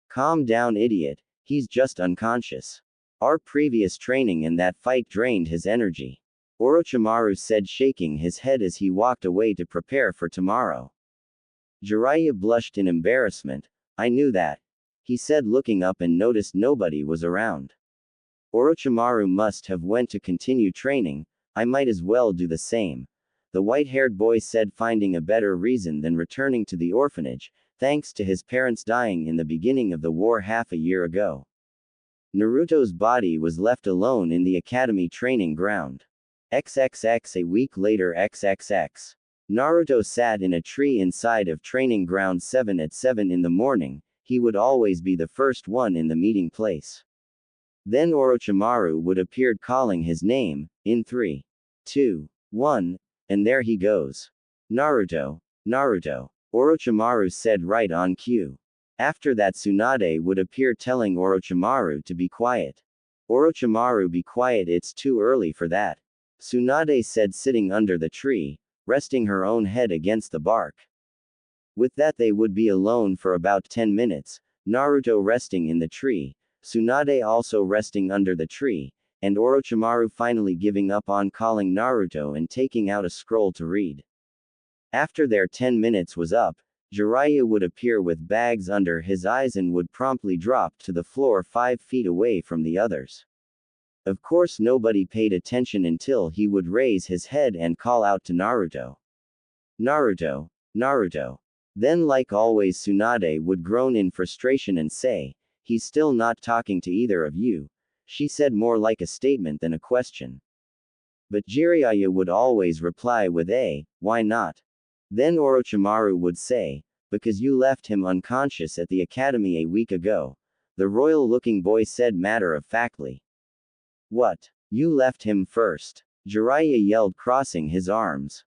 Calm down, idiot, he's just unconscious. Our previous training and that fight drained his energy, Orochimaru said, shaking his head as he walked away to prepare for tomorrow. Jiraiya blushed in embarrassment. I knew that, he said, looking up and noticed nobody was around. Orochimaru must have went to continue training, I might as well do the same, the white-haired boy said, finding a better reason than returning to the orphanage, thanks to his parents dying in the beginning of the war half a year ago. Naruto's body was left alone in the academy training ground. XXX a week later, XXX. Naruto sat in a tree inside of Training Ground 7 at 7 in the morning. He would always be the first one in the meeting place. Then Orochimaru would appear calling his name, in 3, 2, 1, and there he goes. Naruto, Naruto, Orochimaru said right on cue. After that, Tsunade would appear telling Orochimaru to be quiet. Orochimaru, be quiet, it's too early for that, Tsunade said, sitting under the tree, resting her own head against the bark. With that, they would be alone for about 10 minutes, Naruto resting in the tree, Tsunade also resting under the tree, and Orochimaru finally giving up on calling Naruto and taking out a scroll to read. After their 10 minutes was up, Jiraiya would appear with bags under his eyes and would promptly drop to the floor 5 feet away from the others. Of course, nobody paid attention until he would raise his head and call out to Naruto. Naruto, Naruto. Then, like always, Tsunade would groan in frustration and say, "He's still not talking to either of you," she said, more like a statement than a question. But Jiraiya would always reply with a, "Why not?" Then Orochimaru would say, "Because you left him unconscious at the academy a week ago," the royal-looking boy said matter-of-factly. "What? You left him first?" Jiraiya yelled, crossing his arms.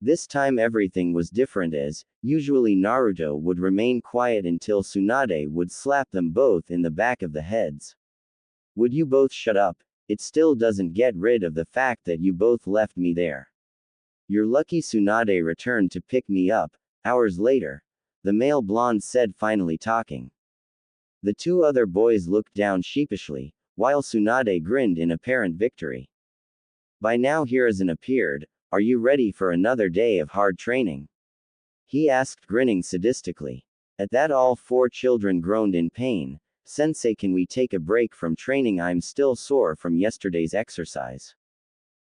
This time everything was different, as usually Naruto would remain quiet until Tsunade would slap them both in the back of the heads. "Would you both shut up? It still doesn't get rid of the fact that you both left me there." "You're lucky Tsunade returned to pick me up." Hours later, the male blonde said, finally talking. The two other boys looked down sheepishly, while Tsunade grinned in apparent victory. By now Hiruzen appeared. "Are you ready for another day of hard training?" he asked, grinning sadistically. At that, all 4 children groaned in pain. "Sensei, can we take a break from training? I'm still sore from yesterday's exercise,"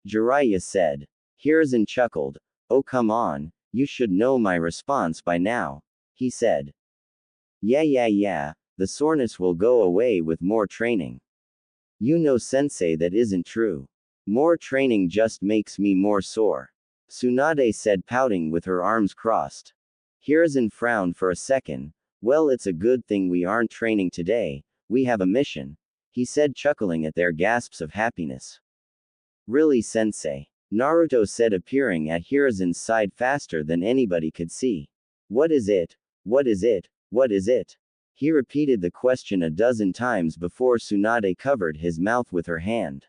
Jiraiya said. Hiruzen chuckled. "Oh, come on, you should know my response by now," he said. Yeah, the soreness will go away with more training." "You know, Sensei, that isn't true. More training just makes me more sore," Tsunade said, pouting with her arms crossed. Hiruzen frowned for a second. "Well, it's a good thing we aren't training today. We have a mission," he said, chuckling at their gasps of happiness. "Really, Sensei?" Naruto said, appearing at Hiruzen's side faster than anybody could see. "What is it? What is it? What is it?" He repeated the question a dozen times before Tsunade covered his mouth with her hand.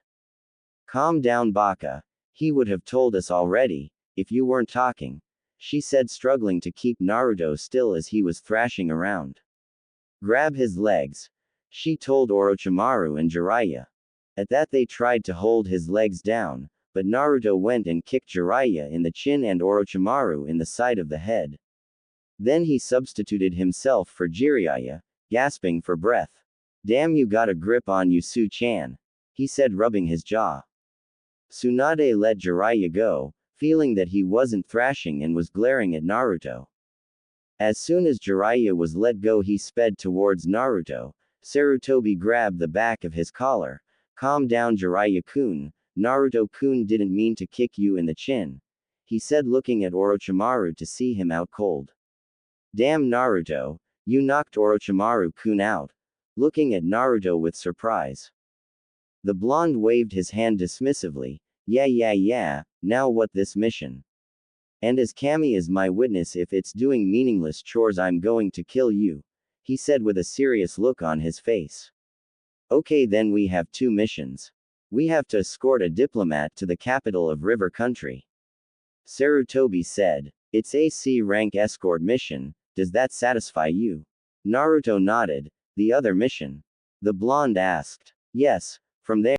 "Calm down, Baka. He would have told us already, if you weren't talking," she said, struggling to keep Naruto still as he was thrashing around. "Grab his legs," she told Orochimaru and Jiraiya. At that, they tried to hold his legs down, but Naruto went and kicked Jiraiya in the chin and Orochimaru in the side of the head. Then he substituted himself for Jiraiya, gasping for breath. "Damn, you got a grip on you, Su-chan," he said, rubbing his jaw. Tsunade let Jiraiya go, feeling that he wasn't thrashing, and was glaring at Naruto. As soon as Jiraiya was let go, he sped towards Naruto. Sarutobi grabbed the back of his collar. "Calm down, Jiraiya-kun. Naruto-kun didn't mean to kick you in the chin," he said, looking at Orochimaru to see him out cold. "Damn, Naruto, you knocked Orochimaru-kun out," looking at Naruto with surprise. The blonde waved his hand dismissively. Yeah, now what this mission? And as Kami is my witness, if it's doing meaningless chores, I'm going to kill you," he said with a serious look on his face. "Okay, then we have 2 missions. We have to escort a diplomat to the capital of River Country," Sarutobi said. "It's a C-rank escort mission. Does that satisfy you?" Naruto nodded. "The other mission?" the blonde asked. "Yes." From there,